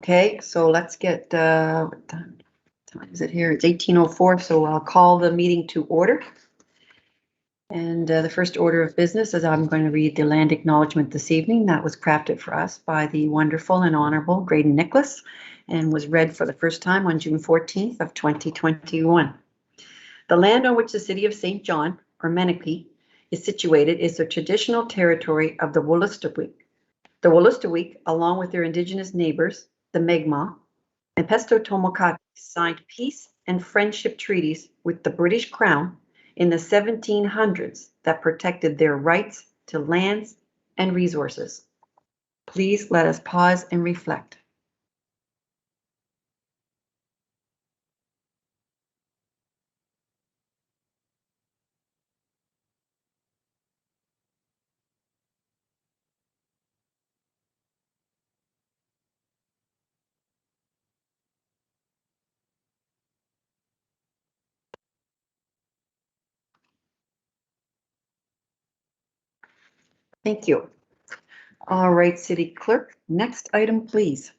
Okay, so let's get, what time is it here? It's 18:04, so I'll call the meeting to order. And the first order of business is I'm going to read the land acknowledgement this evening. That was crafted for us by the wonderful and honorable Graydon Nicholas and was read for the first time on June 14th of 2021. The land on which the city of St. John, or Menipee, is situated is the traditional territory of the Wolastoqiyik. The Wolastoqiyik, along with their indigenous neighbors, the Mi'kmaq and Pesto Tomokati, signed peace and friendship treaties with the British Crown in the 1700s that protected their rights to lands and resources. Please let us pause and reflect. Thank you. All right, City Clerk, next item, please.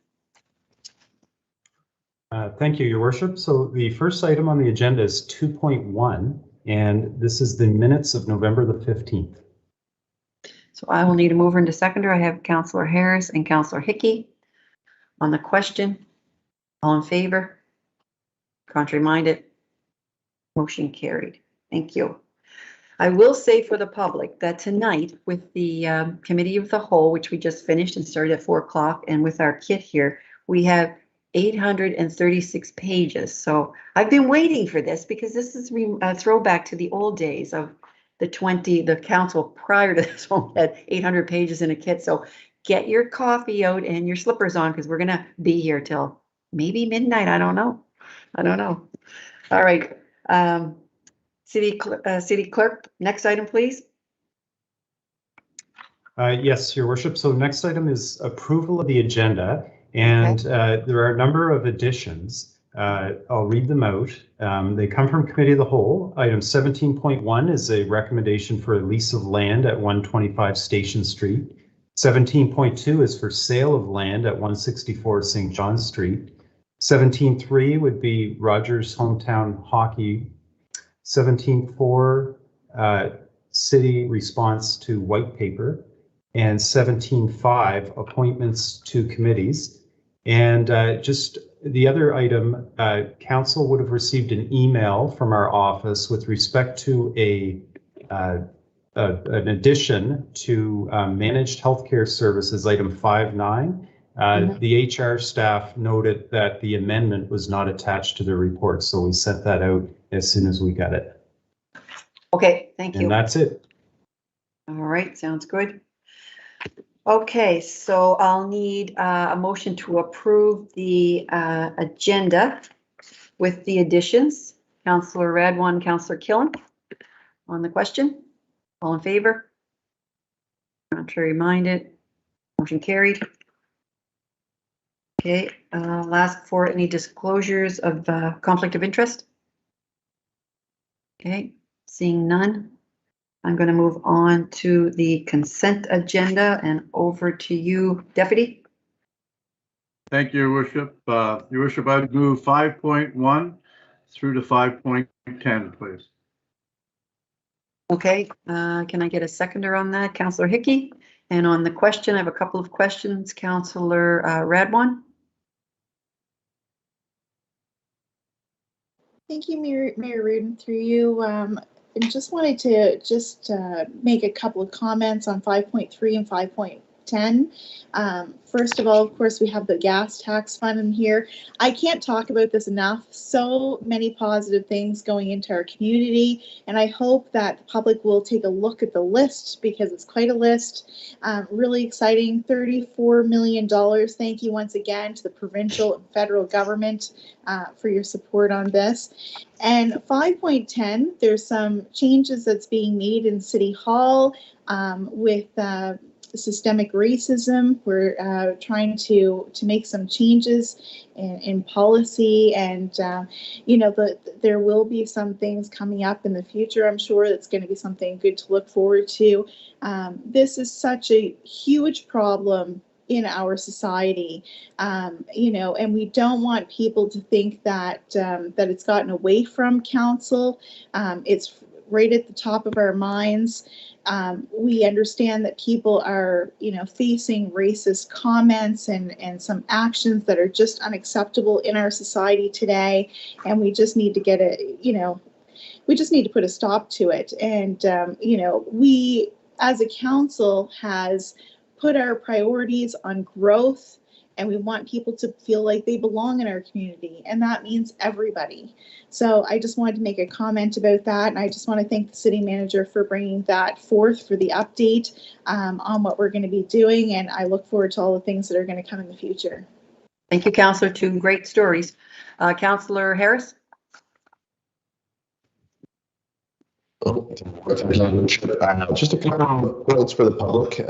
Thank you, Your Worship. So the first item on the agenda is 2.1, and this is the minutes of November the 15th. So I will need a mover and a seconder. I have Councillor Harris and Councillor Hickey on the question. All in favor? Contrary minded? Motion carried. Thank you. I will say for the public that tonight with the Committee of the Whole, which we just finished and started at 4 o'clock, and with our kit here, we have 836 pages. So I've been waiting for this because this is a throwback to the old days of the council prior to this one had 800 pages in a kit. So get your coffee out and your slippers on because we're gonna be here till maybe midnight. I don't know. All right. City Clerk, next item, please. Yes, Your Worship. So next item is approval of the agenda, and okay. There are a number of additions. I'll read them out. They come from Committee of the Whole. Item 17.1 is a recommendation for a lease of land at 125 Station Street. 17.2 is for sale of land at 164 St. John Street. 17.3 would be Rogers Hometown Hockey. 17.4, city response to white paper, and 17.5, appointments to committees. And just the other item, council would have received an email from our office with respect to an addition to managed healthcare services, item 5.9. The HR staff noted that the amendment was not attached to the report, so we sent that out as soon as we got it. Okay, thank you. And that's it. All right, sounds good. Okay, so I'll need a motion to approve the agenda with the additions. Councillor Radwan, Councillor Killen on the question. All in favor? Contrary minded? Motion carried. Okay, I'll ask for any disclosures of conflict of interest. Okay, seeing none, I'm going to move on to the consent agenda and over to you, Deputy. Thank you, Your Worship. Your Worship, I'd move 5.1 through to 5.10, please. Okay, can I get a seconder on that? Councillor Hickey. And on the question, I have a couple of questions. Councillor Radwan. Thank you, Mayor Rudin, through you. And just wanted to make a couple of comments on 5.3 and 5.10. First of all, of course, we have the gas tax fund in here. I can't talk about this enough. So many positive things going into our community, and I hope that the public will take a look at the list because it's quite a list. Really exciting, $34 million. Thank you once again to the provincial and federal government for your support on this. And 5.10, there's some changes that's being made in City Hall with systemic racism. We're trying to make some changes in policy, and there will be some things coming up in the future. I'm sure that's going to be something good to look forward to. This is such a huge problem in our society, you know, and we don't want people to think that that it's gotten away from council. It's right at the top of our minds. We understand that people are, you know, facing racist comments and some actions that are just unacceptable in our society today, and we just need to get a, you know, we just need to put a stop to it. And you know, we as a council has put our priorities on growth, and we want people to feel like they belong in our community, and that means everybody. So I just wanted to make a comment about that, and I just want to thank the city manager for bringing that forth for the update on what we're going to be doing, and I look forward to all the things that are going to come in the future. Thank you, Councillor. Two great stories. Councillor Harris? Just a couple of points for the public.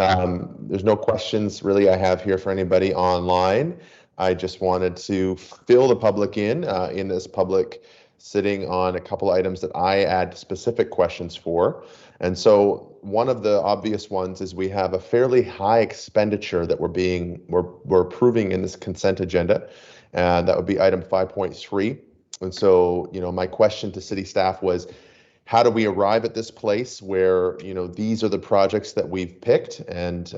There's no questions really I have here for anybody online. I just wanted to fill the public in this public sitting on a couple items that I had specific questions for. And so one of the obvious ones is we have a fairly high expenditure that we're approving in this consent agenda. And that would be item 5.3. And so, you know, my question to city staff was, how do we arrive at this place where, you know, these are the projects that we've picked? And,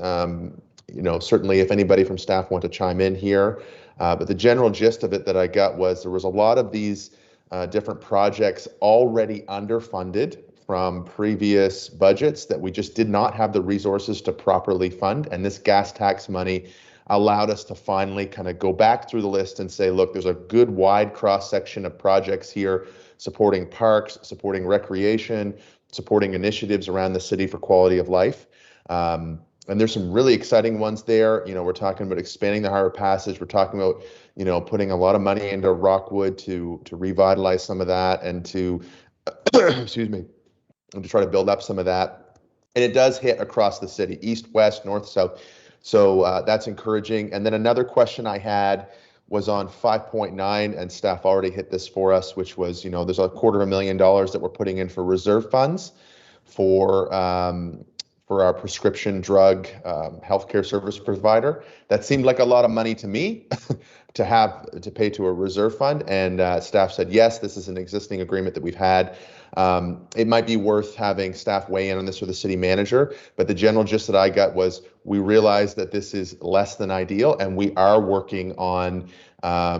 you know, certainly if anybody from staff want to chime in here, but the general gist of it that I got was there was a lot of these different projects already underfunded from previous budgets that we just did not have the resources to properly fund. And this gas tax money allowed us to finally kind of go back through the list and say, look, there's a good wide cross section of projects here supporting parks, supporting recreation, supporting initiatives around the city for quality of life. And there's some really exciting ones there. You know, we're talking about expanding the Harbour Passage. We're talking about, you know, putting a lot of money into Rockwood to revitalize some of that and to, excuse me, and to try to build up some of that. And it does hit across the city, east, west, north, south. So that's encouraging. And then another question I had was on 5.9, and staff already hit this for us, which was, you know, there's $250,000 that we're putting in for reserve funds for our prescription drug healthcare service provider. That seemed like a lot of money to me to have to pay to a reserve fund. And staff said, yes, this is an existing agreement that we've had. It might be worth having staff weigh in on this with the city manager, but the general gist that I got was we realize that this is less than ideal, and we are working on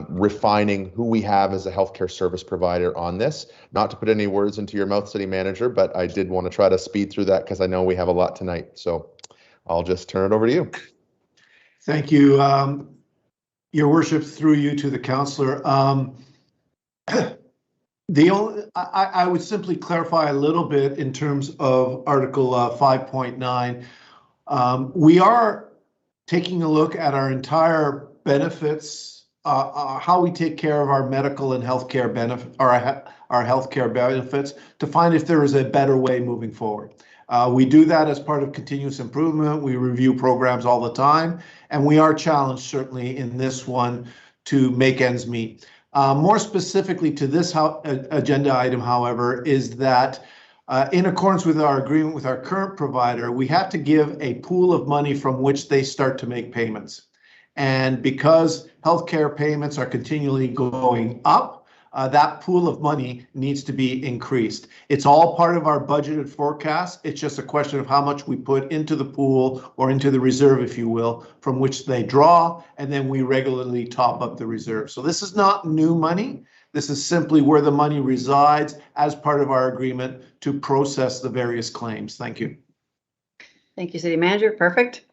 refining who we have as a healthcare service provider on this. Not to put any words into your mouth, city manager, but I did want to try to speed through that because I know we have a lot tonight. So I'll just turn it over to you. Thank you, Your Worship, through you to the councillor. I would simply clarify a little bit in terms of Article 5.9. We are taking a look at our entire benefits, how we take care of our medical and healthcare benefit, our healthcare benefits, to find if there is a better way moving forward. We do that as part of continuous improvement. We review programs all the time, and we are challenged certainly in this one to make ends meet. More specifically to this agenda item, however, is that in accordance with our agreement with our current provider, we have to give a pool of money from which they start to make payments. And because healthcare payments are continually going up, that pool of money needs to be increased. It's all part of our budgeted forecast. It's just a question of how much we put into the pool or into the reserve, if you will, from which they draw, and then we regularly top up the reserve. So this is not new money. This is simply where the money resides as part of our agreement to process the various claims. Thank you. Thank you, City Manager. Perfect.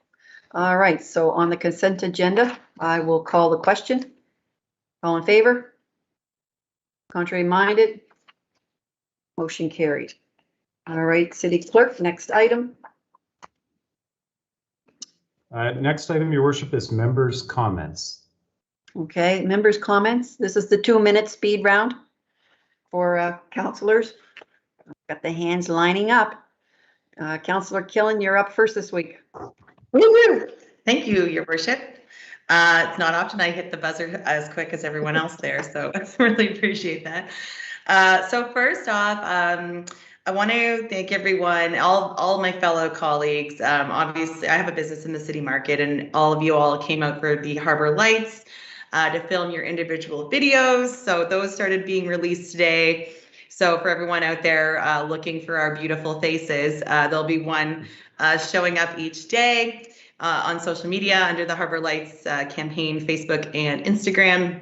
All right, so on the consent agenda, I will call the question. All in favor? Contrary minded? Motion carried. All right, City Clerk, next item. Next item, Your Worship, is members' comments. Okay, members' comments. This is the 2-minute speed round for councillors. Got the hands lining up. Councillor Killen, you're up first this week. Woo-hoo. Thank you, Your Worship. It's not often I hit the buzzer as quick as everyone else there, so I really appreciate that. So first off, I want to thank everyone, all my fellow colleagues. Obviously, I have a business in the city market, and all of you all came out for the Harbor Lights to film your individual videos. So those started being released today. So for everyone out there looking for our beautiful faces, there'll be one showing up each day on social media under the Harbor Lights campaign, Facebook and Instagram.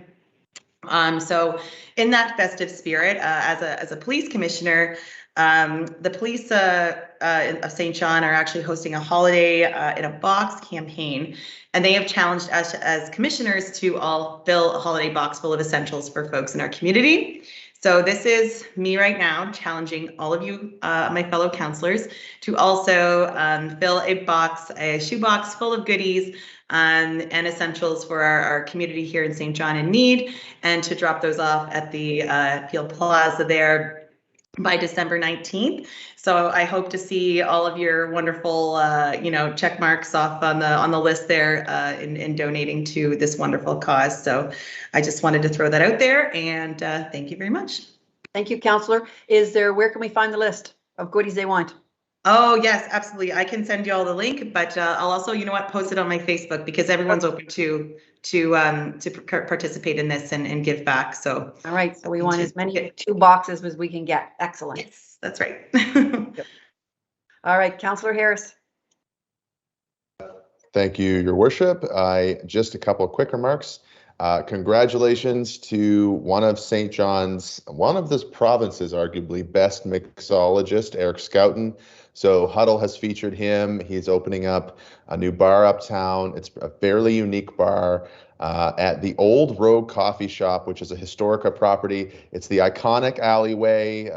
So in that festive spirit, as a police commissioner, the police of St. John are actually hosting a holiday in a box campaign, and they have challenged us as commissioners to all fill a holiday box full of essentials for folks in our community. So this is me right now challenging all of you, my fellow councillors, to also fill a shoebox full of goodies and essentials for our community here in St. John in need, and to drop those off at the Peel Plaza there by December 19th. So I hope to see all of your wonderful, check marks off on the list there in donating to this wonderful cause. So I just wanted to throw that out there, and thank you very much. Thank you, Councillor. Where can we find the list of goodies they want? Oh, yes, absolutely. I can send you all the link, but I'll also, post it on my Facebook, because everyone's open to participate in this and give back. So. All right. So we want as many 2 boxes as we can get. Excellent. Yes, that's right. All right, Councillor Harris. Thank you, Your Worship. Just a couple of quick remarks. Congratulations to one of this province's arguably best mixologist, Eric Scouten. So Huddle has featured him. He's opening up a new bar uptown. It's a fairly unique bar at the Old Road Coffee Shop, which is a historic property. It's the iconic alleyway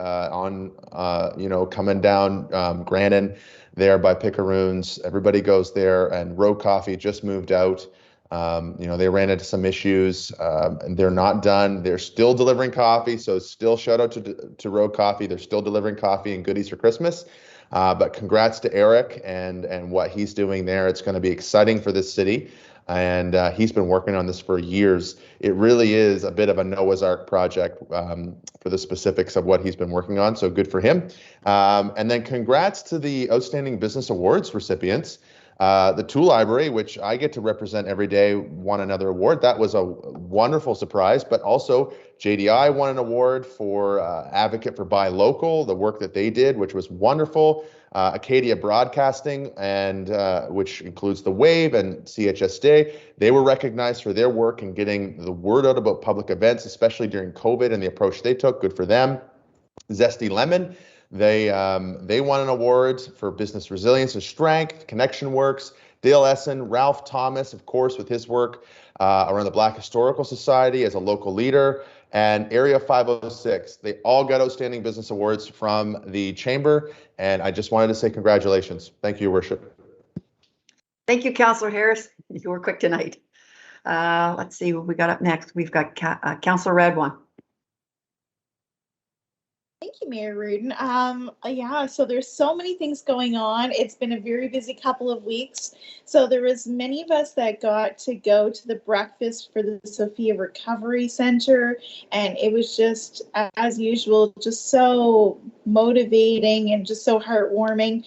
coming down Grannon there by Picaroons. Everybody goes there, and Road Coffee just moved out. They ran into some issues, and they're not done. They're still delivering coffee, so still shout out to Road Coffee. They're still delivering coffee and goodies for Christmas. But congrats to Eric and what he's doing there. It's going to be exciting for this city, and he's been working on this for years. It really is a bit of a Noah's Ark project for the specifics of what he's been working on, so good for him. And then congrats to the Outstanding Business Awards recipients. The Tool Library, which I get to represent every day, won another award. That was a wonderful surprise, but also JDI won an award for Advocate for Buy Local, the work that they did, which was wonderful. Acadia Broadcasting, and which includes The Wave and CHS Day, they were recognized for their work in getting the word out about public events, especially during COVID, and the approach they took. Good for them. Zesty Lemon, they won an award for business resilience and strength. Connection Works, Dale Essen, Ralph Thomas, of course, with his work around the Black Historical Society as a local leader, and Area 506. They all got outstanding business awards from the chamber, and I just wanted to say congratulations. Thank you, Your Worship. Thank you, Councillor Harris. You were quick tonight. Let's see what we got up next. We've got Councillor Radwan. Thank you, Mayor Rudin. Yeah, so there's so many things going on. It's been a very busy couple of weeks. So there was many of us that got to go to the breakfast for the Sophia Recovery Center, and it was just, as usual, just so motivating and just so heartwarming.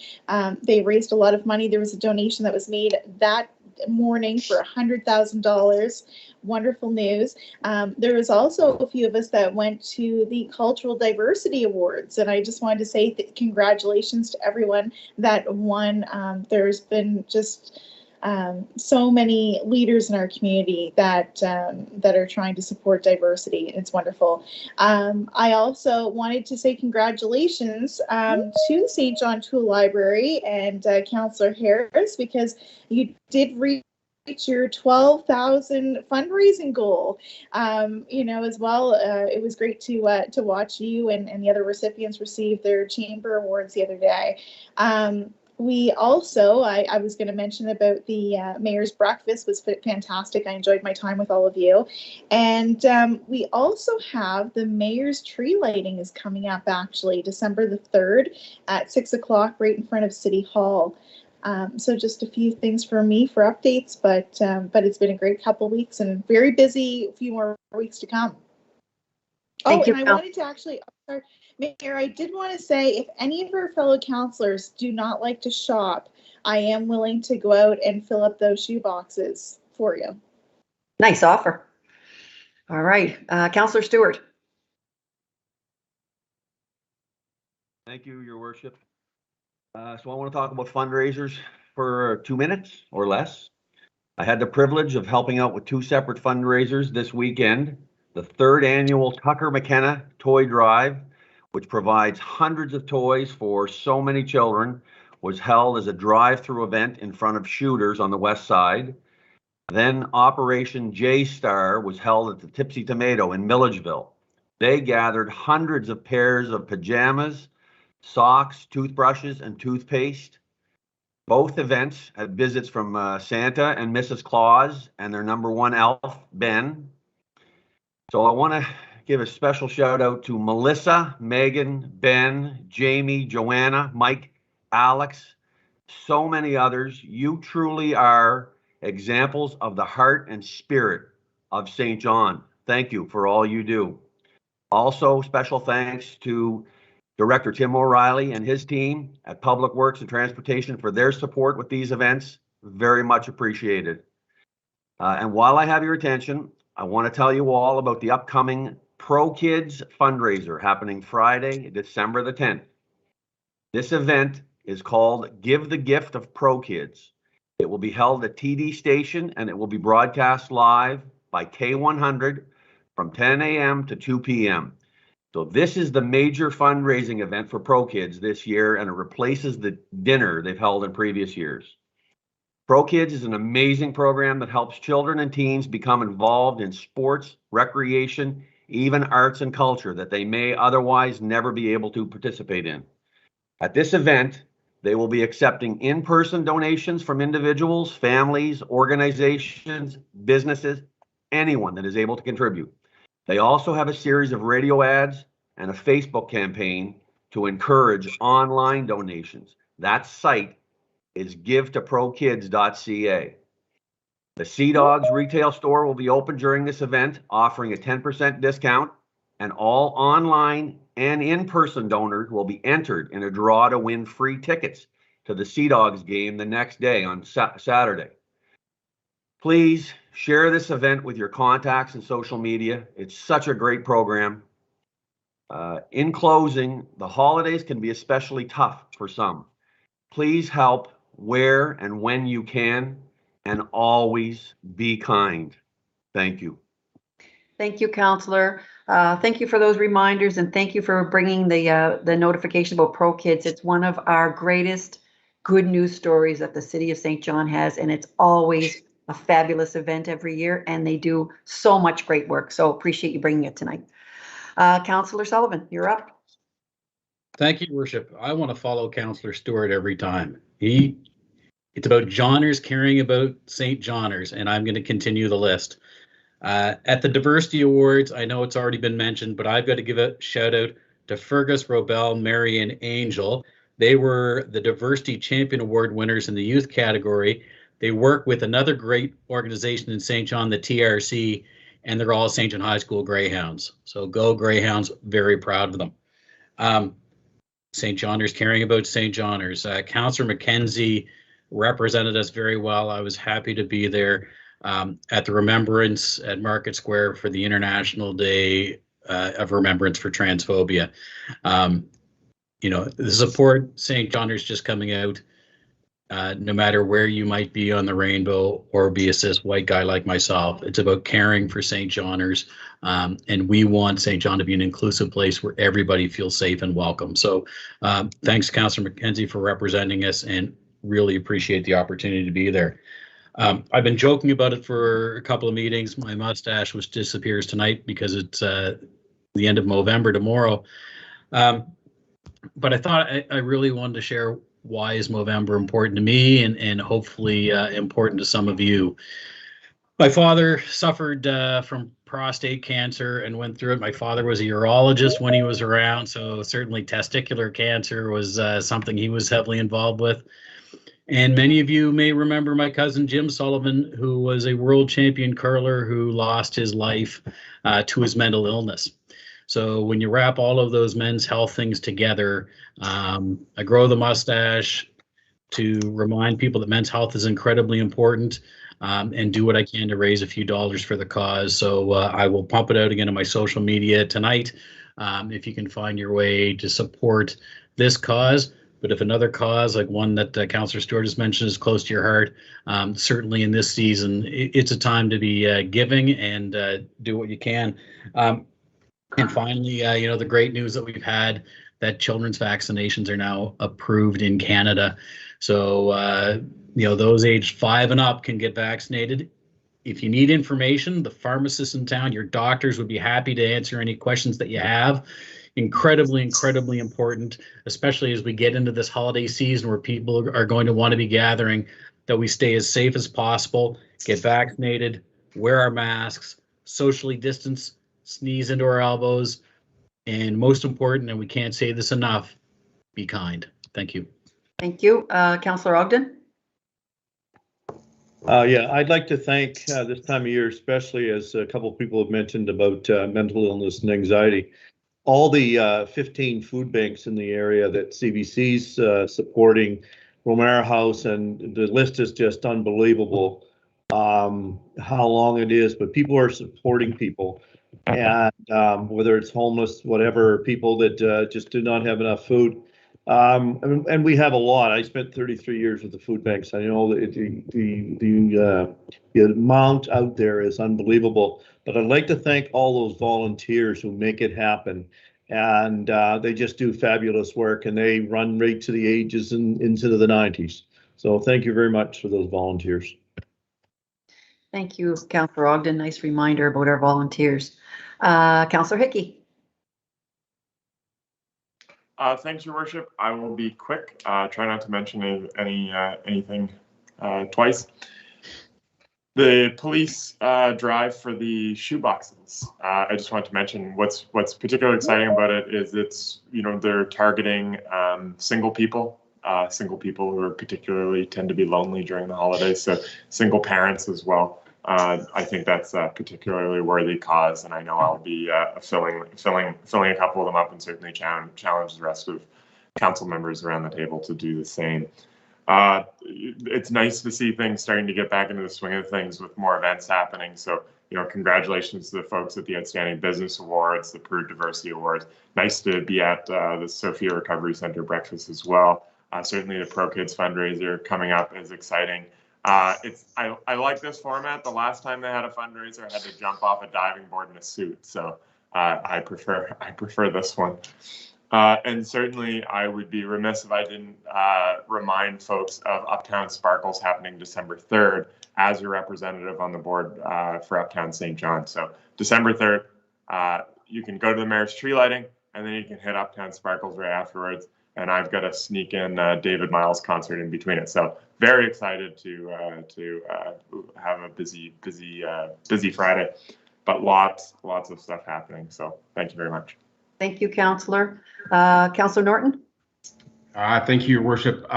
They raised a lot of money. There was a donation that was made that morning for $100,000. Wonderful news. There was also a few of us that went to the Cultural Diversity Awards, and I just wanted to say congratulations to everyone that won. There's been just so many leaders in our community that are trying to support diversity. It's wonderful. I also wanted to say congratulations to the St. John Tool Library and Councillor Harris, because you did reach your 12,000 fundraising goal, as well. It was great to watch you and the other recipients receive their chamber awards the other day. We also, I was going to mention about the Mayor's Breakfast was fantastic. I enjoyed my time with all of you. And we also have the Mayor's Tree Lighting is coming up, actually, December the 3rd at 6 o'clock right in front of City Hall. So just a few things for me for updates, but it's been a great couple weeks and very busy, a few more weeks to come. Thank you, and I wanted to actually Mayor, I did want to say, if any of our fellow councillors do not like to shop, I am willing to go out and fill up those shoe boxes for you. Nice offer. All right, Councillor Stewart. Thank you, Your Worship. So I want to talk about fundraisers for 2 minutes or less. I had the privilege of helping out with 2 separate fundraisers this weekend. The 3rd annual Tucker McKenna Toy Drive, which provides hundreds of toys for so many children, was held as a drive-through event in front of Shooters on the west side. Then Operation J-Star was held at the Tipsy Tomato in Milledgeville. They gathered hundreds of pairs of pajamas, socks, toothbrushes, and toothpaste. Both events had visits from Santa and Mrs. Claus and their #1 elf, Ben. So I want to give a special shout out to Melissa, Megan, Ben, Jamie, Joanna, Mike, Alex, so many others. You truly are examples of the heart and spirit of St. John. Thank you for all you do. Also, special thanks to Director Tim O'Reilly and his team at Public Works and Transportation for their support with these events. Very much appreciated. And while I have your attention, I want to tell you all about the upcoming Pro Kids fundraiser happening Friday, December the 10th. This event is called Give the Gift of Pro Kids. It will be held at TD Station and it will be broadcast live by K100 from 10 a.m. to 2 p.m. So this is the major fundraising event for Pro Kids this year, and it replaces the dinner they've held in previous years. Pro Kids is an amazing program that helps children and teens become involved in sports, recreation, even arts and culture that they may otherwise never be able to participate in. At this event, they will be accepting in-person donations from individuals, families, organizations, businesses, anyone that is able to contribute. They also have a series of radio ads and a Facebook campaign to encourage online donations. That site is givetoprokids.ca. The Sea Dogs retail store will be open during this event, offering a 10% discount, and all online and in-person donors will be entered in a draw to win free tickets to the Sea Dogs game the next day on Saturday. Please share this event with your contacts and social media. It's such a great program. In closing, the holidays can be especially tough for some. Please help where and when you can, and always be kind. Thank you. Thank you, Councillor. Thank you for those reminders, and thank you for bringing the notification about Pro Kids. It's one of our greatest good news stories that the City of St. John has, and it's always a fabulous event every year, and they do so much great work. So appreciate you bringing it tonight. Councillor Sullivan, you're up. Thank you, Worship. I want to follow Councillor Stewart every time. It's about Johners caring about St. Johners, and I'm going to continue the list. At the Diversity Awards, I know it's already been mentioned, but I've got to give a shout out to Fergus, Robel, Mary, and Angel. They were the Diversity Champion Award winners in the youth category. They work with another great organization in St. John, the TRC, and they're all St. John High School Greyhounds. So go Greyhounds, very proud of them. St. Johners caring about St. Johners. Councillor McKenzie represented us very well. I was happy to be there at the Remembrance at Market Square for the International Day of Remembrance for Transphobia. You know, the support St. Johners just coming out, no matter where you might be on the rainbow or be a cis white guy like myself, it's about caring for St. Johners. And we want St. John to be an inclusive place where everybody feels safe and welcome. So thanks, Councillor McKenzie, for representing us, and really appreciate the opportunity to be there. I've been joking about it for a couple of meetings. My mustache which disappears tonight because it's the end of Movember tomorrow. But I thought I really wanted to share why is Movember important to me, and hopefully important to some of you. My father suffered from prostate cancer and went through it. My father was a urologist when he was around, so certainly testicular cancer was something he was heavily involved with. And many of you may remember my cousin Jim Sullivan, who was a world champion curler who lost his life to his mental illness. So when you wrap all of those men's health things together, I grow the mustache to remind people that men's health is incredibly important, and do what I can to raise a few dollars for the cause. So I will pump it out again on my social media tonight. If you can find your way to support this cause. But if another cause, like one that Councillor Stewart has mentioned, is close to your heart, certainly in this season, it's a time to be giving and do what you can. And finally, the great news that we've had, that children's vaccinations are now approved in Canada. So, those aged 5 and up can get vaccinated. If you need information, the pharmacists in town, your doctors would be happy to answer any questions that you have. Incredibly, incredibly important, especially as we get into this holiday season where people are going to want to be gathering, that we stay as safe as possible, get vaccinated, wear our masks, socially distance, sneeze into our elbows, and most important, and we can't say this enough, be kind. Thank you. Thank you. Councillor Ogden? Yeah, I'd like to thank this time of year, especially as a couple of people have mentioned about mental illness and anxiety, all the 15 food banks in the area that CBC's supporting, Romero House, and the list is just unbelievable how long it is, but people are supporting people. And whether it's homeless, whatever, people that just do not have enough food. And we have a lot. I spent 33 years with the food banks. I know the amount out there is unbelievable. But I'd like to thank all those volunteers who make it happen. And they just do fabulous work, and they run right to the ages and into the 90s. So thank you very much for those volunteers. Thank you, Councillor Ogden. Nice reminder about our volunteers. Councillor Hickey. Thanks, Your Worship. I will be quick. Try not to mention anything twice. The police drive for the shoeboxes. I just want to mention what's particularly exciting about it is they're targeting single people who are particularly tend to be lonely during the holidays. So single parents as well. I think that's a particularly worthy cause, and I know I'll be filling a couple of them up, and certainly challenge the rest of council members around the table to do the same. It's nice to see things starting to get back into the swing of things with more events happening. So, congratulations to the folks at the Outstanding Business Awards, the Peru Diversity Awards. Nice to be at the Sophia Recovery Center breakfast as well. Certainly the Pro Kids Fundraiser coming up is exciting. I like this format. The last time they had a fundraiser, I had to jump off a diving board in a suit. So I prefer this one. And certainly I would be remiss if I didn't remind folks of Uptown Sparkles happening December 3rd as your representative on the board for Uptown St. John. So December 3rd, you can go to the mayor's tree lighting, and then you can hit Uptown Sparkles right afterwards. And I've got a sneak in David Miles concert in between it. So very excited to have a busy Friday, but lots of stuff happening. So thank you very much. Thank you, Councillor. Councillor Norton? Thank you, Your Worship.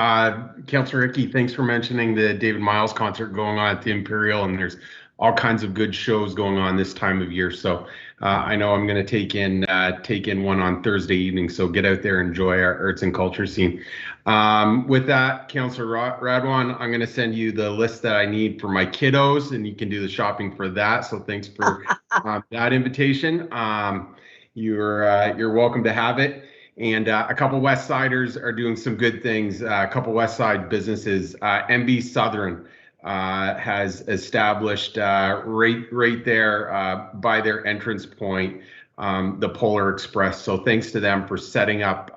Councillor Hickey, thanks for mentioning the David Miles concert going on at the Imperial, and there's all kinds of good shows going on this time of year. So I know I'm going to take in one on Thursday evening. So get out there, enjoy our arts and culture scene. With that, Councillor Radwan, I'm going to send you the list that I need for my kiddos, and you can do the shopping for that. So thanks for that invitation. You're welcome to have it. And a couple West Siders are doing some good things. A couple West Side businesses, MB Southern has established right there by their entrance point, the Polar Express. So thanks to them for setting up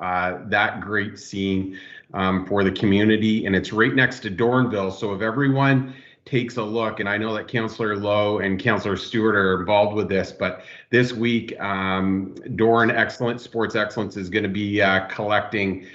that great scene for the community. And it's right next to Dornville. So if everyone takes a look, and I know that Councillor Lowe and Councillor Stewart are involved with this, but this week, Dorn Sports Excellence is going to be collecting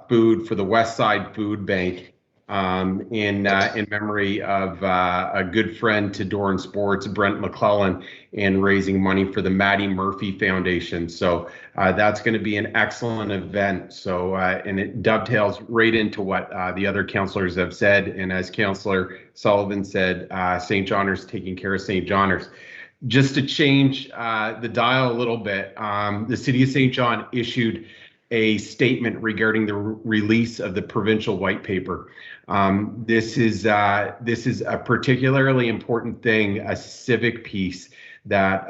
food for the West Side Food Bank in memory of a good friend to Dorn Sports, Brent McClellan, and raising money for the Maddie Murphy Foundation. So that's going to be an excellent event. So and it dovetails right into what the other councillors have said. And as Councillor Sullivan said, St. Johners taking care of St. Johners. Just to change the dial a little bit, the City of St. John issued a statement regarding the release of the provincial white paper. This is a particularly important thing, a civic piece that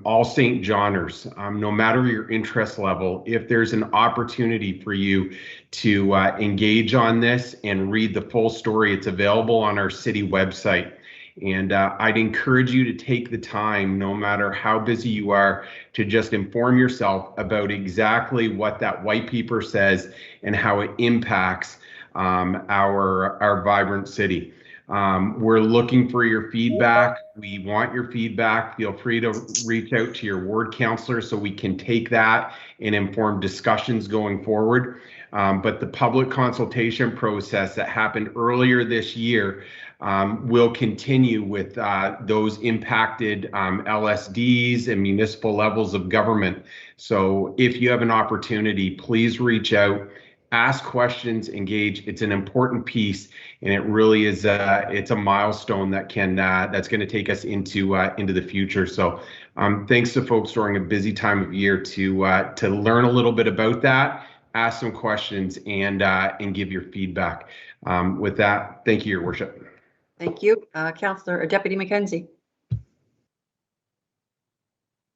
all St. Johners, no matter your interest level, if there's an opportunity for you to engage on this and read the full story, it's available on our city website. And I'd encourage you to take the time, no matter how busy you are, to just inform yourself about exactly what that white paper says and how it impacts our vibrant city. We're looking for your feedback. We want your feedback. Feel free to reach out to your ward councillor so we can take that and inform discussions going forward. But the public consultation process that happened earlier this year will continue with those impacted LSDs and municipal levels of government. So if you have an opportunity, please reach out, ask questions, engage. It's an important piece, and it really is. It's a milestone that can that's going to take us into the future. So thanks to folks during a busy time of year to learn a little bit about that, ask some questions, and give your feedback. With that, thank you, Your Worship. Thank you. Councillor or Deputy McKenzie.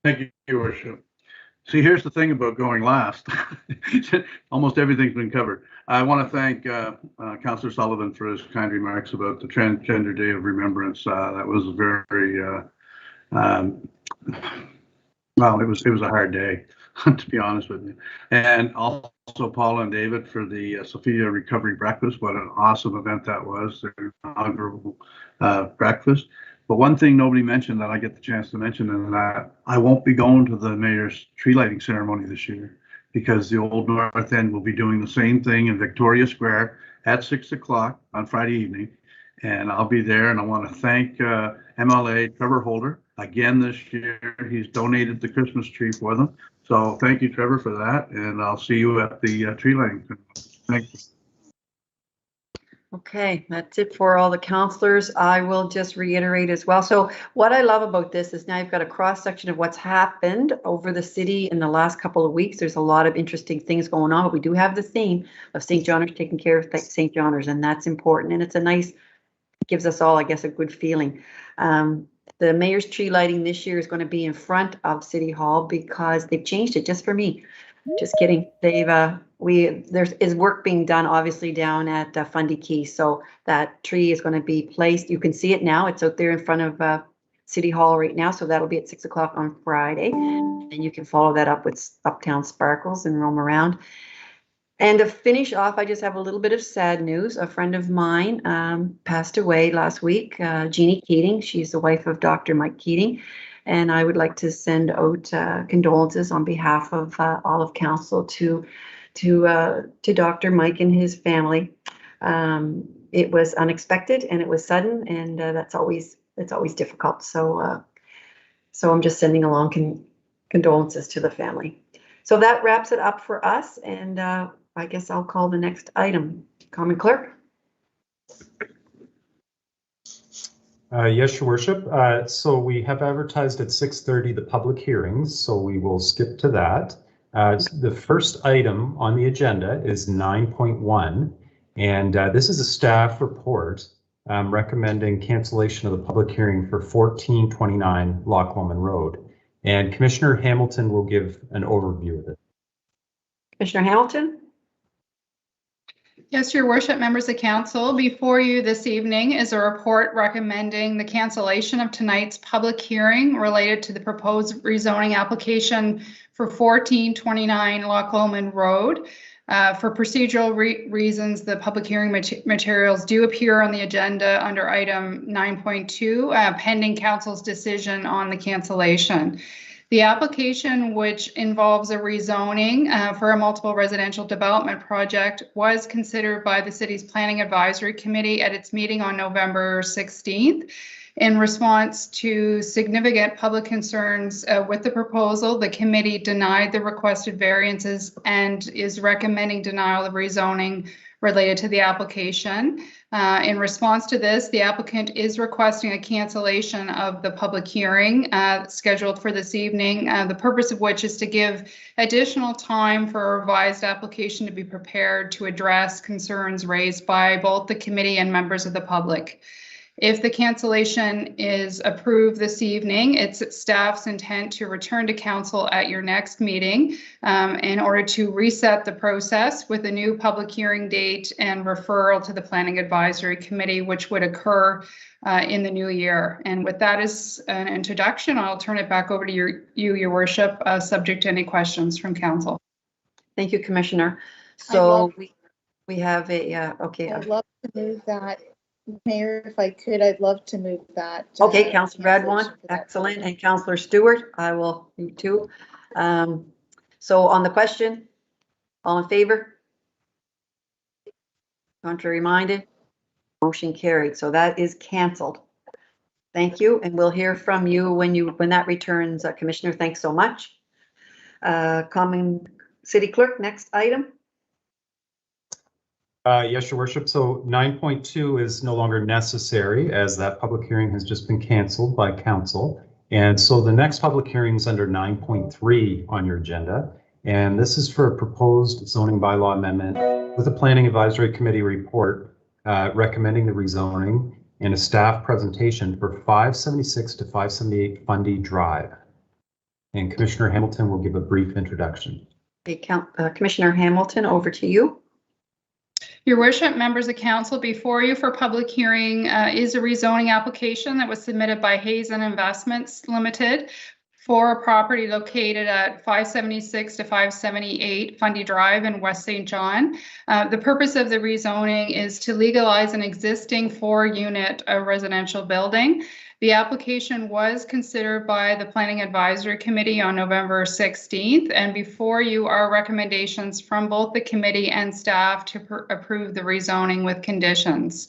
Thank you, Your Worship. See, here's the thing about going last. Almost everything's been covered. I want to thank Councillor Sullivan for his kind remarks about the Transgender Day of Remembrance. That was very, well, it was a hard day, to be honest with you. And also Paula and David for the Sophia Recovery Breakfast. What an awesome event that was, their inaugural breakfast. But one thing nobody mentioned that I get the chance to mention is that I won't be going to the mayor's tree lighting ceremony this year because the Old North End will be doing the same thing in Victoria Square at 6 o'clock on Friday evening. And I'll be there, and I want to thank MLA Trevor Holder again this year. He's donated the Christmas tree for them. So thank you, Trevor, for that. And I'll see you at the tree lighting ceremony. Thank you. Okay, that's it for all the councillors. I will just reiterate as well. So what I love about this is now you've got a cross section of what's happened over the city in the last couple of weeks. There's a lot of interesting things going on, but we do have the theme of St. Johners taking care of St. Johners, and that's important. And it's a nice, gives us all, I guess, a good feeling. The mayor's tree lighting this year is going to be in front of City Hall because they've changed it just for me. Just kidding. They've there is work being done obviously down at Fundy Key, so that tree is going to be placed. You can see it now. It's out there in front of City Hall right now, so that'll be at 6 o'clock on Friday, and you can follow that up with Uptown Sparkles and roam around. And to finish off, I just have a little bit of sad news. A friend of mine passed away last week, Jeannie Keating. She's the wife of Dr. Mike Keating. And I would like to send out condolences on behalf of all of council to Dr. Mike and his family. It was unexpected and it was sudden, and it's always difficult. So I'm just sending along condolences to the family. So that wraps it up for us, and I guess I'll call the next item. Common Clerk. Yes, Your Worship. So we have advertised at 6:30 the public hearings, so we will skip to that. The first item on the agenda is 9.1, and this is a staff report recommending cancellation of the public hearing for 1429 Loch Lomond Road. And Commissioner Hamilton will give an overview of it. Commissioner Hamilton. Yes, Your Worship, members of council, before you this evening is a report recommending the cancellation of tonight's public hearing related to the proposed rezoning application for 1429 Loch Lomond Road. For procedural reasons, the public hearing materials do appear on the agenda under item 9.2, pending council's decision on the cancellation. The application, which involves a rezoning for a multiple residential development project, was considered by the city's Planning Advisory Committee at its meeting on November 16th. In response to significant public concerns with the proposal, the committee denied the requested variances and is recommending denial of rezoning related to the application. In response to this, the applicant is requesting a cancellation of the public hearing scheduled for this evening, the purpose of which is to give additional time for a revised application to be prepared to address concerns raised by both the committee and members of the public. If the cancellation is approved this evening, it's staff's intent to return to council at your next meeting in order to reset the process with a new public hearing date and referral to the Planning Advisory Committee, which would occur in the new year. And with that as an introduction, I'll turn it back over to your worship, subject to any questions from council. Thank you, Commissioner. So we have a, okay. I'd love to move that. Mayor, if I could, I'd love to move that. Okay, Councillor Radwan, excellent, and Councillor Stewart, I will you too. So on the question, all in favor? Contrary minded? Motion carried. So that is cancelled. Thank you, and we'll hear from you when that returns, Commissioner. Thanks so much. Common City Clerk, next item. Yes, Your Worship. So 9.2 is no longer necessary as that public hearing has just been cancelled by council. And so the next public hearing is under 9.3 on your agenda. And this is for a proposed zoning bylaw amendment with a Planning Advisory Committee report recommending the rezoning and a staff presentation for 576 to 578 Fundy Drive. And Commissioner Hamilton will give a brief introduction. Okay, Commissioner Hamilton, over to you. Your Worship, members of council, before you for public hearing is a rezoning application that was submitted by Hazen Investments Limited for a property located at 576 to 578 Fundy Drive in West St. John. The purpose of the rezoning is to legalize an existing 4-unit residential building. The application was considered by the Planning Advisory Committee on November 16th, and before you are recommendations from both the committee and staff to approve the rezoning with conditions.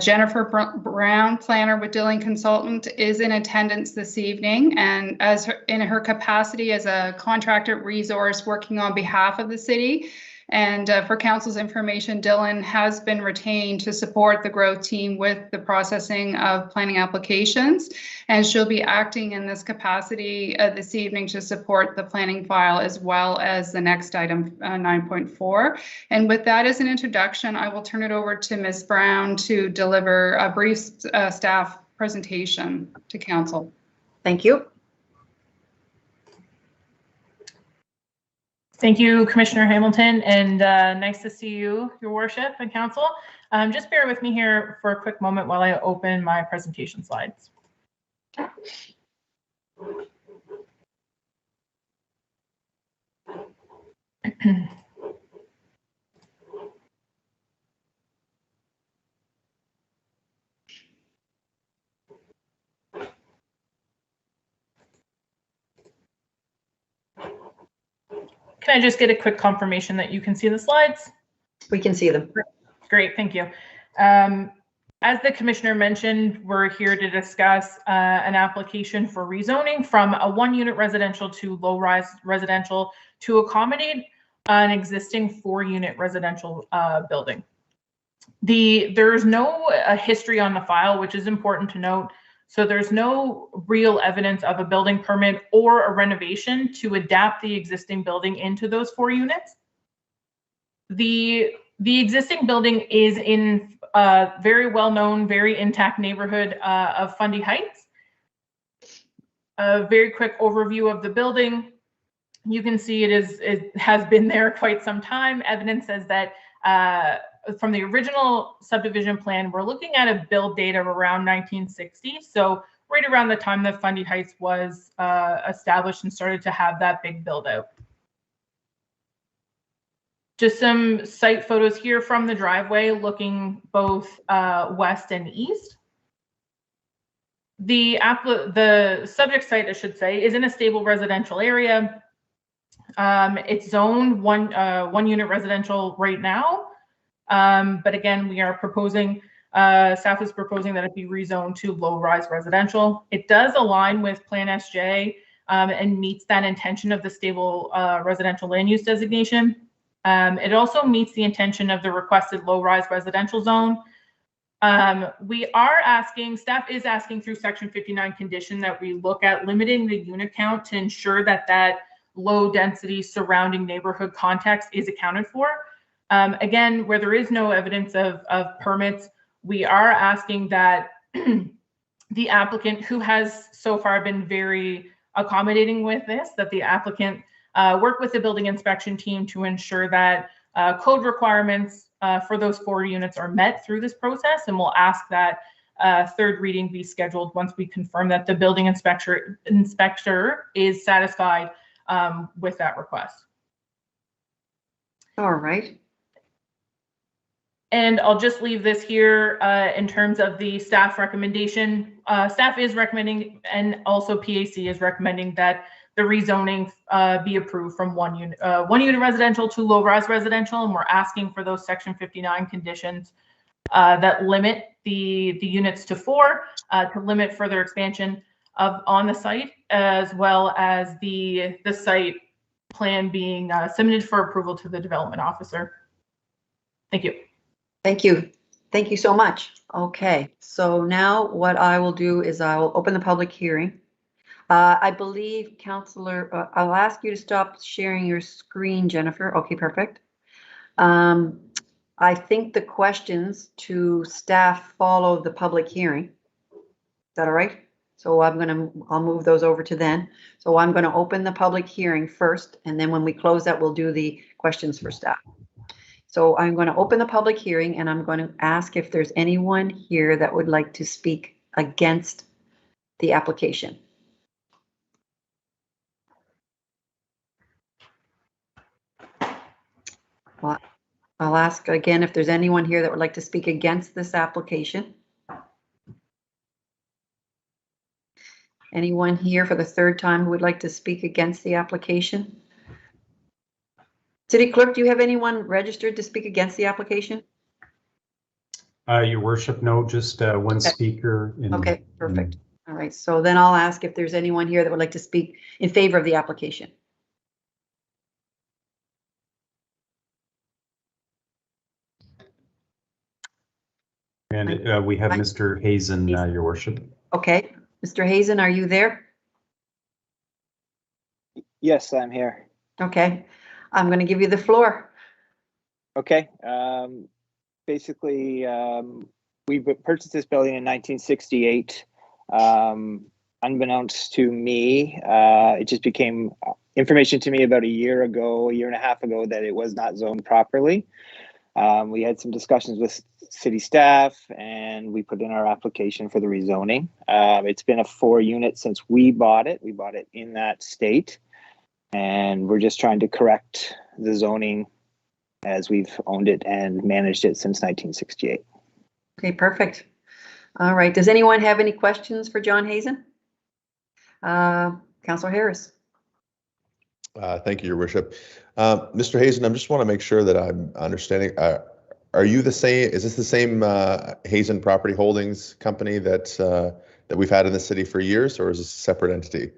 Jennifer Brown, planner with Dilling Consultant, is in attendance this evening, and in her capacity as a contractor resource working on behalf of the city. And for council's information, Dylan has been retained to support the growth team with the processing of planning applications, and she'll be acting in this capacity this evening to support the planning file as well as the next item, 9.4. And with that as an introduction, I will turn it over to Ms. Brown to deliver a brief staff presentation to council. Thank you. Thank you, Commissioner Hamilton, and nice to see you, Your Worship and Council. Just bear with me here for a quick moment while I open my presentation slides. Can I just get a quick confirmation that you can see the slides? We can see them. Great, thank you. As the commissioner mentioned, we're here to discuss an application for rezoning from a 1-unit residential to low-rise residential to accommodate an existing 4-unit residential building. There's no history on the file, which is important to note. So there's no real evidence of a building permit or a renovation to adapt the existing building into those 4 units. The existing building is in a very well-known, very intact neighborhood of Fundy Heights. A very quick overview of the building. You can see it has been there quite some time. Evidence says that from the original subdivision plan, we're looking at a build date of around 1960. So right around the time that Fundy Heights was established and started to have that big build out. Just some site photos here from the driveway looking both west and east. The subject site, I should say, is in a stable residential area. It's zoned one unit residential right now. But again, we are proposing, staff is proposing that it be rezoned to low-rise residential. It does align with Plan SJ and meets that intention of the stable residential land use designation. It also meets the intention of the requested low-rise residential zone. We are asking, staff is asking through section 59 condition that we look at limiting the unit count to ensure that that low density surrounding neighborhood context is accounted for. Again, where there is no evidence of permits, we are asking that the applicant, who has so far been very accommodating with this, that the applicant work with the building inspection team to ensure that code requirements for those 4 units are met through this process, and we'll ask that third reading be scheduled once we confirm that the building inspector is satisfied with that request. All right. And I'll just leave this here in terms of the staff recommendation. Staff is recommending, and also PAC is recommending, that the rezoning be approved from one unit residential to low-rise residential, and we're asking for those section 59 conditions that limit the units to 4, to limit further expansion on the site, as well as the site plan being submitted for approval to the development officer. Thank you. Thank you. Thank you so much. Okay, so now what I will do is I will open the public hearing. I believe, Councillor, I'll ask you to stop sharing your screen, Jennifer. Okay, perfect. I think the questions to staff follow the public hearing. Is that all right? So I'll move those over to then. So I'm going to open the public hearing first, and then when we close that, we'll do the questions for staff. So I'm going to open the public hearing, and I'm going to ask if there's anyone here that would like to speak against the application. Well, I'll ask again if there's anyone here that would like to speak against this application. Anyone here for the 3rd time who would like to speak against the application? City Clerk, do you have anyone registered to speak against the application? Your worship, no, just one speaker. Okay, perfect. All right, so then I'll ask if there's anyone here that would like to speak in favor of the application. And we have Mr. Hazen, your worship. Okay, Mr. Hazen, are you there? Yes, I'm here. Okay, I'm going to give you the floor. Okay. Basically, we purchased this building in 1968. Unbeknownst to me, it just became information to me about a year and a half ago, that it was not zoned properly. We had some discussions with city staff, and we put in our application for the rezoning. It's been a 4 unit since we bought it. We bought it in that state, and we're just trying to correct the zoning as we've owned it and managed it since 1968. Okay, perfect. All right, does anyone have any questions for John Hazen? Councillor Harris. Thank you, Your Worship. Mr. Hazen, I just want to make sure that I'm understanding. Are you the same? Is this the same Hazen Property Holdings company that we've had in the city for years, or is this a separate entity?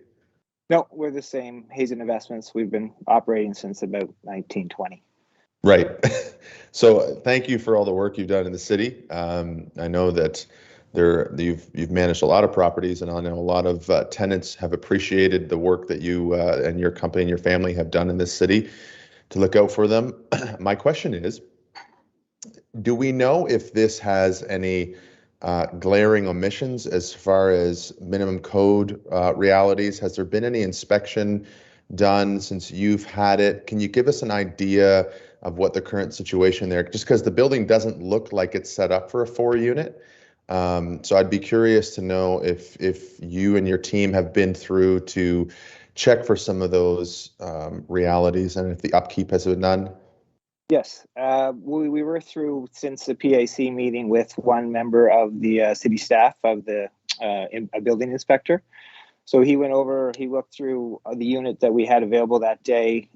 No, we're the same. Hazen Investments. We've been operating since about 1920. Right. So thank you for all the work you've done in the city. I know that you've managed a lot of properties, and I know a lot of tenants have appreciated the work that you and your company and your family have done in this city to look out for them. My question is, do we know if this has any glaring omissions as far as minimum code realities? Has there been any inspection done since you've had it? Can you give us an idea of what the current situation there, just because the building doesn't look like it's set up for a 4 unit. So I'd be curious to know if you and your team have been through to check for some of those realities, and if the upkeep has been done. Yes, we were through since the PAC meeting with one member of the city staff of the a building inspector. So he went over, he looked through the unit that we had available that day.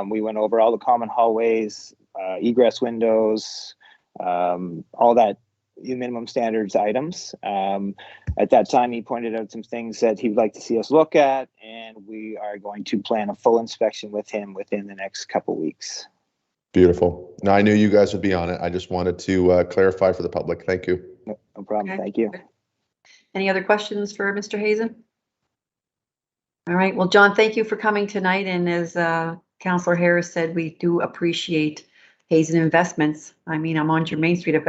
We went over all the common hallways, egress windows, all that minimum standards items. At that time, he pointed out some things that he'd like to see us look at, and we are going to plan a full inspection with him within the next couple weeks. Beautiful. No, I knew you guys would be on it. I just wanted to clarify for the public. Thank you. No problem. Okay. Thank you. Any other questions for Mr. Hazen? All right. Well, John, thank you for coming tonight. And as Councillor Harris said, we do appreciate Hazen Investments. I mean, I'm on Germain Street.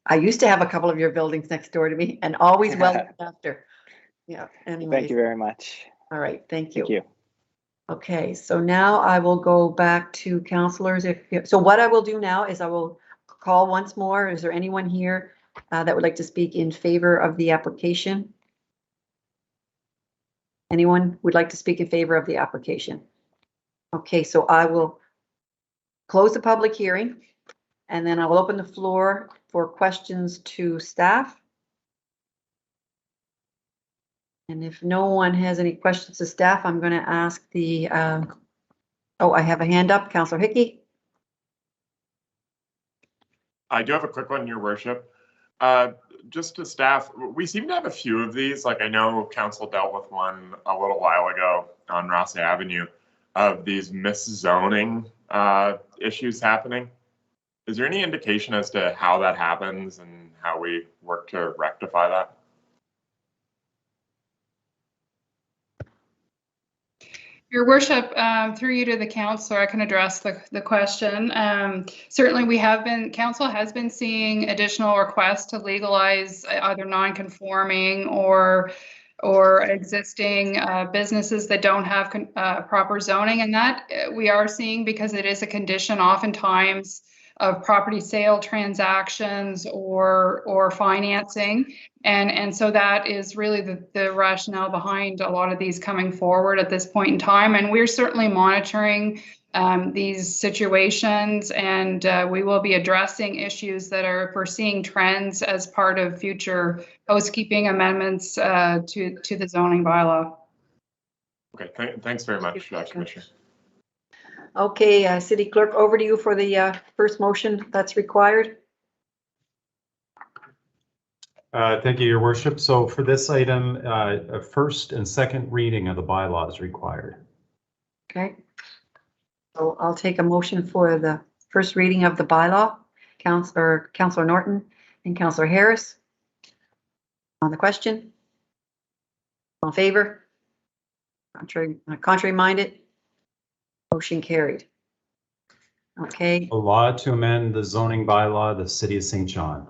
I used to have a couple of your buildings next door to me, and always well looked after. Yeah. Anyway. Thank you very much. All right. Thank you. Thank you. Okay, so now I will go back to councillors. So what I will do now is I will call once more. Is there anyone here that would like to speak in favor of the application? Anyone would like to speak in favor of the application? Okay, so I will close the public hearing, and then I will open the floor for questions to staff. And if no one has any questions to staff, I'm going to ask the, oh, I have a hand up, Councillor Hickey. I do have a quick one, Your Worship. Just to staff, we seem to have a few of these. Like I know Council dealt with one a little while ago on Ross Avenue of these miszoning issues happening. Is there any indication as to how that happens and how we work to rectify that? Your Worship, through you to the councillor, I can address the question. Certainly, council has been seeing additional requests to legalize either non-conforming or existing businesses that don't have proper zoning, and that we are seeing because it is a condition oftentimes of property sale transactions or financing. And so that is really the rationale behind a lot of these coming forward at this point in time. And we're certainly monitoring these situations, and we will be addressing issues that we're seeing trends as part of future housekeeping amendments to the zoning bylaw. Okay, thanks very much, Commissioner. Okay, City Clerk, over to you for the first motion that's required. Thank you, Your Worship. So for this item, a first and second reading of the bylaw is required. Okay. So I'll take a motion for the first reading of the bylaw. Councillor Norton and Councillor Harris. On the question? All in favor? Contrary minded? Motion carried. Okay. A law to amend the zoning bylaw of the City of St. John.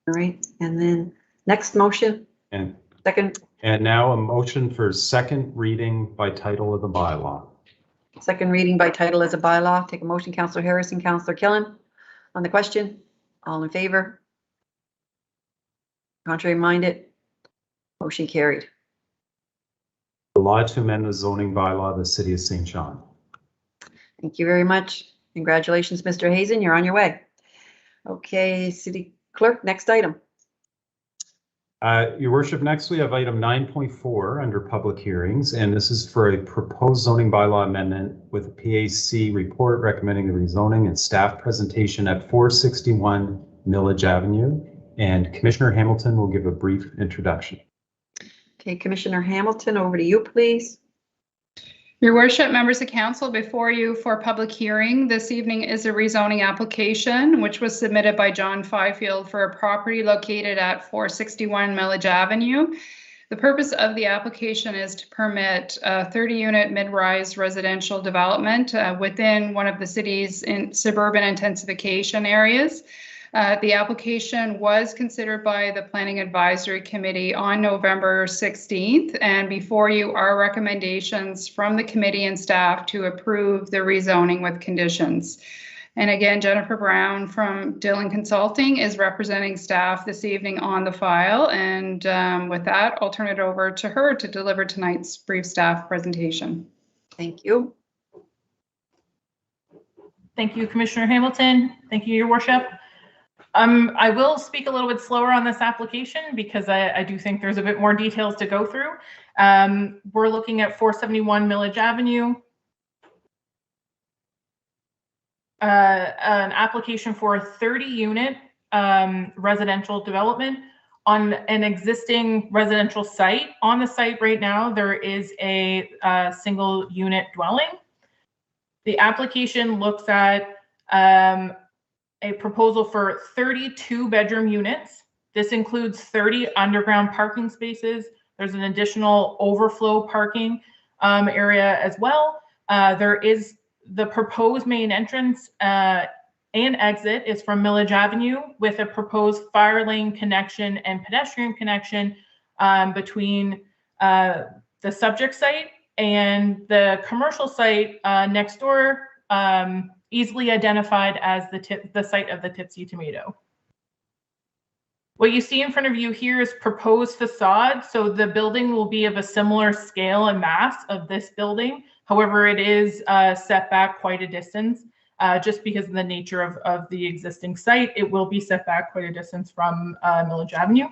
All right, and then next motion. And second. And now a motion for second reading by title of the bylaw. Second reading by title as a bylaw. Take a motion, Councillor Harris and Councillor Killen. On the question, all in favor? Contrary minded? Motion carried. A law to amend the zoning bylaw of the City of St. John. Thank you very much. Congratulations, Mr. Hazen. You're on your way. Okay, City Clerk, next item. Your Worship, next we have item 9.4 under public hearings, and this is for a proposed zoning bylaw amendment with a PAC report recommending the rezoning and staff presentation at 461 Millage Avenue. And Commissioner Hamilton will give a brief introduction. Okay, Commissioner Hamilton, over to you, please. Your Worship, members of council, before you for public hearing this evening is a rezoning application, which was submitted by John Fifield for a property located at 461 Millage Avenue. The purpose of the application is to permit a 30-unit mid-rise residential development within one of the city's suburban intensification areas. The application was considered by the Planning Advisory Committee on November 16th, and before you are recommendations from the committee and staff to approve the rezoning with conditions. And again, Jennifer Brown from Dillon Consulting is representing staff this evening on the file, and with that, I'll turn it over to her to deliver tonight's brief staff presentation. Thank you. Thank you, Commissioner Hamilton. Thank you, Your Worship. I will speak a little bit slower on this application because I do think there's a bit more details to go through. We're looking at 471 Millage Avenue. An application for a 30-unit residential development on an existing residential site. On the site right now, there is a single unit dwelling. The application looks at a proposal for 32 bedroom units. This includes 30 underground parking spaces. There's an additional overflow parking area as well. There is the proposed main entrance and exit is from Millage Avenue with a proposed fire lane connection and pedestrian connection between the subject site and the commercial site next door, easily identified as the site of the Tipsy Tomato. What you see in front of you here is proposed facade. So the building will be of a similar scale and mass of this building. However, it is set back quite a distance just because of the nature of the existing site. It will be set back quite a distance from Millage Avenue.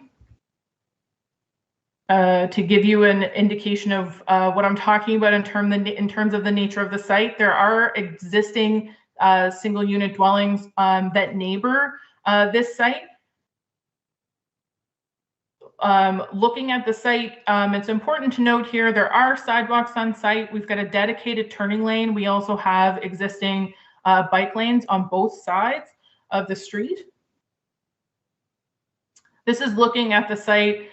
To give you an indication of what I'm talking about in terms of the nature of the site, there are existing single unit dwellings that neighbor this site. Looking at the site, it's important to note here there are sidewalks on site. We've got a dedicated turning lane. We also have existing bike lanes on both sides of the street. This is looking at the site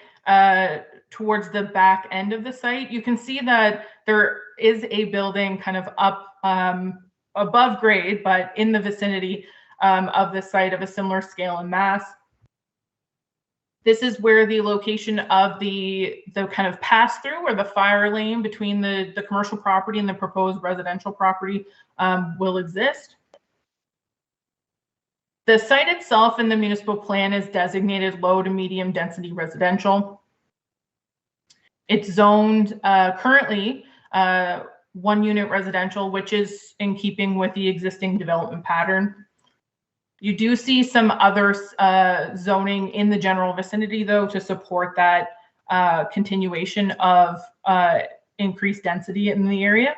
towards the back end of the site. You can see that there is a building kind of up above grade, but in the vicinity of the site of a similar scale and mass. This is where the location of the kind of pass through or the fire lane between the commercial property and the proposed residential property will exist. The site itself in the municipal plan is designated low to medium density residential. It's zoned currently 1 unit residential, which is in keeping with the existing development pattern. You do see some other zoning in the general vicinity, though, to support that continuation of increased density in the area.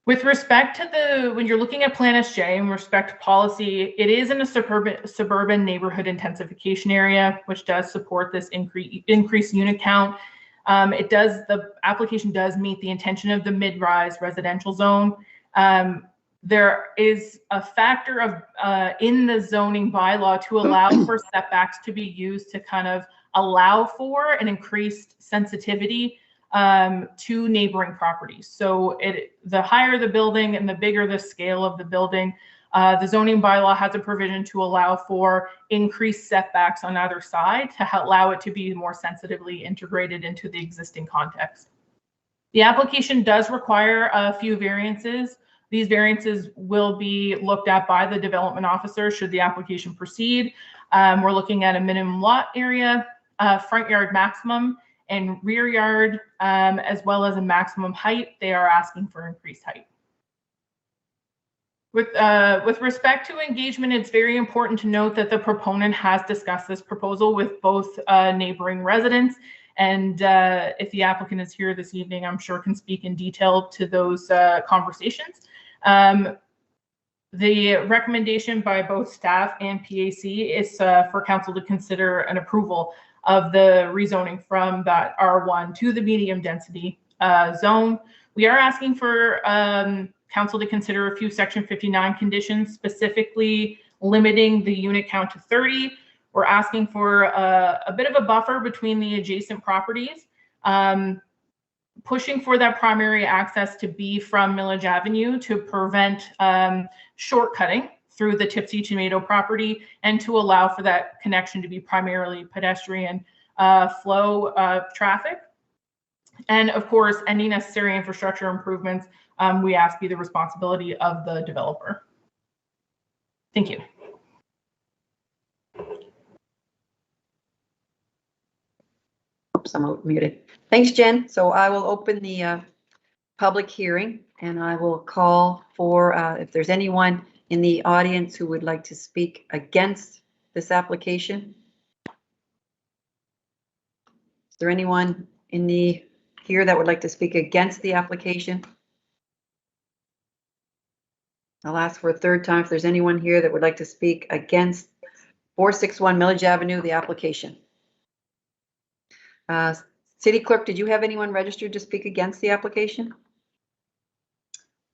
With respect to when you're looking at Plan SJ in respect to policy, it is in a suburban neighborhood intensification area, which does support this increased unit count. The application does meet the intention of the mid-rise residential zone. There is a factor of in the zoning bylaw to allow for setbacks to be used to kind of allow for an increased sensitivity to neighboring properties. So the higher the building and the bigger the scale of the building, the zoning bylaw has a provision to allow for increased setbacks on either side to allow it to be more sensitively integrated into the existing context. The application does require a few variances. These variances will be looked at by the development officer should the application proceed. We're looking at a minimum lot area, front yard maximum, and rear yard, as well as a maximum height. They are asking for increased height. With respect to engagement, it's very important to note that the proponent has discussed this proposal with both neighboring residents, and if the applicant is here this evening, I'm sure can speak in detail to those conversations. The recommendation by both staff and PAC is for council to consider an approval of the rezoning from that R1 to the medium density zone. We are asking for council to consider a few Section 59 conditions, specifically limiting the unit count to 30. We're asking for a bit of a buffer between the adjacent properties, pushing for that primary access to be from Millage Avenue to prevent shortcutting through the Tipsy Tomato property and to allow for that connection to be primarily pedestrian flow traffic. And of course, any necessary infrastructure improvements we ask be the responsibility of the developer. Thank you. Oops, I'm muted. Thanks, Jen. So I will open the public hearing and I will call for if there's anyone in the audience who would like to speak against this application. Is there anyone in here that would like to speak against the application? I'll ask for a third time if there's anyone here that would like to speak against 461 Millage Avenue, the application. City Clerk, did you have anyone registered to speak against the application?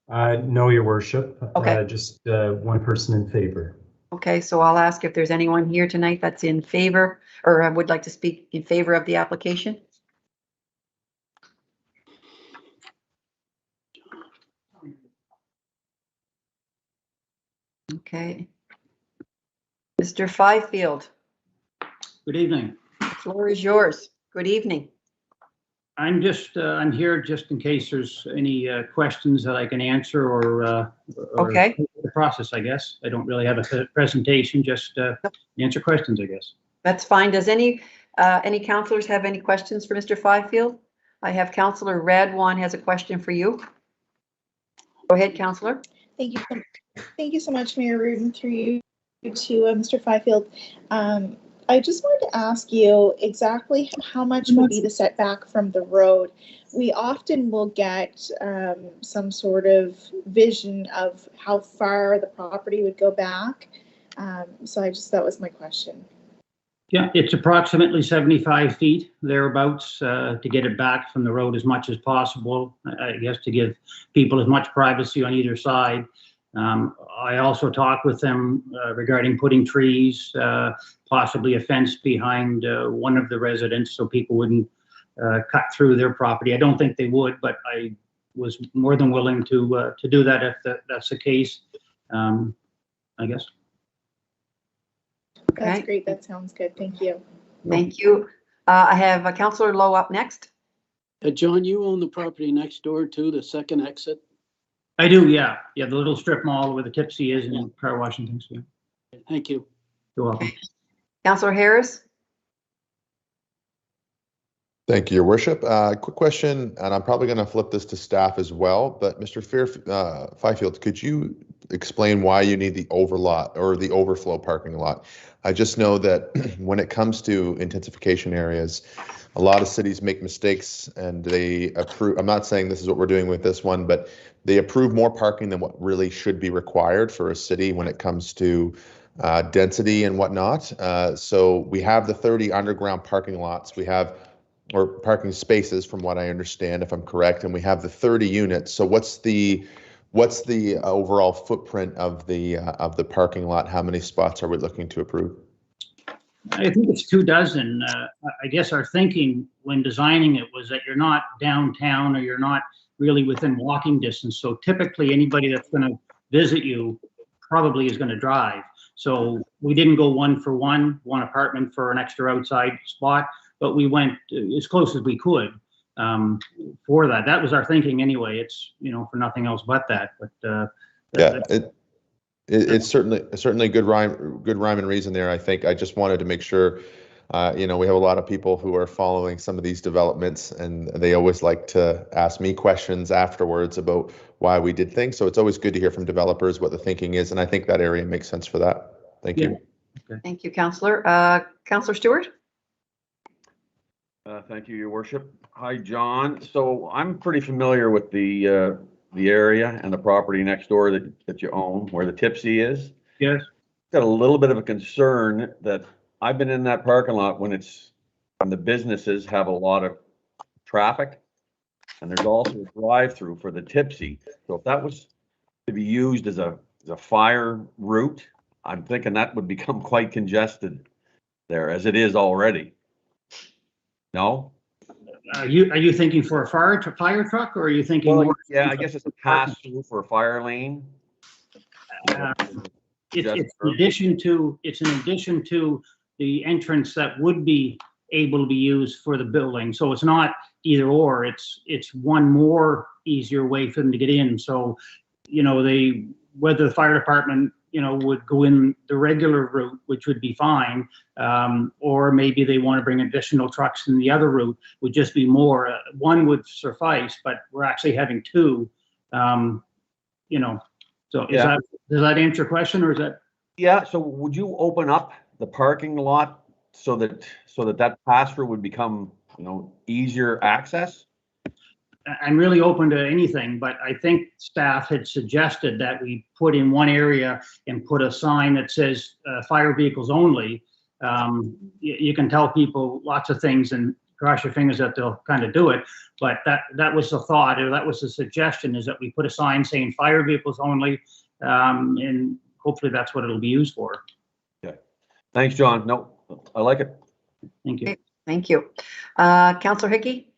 No, your worship. Okay. Just one person in favor. Okay, so I'll ask if there's anyone here tonight that's in favor or would like to speak in favor of the application. Okay. Mr. Fifield, Good evening. the floor is yours. Good evening. I'm here just in case there's any questions that I can answer or Okay. the process, I guess. I don't really have a presentation, just answer questions, I guess. That's fine. Does any councillors have any questions for Mr. Fifield? I have Councillor Radwan has a question for you. Go ahead, Councillor. Thank you. Thank you so much, Mayor Rudin, through you to Mr. Fifield. I just wanted to ask you exactly how much would be the setback from the road. We often will get some sort of vision of how far the property would go back. So that was my question. Yeah, it's approximately 75 feet, thereabouts, to get it back from the road as much as possible, I guess, to give people as much privacy on either side. I also talked with them regarding putting trees, possibly a fence behind one of the residents so people wouldn't cut through their property. I don't think they would, but I was more than willing to do that if that's the case, I guess. Okay. That's great. That sounds good. Thank you. Thank you. I have Councillor Lowe up next. John, you own the property next door to the second exit? I do, yeah. Yeah, the little strip mall where the Tipsy is and car wash and things. Yeah. Thank you. You're welcome. Councillor Harris. Thank you, Your Worship. Quick question, and I'm probably going to flip this to staff as well, but Mr. Fifield, could you explain why you need the overlot or the overflow parking lot? I just know that when it comes to intensification areas, a lot of cities make mistakes and they approve. I'm not saying this is what we're doing with this one, but they approve more parking than what really should be required for a city when it comes to density and whatnot. So we have the 30 underground parking lots. We have, or parking spaces from what I understand, if I'm correct, and we have the 30 units. So what's the overall footprint of the parking lot? How many spots are we looking to approve? I think it's 24. I guess our thinking when designing it was that you're not downtown or you're not really within walking distance. So typically anybody that's going to visit you probably is going to drive. So we didn't go one for one apartment for an extra outside spot, but we went as close as we could for that. That was our thinking anyway. It's, for nothing else but that. But yeah, it's certainly good rhyme and reason there. I think I just wanted to make sure, we have a lot of people who are following some of these developments, and they always like to ask me questions afterwards about why we did things. So it's always good to hear from developers what the thinking is, and I think that area makes sense for that. Thank you. Okay. Thank you, Councillor. Councillor Stewart. Thank you, Your Worship. Hi, John. So I'm pretty familiar with the area and the property next door that you own, where the Tipsy is. Yes. Got a little bit of a concern that I've been in that parking lot when the businesses have a lot of traffic, and there's also a drive-through for the Tipsy. So if that was to be used as a fire route, I'm thinking that would become quite congested there, as it is already. No? Are you thinking for a fire truck, or are you thinking more? Yeah, I guess it's a pass-through for a fire lane. It's in addition to the entrance that would be able to be used for the building. So it's not either or. It's one more easier way for them to get in. So, whether the fire department would go in the regular route, which would be fine, or maybe they want to bring additional trucks in the other route, would just be more. One would suffice, but we're actually having two. So does that answer your question, or is that? Yeah. So would you open up the parking lot so that pass-through would become easier access? I'm really open to anything, but I think staff had suggested that we put in one area and put a sign that says fire vehicles only. You can tell people lots of things, and cross your fingers that they'll kind of do it. But that was the thought, or that was the suggestion, is that we put a sign saying fire vehicles only, and hopefully that's what it'll be used for. Yeah. Thanks, John. No, I like it. Thank you. Okay, thank you. Councillor Hickey?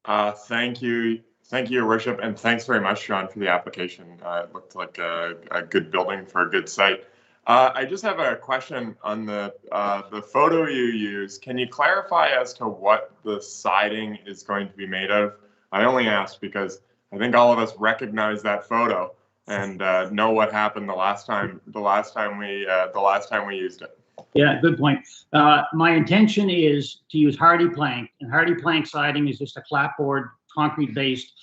Thank you, Your Worship, and thanks very much, John, for the application. It looked like a good building for a good site. I just have a question on the photo you use. Can you clarify as to what the siding is going to be made of? I only asked because I think all of us recognize that photo and know what happened the last time we used it. Yeah, good point. My intention is to use hardy plank, and hardy plank siding is just a clapboard, concrete based.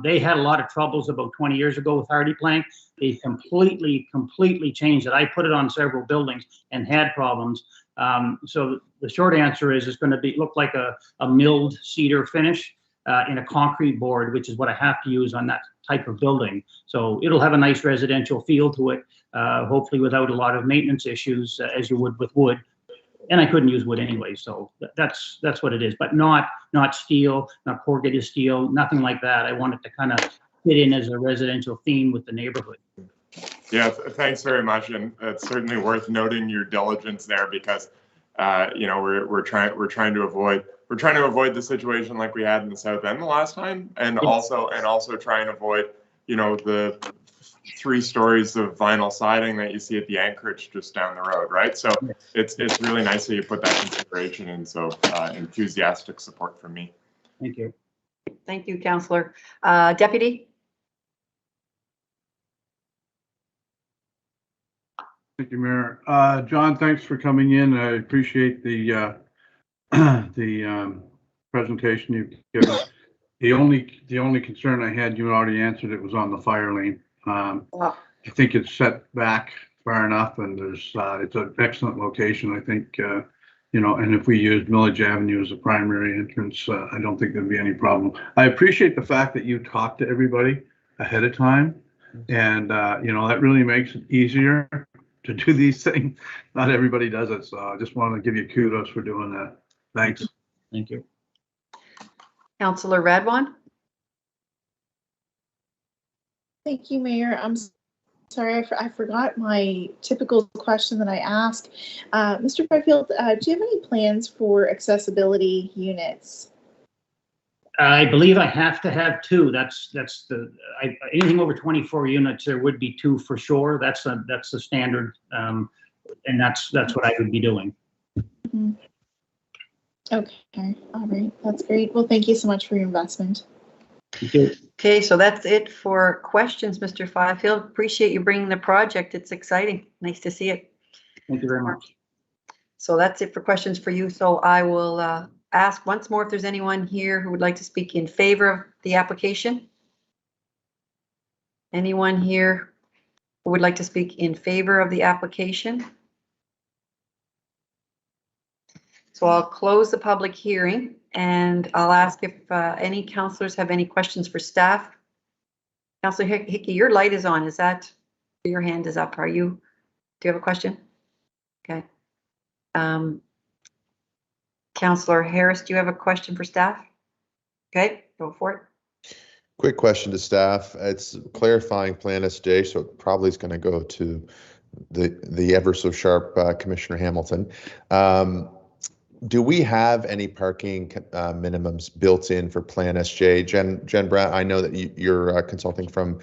They had a lot of troubles about 20 years ago with hardy plank. They completely changed it. I put it on several buildings and had problems. So the short answer is it's going to look like a milled cedar finish in a concrete board, which is what I have to use on that type of building. So it'll have a nice residential feel to it, hopefully without a lot of maintenance issues as you would with wood. And I couldn't use wood anyway, so that's what it is. But not steel, not corrugated steel, nothing like that. I want it to kind of fit in as a residential theme with the neighborhood. Yeah, thanks very much, and it's certainly worth noting your diligence there because you know we're trying to avoid the situation like we had in the South End the last time, and also try and avoid, you know, the 3 stories of vinyl siding that you see at the Anchorage just down the road, right? So it's really nice that you put that consideration in. So enthusiastic support from me. Thank you. Thank you, Councillor. Deputy? Thank you, Mayor. John, thanks for coming in. I appreciate the presentation you've given. The only concern I had, you already answered it, was on the fire lane. I think it's set back far enough, and there's it's an excellent location. I think you know, and if we used Millage Avenue as a primary entrance, I don't think there'd be any problem. I appreciate the fact that you talk to everybody ahead of time, and you know, that really makes it easier to do these things. Not everybody does it, so I just want to give you kudos for doing that. Thanks. Thank you. Councillor Radwan? Thank you, Mayor. I'm sorry, I forgot my typical question that I ask. Mr. Byfield, do you have any plans for accessibility units? I believe I have to have 2. Anything over 24 units, there would be 2 for sure. That's the standard, and that's what I would be doing. Mm-hmm. Okay, all right, that's great. Well, thank you so much for your investment. Thank you. Okay, so that's it for questions, Mr. Byfield. Appreciate you bringing the project. It's exciting. Nice to see it. Thank you very much. So that's it for questions for you. So I will ask once more if there's anyone here who would like to speak in favor of the application. Anyone here who would like to speak in favor of the application? So I'll close the public hearing and I'll ask if any councillors have any questions for staff. Councillor Hickey, your light is on. Is that, your hand is up? Do you have a question? Okay. Councillor Harris, do you have a question for staff? Okay, go for it. Quick question to staff. It's clarifying Plan SJ, so it probably is going to go to the ever so sharp Commissioner Hamilton. Do we have any parking minimums built in for Plan SJ? Jen Brandt, I know that you're consulting from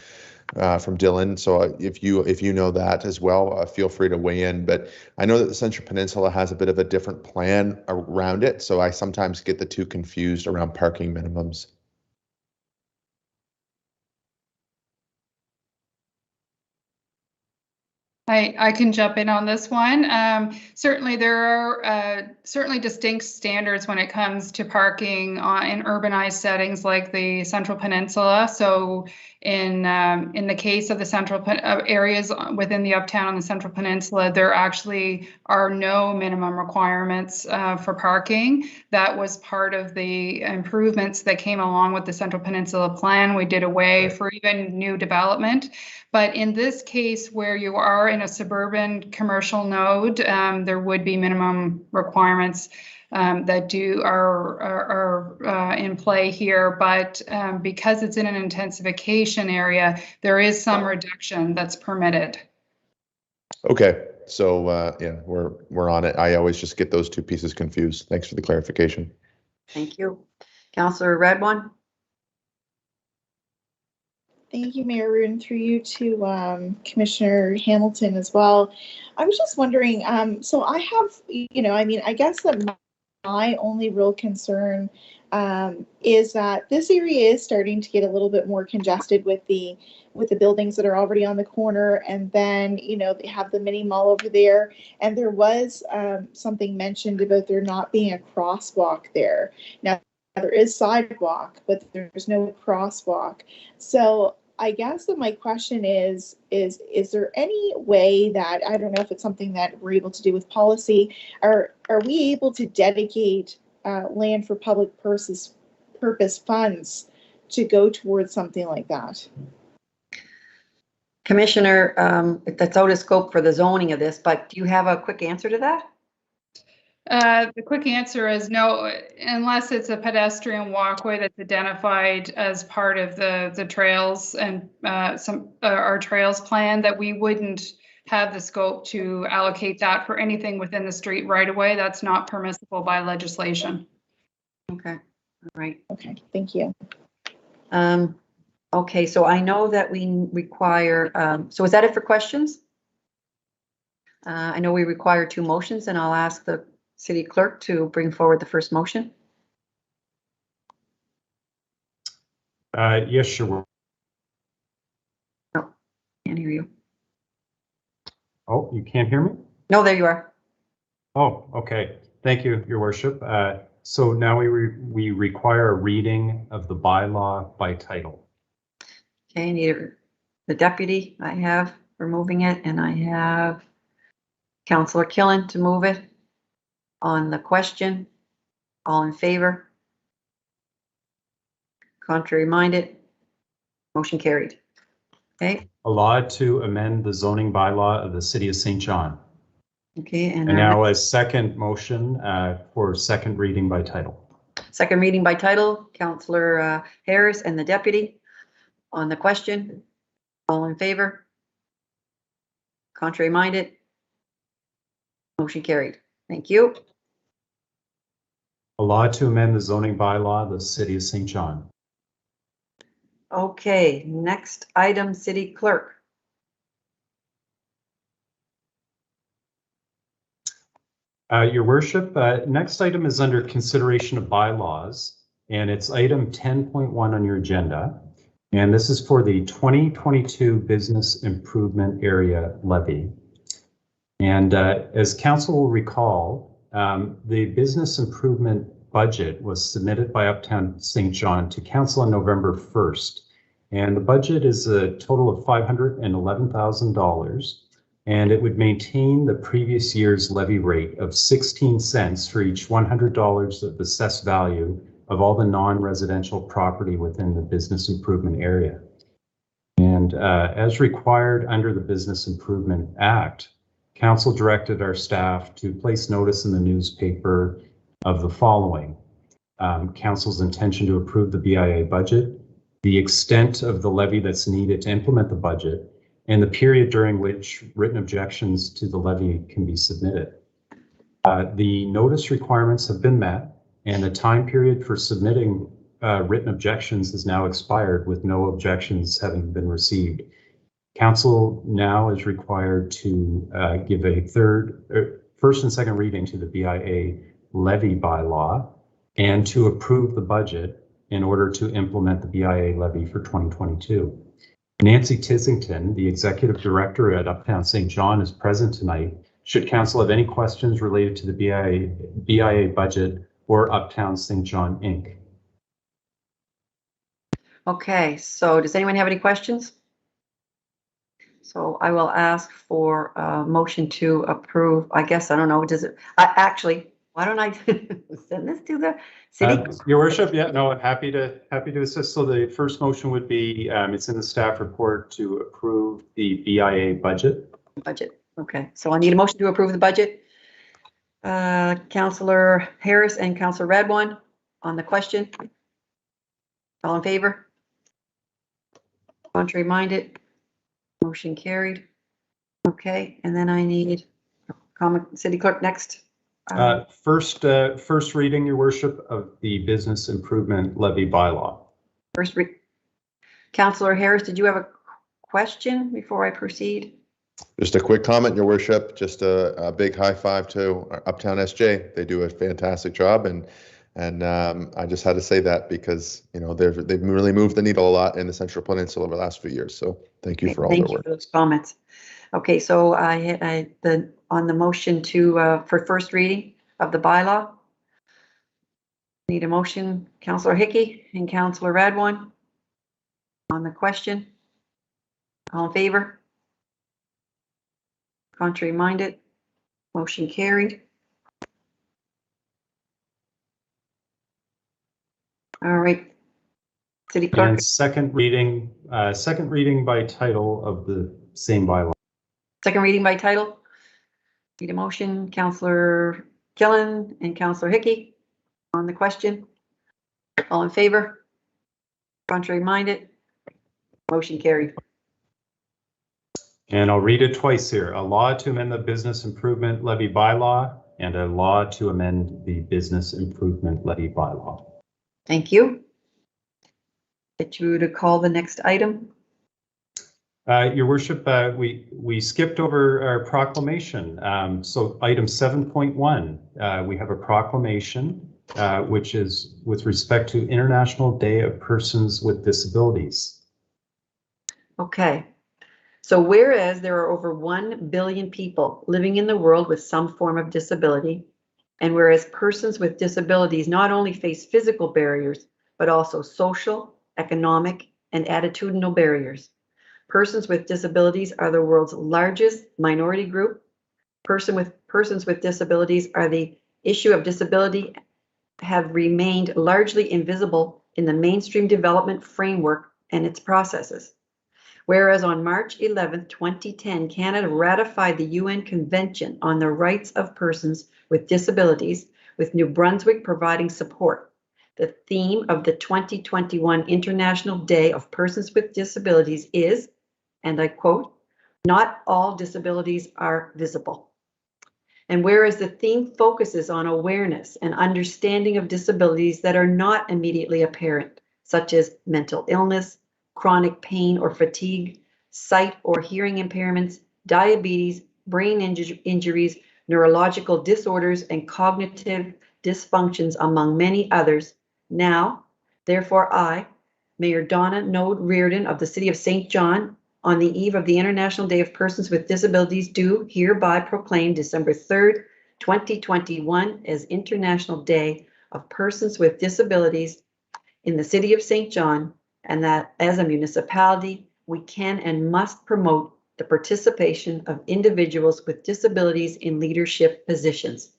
Dylan, so if you know that as well, feel free to weigh in. But I know that the Central Peninsula has a bit of a different plan around it, so I sometimes get the 2 confused around parking minimums. I can jump in on this one. Certainly there are certainly distinct standards when it comes to parking in urbanized settings like the Central Peninsula. So in the case of the central areas within the uptown on the Central Peninsula, there actually are no minimum requirements for parking. That was part of the improvements that came along with the Central Peninsula plan. We did away for even new development. But in this case, where you are in a suburban commercial node, there would be minimum requirements that are in play here, but because it's in an intensification area, there is some reduction that's permitted. Okay, so yeah, we're on it. I always just get those two pieces confused. Thanks for the clarification. Thank you. Councillor Redwan? Thank you, Mayor Rudin, through you to Commissioner Hamilton as well. I was just wondering, so I have, I guess that my only real concern is that this area is starting to get a little bit more congested with the buildings that are already on the corner, and then they have the mini mall over there, and there was something mentioned about there not being a crosswalk there. Now there is sidewalk, but there's no crosswalk. So I guess that my question is there any way that, I don't know if it's something that we're able to do with policy, are we able to dedicate land for public purpose funds to go towards something like that? Commissioner, that's out of scope for the zoning of this, but do you have a quick answer to that? The quick answer is no, unless it's a pedestrian walkway that's identified as part of the trails and our trails plan, that we wouldn't have the scope to allocate that for anything within the street right away. That's not permissible by legislation. Okay, all right. Okay, thank you. Okay, so I know that we require, so is that it for questions? I know we require 2 motions, and I'll ask the City Clerk to bring forward the first motion. Yes, sure. No, can't hear you. Oh, you can't hear me? No, there you are. Oh, okay. Thank you, Your Worship. So now we require a reading of the bylaw by title. Okay, I need the deputy I have for moving it, and I have Councillor Killen to move it. On the question, all in favor? Contrary minded? Motion carried. Okay. A law to amend the zoning bylaw of the City of St. John. Okay, and now a second motion for second reading by title. Second reading by title, Councillor Harris and the deputy. On the question, all in favor? Contrary minded? Motion carried. Thank you. A law to amend the zoning bylaw of the City of St. John. Okay, next item, City Clerk. Your Worship, next item is under consideration of bylaws, and it's item 10.1 on your agenda. And this is for the 2022 Business Improvement Area Levy. And as Council will recall, the business improvement budget was submitted by Uptown St. John to Council on November 1st. And the budget is a total of $511,000. And it would maintain the previous year's levy rate of 16 cents for each $100 of assessed value of all the non-residential property within the business improvement area. And as required under the Business Improvement Act, Council directed our staff to place notice in the newspaper of the following. Council's intention to approve the BIA budget, the extent of the levy that's needed to implement the budget, and the period during which written objections to the levy can be submitted. The notice requirements have been met, and the time period for submitting written objections is now expired with no objections having been received. Council now is required to give a first and second reading to the BIA levy bylaw and to approve the budget in order to implement the BIA levy for 2022. Nancy Tissington, the Executive Director at Uptown St. John, is present tonight. Should Council have any questions related to the BIA budget or Uptown St. John, Inc.? Okay, so does anyone have any questions? So I will ask for a motion to approve. I guess, I don't know, does it, actually, why don't I send this to the city? Your Worship, yeah, no, happy to assist. So the first motion would be, it's in the staff report to approve the BIA budget. Budget, okay. So I need a motion to approve the budget. Councillor Harris and Councillor Radwan on the question. All in favor? Contrary minded? Motion carried. Okay, and then I need comment city clerk next. First reading, Your Worship, of the Business Improvement Levy Bylaw. Councillor Harris, did you have a question before I proceed? Just a quick comment, Your Worship. Just a big high five to Uptown SJ. They do a fantastic job, and I just had to say that because they've really moved the needle a lot in the Central Peninsula over the last few years. So thank you for all their work. Thank you for those comments. Okay, so on the motion for first reading of the bylaw, need a motion, Councillor Hickey and Councillor Radwan on the question. All in favor? Contrary minded? Motion carried. All right. City clerk. And second reading by title of the same bylaw. Second reading by title. Need a motion, Councillor Killen and Councillor Hickey on the question. All in favor? Contrary minded? Motion carried. And I'll read it twice here. A law to amend the Business Improvement Levy Bylaw and a law to amend the Business Improvement Levy Bylaw. Thank you. Get you to call the next item. Your Worship, we skipped over our proclamation. So item 7.1, we have a proclamation, which is with respect to International Day of Persons with Disabilities. Okay. So whereas there are over 1 billion people living in the world with some form of disability, and whereas persons with disabilities not only face physical barriers, but also social, economic, and attitudinal barriers. Persons with disabilities are the world's largest minority group. Persons with disabilities are the issue of disability have remained largely invisible in the mainstream development framework and its processes. Whereas on March 11, 2010, Canada ratified the UN Convention on the Rights of Persons with Disabilities, with New Brunswick providing support. The theme of the 2021 International Day of Persons with Disabilities is, and I quote, "Not all disabilities are visible." And whereas the theme focuses on awareness and understanding of disabilities that are not immediately apparent, such as mental illness, chronic pain or fatigue, sight or hearing impairments, diabetes, brain injuries, neurological disorders, and cognitive dysfunctions, among many others. Now, therefore, I, Mayor Donna Node Reardon of the City of St. John, on the eve of the International Day of Persons with Disabilities, do hereby proclaim December 3rd, 2021 as International Day of Persons with Disabilities in the City of St. John, and that as a municipality, we can and must promote the participation of individuals with disabilities in leadership positions.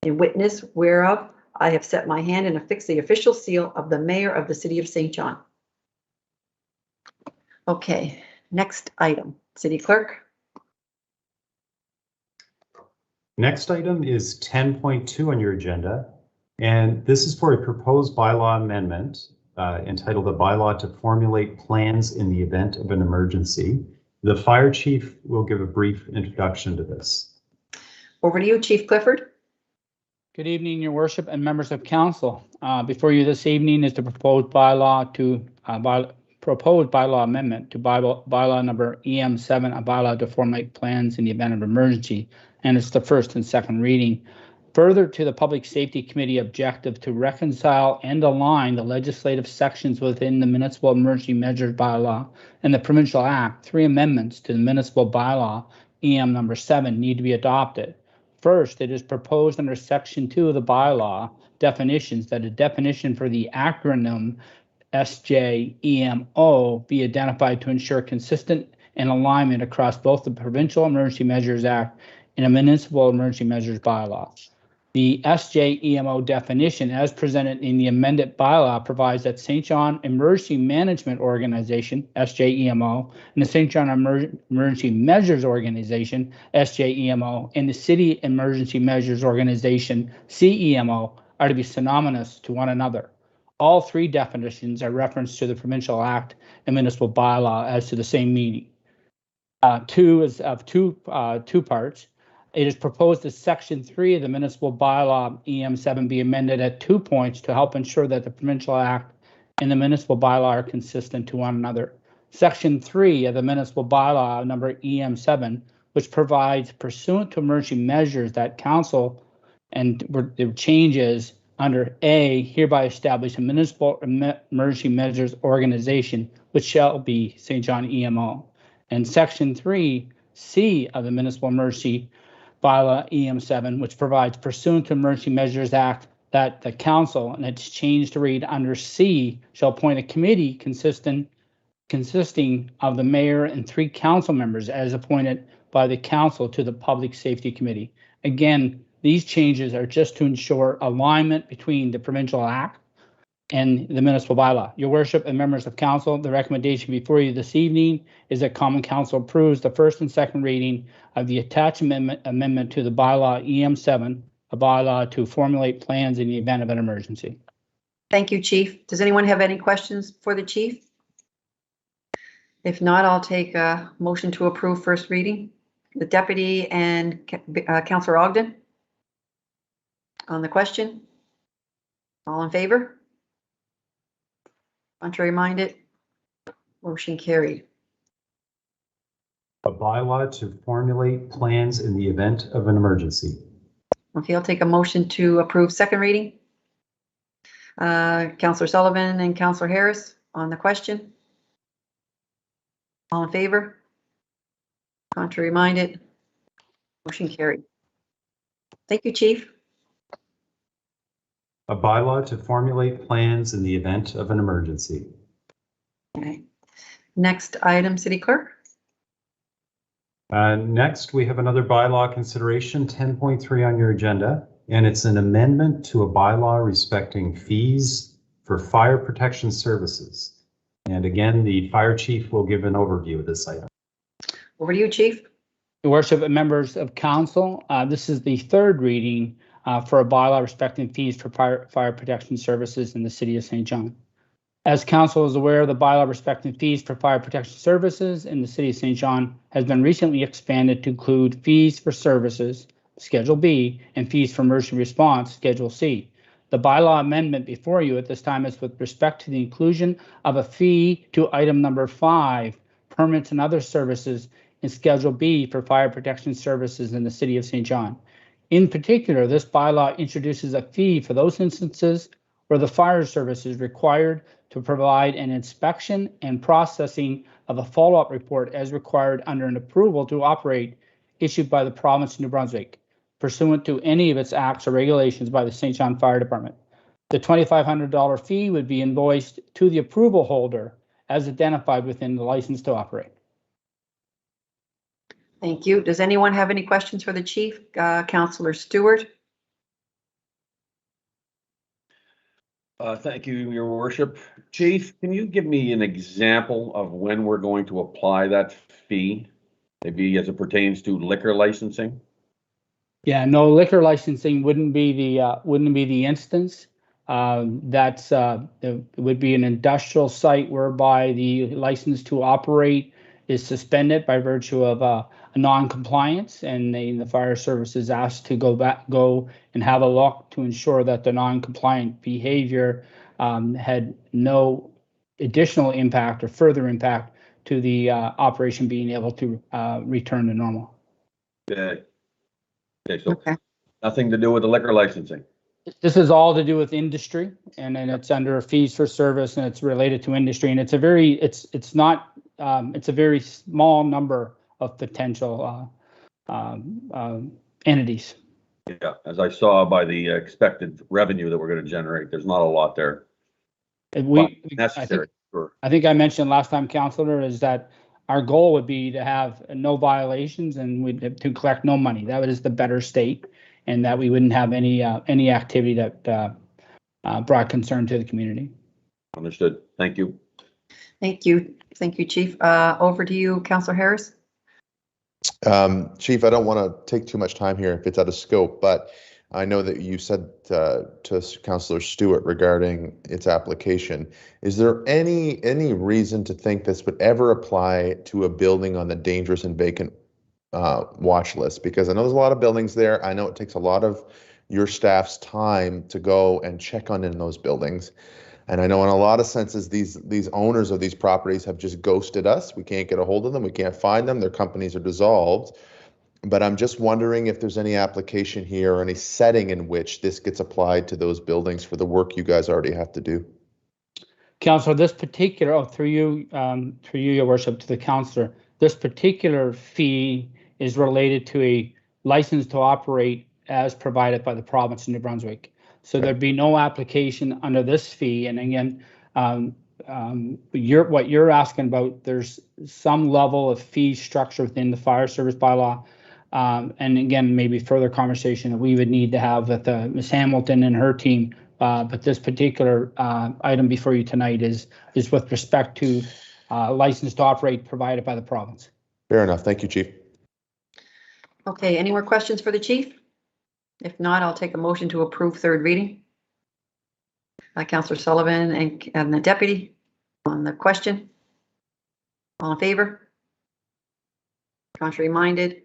In witness whereof, I have set my hand and affixed the official seal of the Mayor of the City of St. John. Okay, next item, City Clerk. Next item is 10.2 on your agenda, and this is for a proposed bylaw amendment entitled "A Bylaw to Formulate Plans in the Event of an Emergency." The Fire Chief will give a brief introduction to this. Over to you, Chief Clifford. Good evening, Your Worship and members of Council. Before you this evening is the proposed bylaw amendment to bylaw number EM7, a bylaw to formulate plans in the event of emergency, and it's the first and second reading. Further to the Public Safety Committee objective to reconcile and align the legislative sections within the Municipal Emergency Measures Bylaw and the Provincial Act, 3 amendments to the Municipal Bylaw EM number 7 need to be adopted. First, it is proposed under Section 2 of the bylaw definitions that a definition for the acronym SJEMO be identified to ensure consistent and alignment across both the Provincial Emergency Measures Act and a Municipal Emergency Measures Bylaw. The SJEMO definition as presented in the amended bylaw provides that St. John Emergency Management Organization, SJEMO, and the St. John Emergency Measures Organization, SJEMO, and the City Emergency Measures Organization, CEMO, are to be synonymous to one another. All three definitions are referenced to the Provincial Act and Municipal Bylaw as to the same meaning. Two is of two parts. It is proposed that Section 3 of the Municipal Bylaw EM7 be amended at 2 points to help ensure that the Provincial Act and the Municipal Bylaw are consistent to one another. Section 3 of the Municipal Bylaw number EM7, which provides pursuant to emergency measures that Council and the changes under A, hereby establish a Municipal Emergency Measures Organization, which shall be St. John EMO. And Section 3C of the Municipal Emergency Bylaw EM7, which provides pursuant to Emergency Measures Act that the Council, and it's changed to read under C, shall appoint a committee consisting of the mayor and 3 council members as appointed by the Council to the Public Safety Committee. Again, these changes are just to ensure alignment between the Provincial Act and the Municipal Bylaw. Your Worship and members of Council, the recommendation before you this evening is that Common Council approves the first and second reading of the attached amendment to the Bylaw EM7, a bylaw to formulate plans in the event of an emergency. Thank you, Chief. Does anyone have any questions for the Chief? If not, I'll take a motion to approve first reading. The Deputy and Councillor Ogden on the question. All in favor? Contrary minded? Motion carried. A bylaw to formulate plans in the event of an emergency. Okay, I'll take a motion to approve second reading. Councillor Sullivan and Councillor Harris on the question. All in favor? Contrary minded? Motion carried. Thank you, Chief. A bylaw to formulate plans in the event of an emergency. Okay. Next item, City Clerk. Next, we have another bylaw consideration, 10.3 on your agenda, and it's an amendment to a bylaw respecting fees for fire protection services. And again, the fire chief will give an overview of this item. Over to you, Chief. Your Worship and members of Council, this is the third reading for a bylaw respecting fees for fire protection services in the City of St. John. As Council is aware, the bylaw respecting fees for fire protection services in the City of St. John has been recently expanded to include fees for services, Schedule B, and fees for emergency response, Schedule C. The bylaw amendment before you at this time is with respect to the inclusion of a fee to item number 5, permits and other services in Schedule B for fire protection services in the City of St. John. In particular, this bylaw introduces a fee for those instances where the fire service is required to provide an inspection and processing of a follow-up report as required under an approval to operate issued by the province of New Brunswick, pursuant to any of its acts or regulations by the St. John Fire Department. The $2,500 fee would be invoiced to the approval holder as identified within the license to operate. Thank you. Does anyone have any questions for the Chief? Councillor Stewart. Thank you, Your Worship. Chief, can you give me an example of when we're going to apply that fee? Maybe as it pertains to liquor licensing? Yeah, no, liquor licensing wouldn't be the instance. It would be an industrial site whereby the license to operate is suspended by virtue of a non-compliance, and the fire service is asked to go and have a look to ensure that the non-compliant behavior had no additional impact or further impact to the operation being able to return to normal. Okay, so nothing to do with the liquor licensing. This is all to do with industry, and then it's under fees for service, and it's related to industry, and it's a very small number of potential entities. Yeah, as I saw by the expected revenue that we're going to generate, there's not a lot there. Necessary. I think I mentioned last time, Councillor, is that our goal would be to have no violations and to collect no money. That is the better state. and that we wouldn't have any activity that brought concern to the community. Understood. Thank you. Thank you. Thank you, Chief. Over to you, Councillor Harris. Chief, I don't want to take too much time here if it's out of scope, but I know that you said to Councillor Stewart regarding its application. Is there any reason to think this would ever apply to a building on the dangerous and vacant watch list? Because I know there's a lot of buildings there. I know it takes a lot of your staff's time to go and check on in those buildings. And I know in a lot of senses, these owners of these properties have just ghosted us. We can't get a hold of them. We can't find them. Their companies are dissolved. But I'm just wondering if there's any application here or any setting in which this gets applied to those buildings for the work you guys already have to do. Councillor, this particular, through you, Your Worship, to the councillor, this particular fee is related to a license to operate as provided by the province of New Brunswick. So there'd be no application under this fee. And again, what you're asking about, there's some level of fee structure within the fire service bylaw. And again, maybe further conversation that we would need to have with Ms. Hamilton and her team. But this particular item before you tonight is with respect to license to operate provided by the province. Fair enough. Thank you, Chief. Okay, any more questions for the chief? If not, I'll take a motion to approve third reading. Councillor Sullivan and the deputy on the question. All in favor? Contrary minded?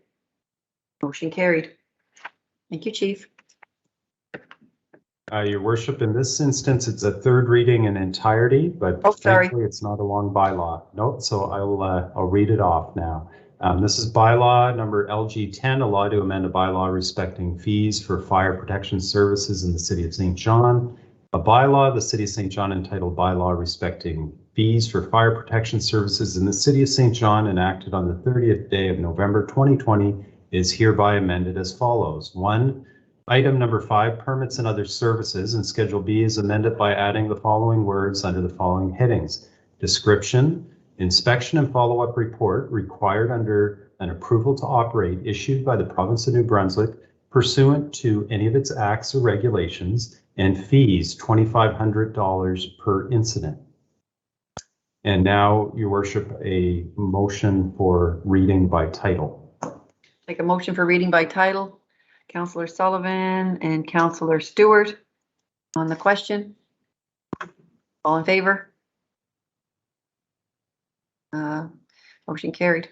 Motion carried. Thank you, Chief. Your Worship, in this instance, it's a third reading in entirety, but thankfully it's not a long bylaw. Nope, so I'll read it off now. This is bylaw number LG10, a law to amend a bylaw respecting fees for fire protection services in the City of St. John. A bylaw of the City of St. John entitled Bylaw respecting fees for fire protection services in the City of St. John, enacted on the 30th day of November 2020, is hereby amended as follows. 1. Item number 5, permits and other services, and Schedule B is amended by adding the following words under the following headings. Description, inspection and follow-up report required under an approval to operate issued by the province of New Brunswick pursuant to any of its acts or regulations, and fees $2,500 per incident. And now, Your Worship, a motion for reading by title. Take a motion for reading by title. Councillor Sullivan and Councillor Stewart on the question. All in favor? Motion carried.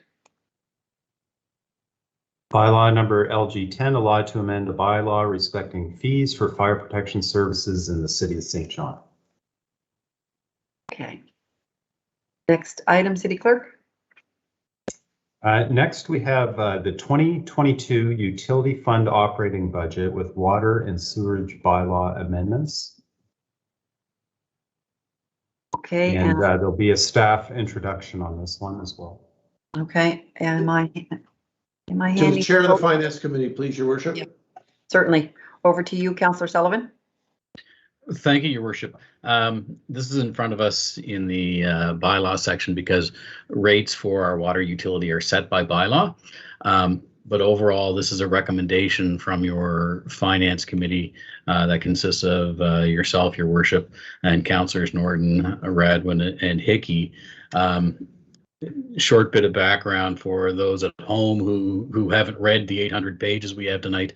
Bylaw number LG10, a law to amend a bylaw respecting fees for fire protection services in the City of St. John. Okay. Next item, City Clerk. Next, we have the 2022 Utility Fund Operating Budget with Water and Sewerage Bylaw amendments. Okay. And there'll be a staff introduction on this one as well. Okay. And am I To handing? the Chair of the Finance Committee, please, Your Worship. Yep. Certainly. Over to you, Councillor Sullivan. Thank you, Your Worship. This is in front of us in the bylaw section because rates for our water utility are set by bylaw. But overall, this is a recommendation from your Finance Committee that consists of yourself, Your Worship, and Councillors Norton, Radwin, and Hickey. Short bit of background for those at home who haven't read the 800 pages we have tonight.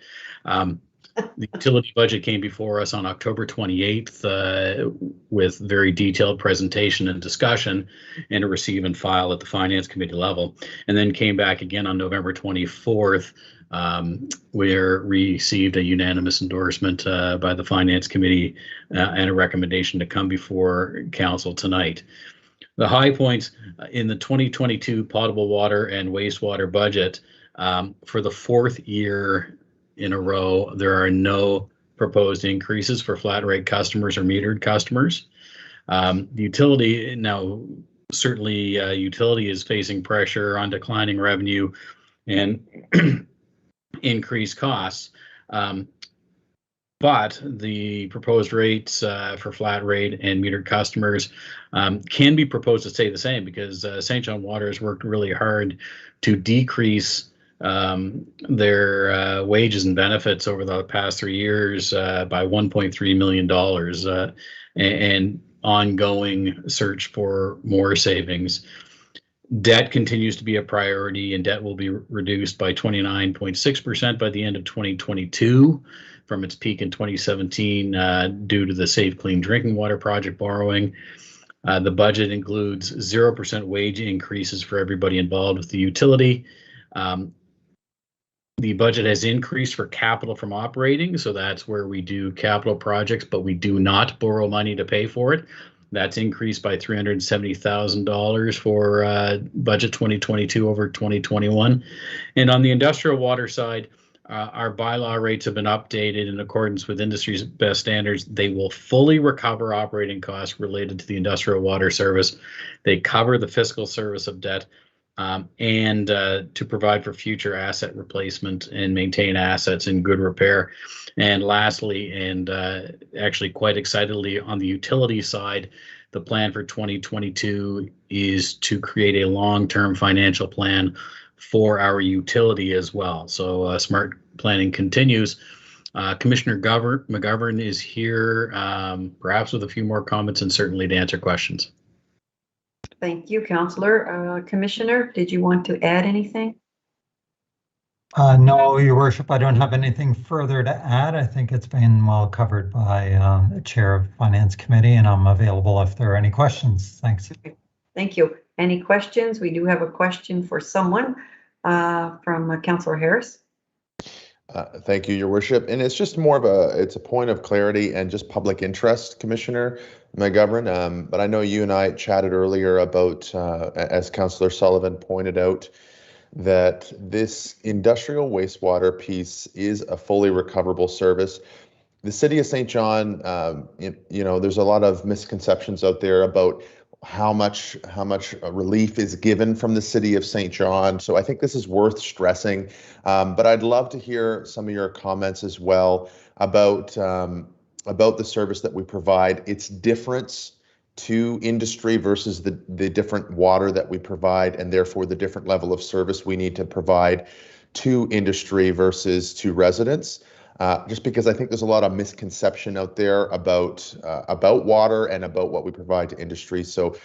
The utility budget came before us on October 28th with very detailed presentation and discussion, and a receive and file at the Finance Committee level, and then came back again on November 24th, where we received a unanimous endorsement by the Finance Committee and a recommendation to come before Council tonight. The high points in the 2022 potable water and wastewater budget, for the fourth year in a row, there are no proposed increases for flat rate customers or metered customers. The utility, now certainly utility is facing pressure on declining revenue and increased costs. But the proposed rates for flat rate and metered customers can be proposed to stay the same, because St. John Water has worked really hard to decrease their wages and benefits over the past 3 years by $1.3 million, and ongoing search for more savings. Debt continues to be a priority, and debt will be reduced by 29.6% by the end of 2022 from its peak in 2017 due to the Safe Clean Drinking Water Project borrowing. The budget includes 0% wage increases for everybody involved with the utility. The budget has increased for capital from operating, so that's where we do capital projects, but we do not borrow money to pay for it. That's increased by $370,000 for budget 2022 over 2021. And on the industrial water side, our bylaw rates have been updated in accordance with industry's best standards. They will fully recover operating costs related to the industrial water service. They cover the fiscal service of debt, and to provide for future asset replacement and maintain assets in good repair. And lastly, and actually quite excitedly on the utility side, the plan for 2022 is to create a long-term financial plan for our utility as well. So smart planning continues. Commissioner McGovern is here, perhaps with a few more comments and certainly to answer questions. Thank you, Councillor. Commissioner, did you want to add anything? No, Your Worship, I don't have anything further to add. I think it's been well covered by the Chair of Finance Committee, and I'm available if there are any questions. Thanks. Okay. Thank you. Any questions? We do have a question for someone from Councillor Harris. Thank you, Your Worship. And it's just more of it's a point of clarity and just public interest, Commissioner McGovern. But I know you and I chatted earlier about, as Councillor Sullivan pointed out, that this industrial wastewater piece is a fully recoverable service. The City of St. John, there's a lot of misconceptions out there about how much relief is given from the City of St. John. So I think this is worth stressing. But I'd love to hear some of your comments as well about the service that we provide, its difference to industry versus the different water that we provide, and therefore the different level of service we need to provide to industry versus to residents. Just because I think there's a lot of misconception out there about water and about what we provide to industry. So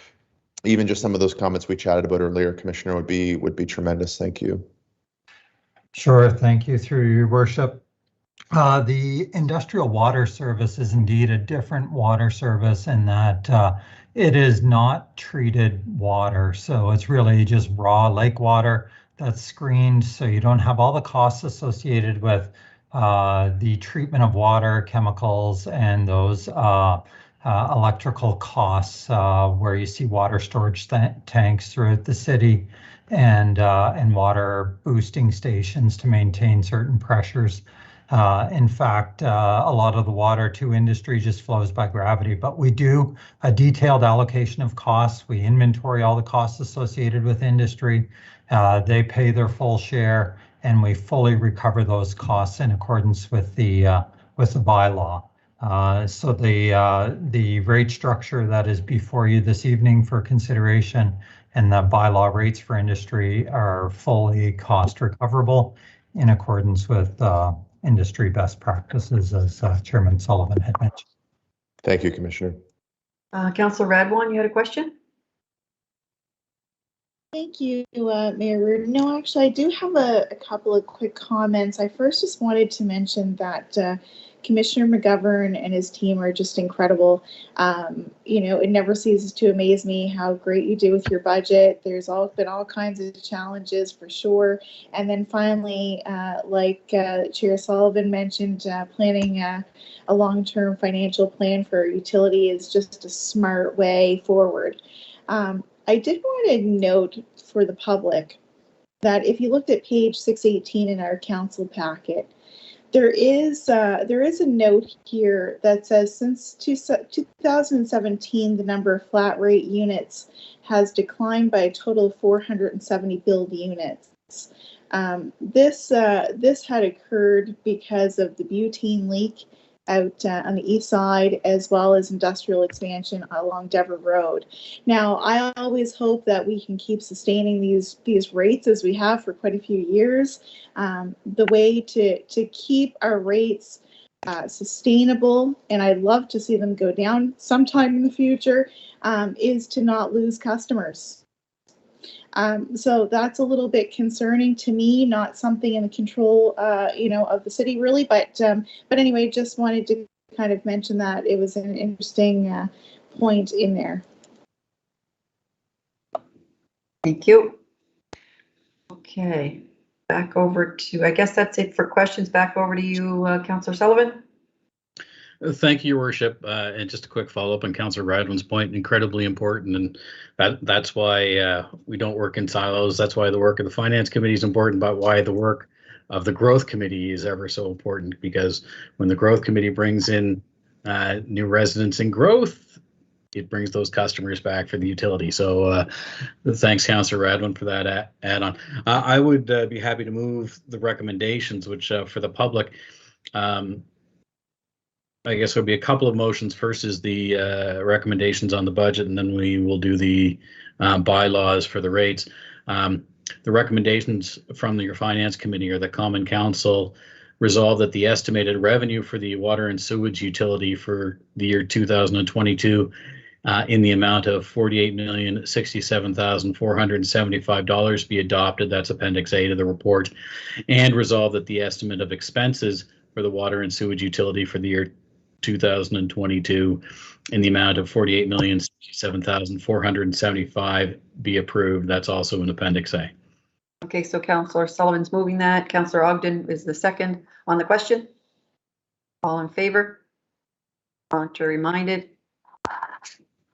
even just some of those comments we chatted about earlier, Commissioner, would be tremendous. Thank you. Sure, thank you, through Your Worship. The industrial water service is indeed a different water service in that it is not treated water. So it's really just raw lake water that's screened, so you don't have all the costs associated with the treatment of water, chemicals, and those electrical costs where you see water storage tanks throughout the city and water boosting stations to maintain certain pressures. In fact, a lot of the water to industry just flows by gravity, but we do a detailed allocation of costs. We inventory all the costs associated with industry. They pay their full share, and we fully recover those costs in accordance with the bylaw. So the rate structure that is before you this evening for consideration and the bylaw rates for industry are fully cost recoverable in accordance with industry best practices, as Chairman Sullivan had mentioned. Thank you, Commissioner. Councillor Radwan, you had a question? Thank you, Mayor Reardon. No, actually, I do have a couple of quick comments. I first just wanted to mention that Commissioner McGovern and his team are just incredible. It never ceases to amaze me how great you do with your budget. There's been all kinds of challenges for sure. And then finally, like Chair Sullivan mentioned, planning a long-term financial plan for utility is just a smart way forward. I did want to note for the public that if you looked at page 618 in our council packet, there is a note here that says since 2017, the number of flat rate units has declined by a total of 470 billed units. This had occurred because of the butane leak out on the east side, as well as industrial expansion along Dever Road. Now, I always hope that we can keep sustaining these rates as we have for quite a few years. The way to keep our rates sustainable, and I'd love to see them go down sometime in the future, is to not lose customers. So that's a little bit concerning to me, not something in the control, of the city really. But anyway, just wanted to kind of mention that it was an interesting point in there. Thank you. Okay, back over to, I guess that's it for questions. Back over to you, Councillor Sullivan. Thank you, Your Worship. And just a quick follow-up on Councillor Radwin's point, incredibly important, and that's why we don't work in silos. That's why the work of the Finance Committee is important, but why the work of the Growth Committee is ever so important, because when the Growth Committee brings in new residents and growth, it brings those customers back for the utility. So thanks, Councillor Radwin, for that add-on. I would be happy to move the recommendations, which for the public, I guess there'll be a couple of motions. First is the recommendations on the budget, and then we will do the bylaws for the rates. The recommendations from your Finance Committee are the Common Council resolve that the estimated revenue for the water and sewage utility for the year 2022 in the amount of $48,067,475 be adopted. That's Appendix A to the report. And resolve that the estimate of expenses for the water and sewage utility for the year 2022 in the amount of $48,067,475 be approved. That's also in Appendix A. Okay, so Councillor Sullivan's moving that. Councillor Ogden is the second on the question. All in favor? Contrary minded?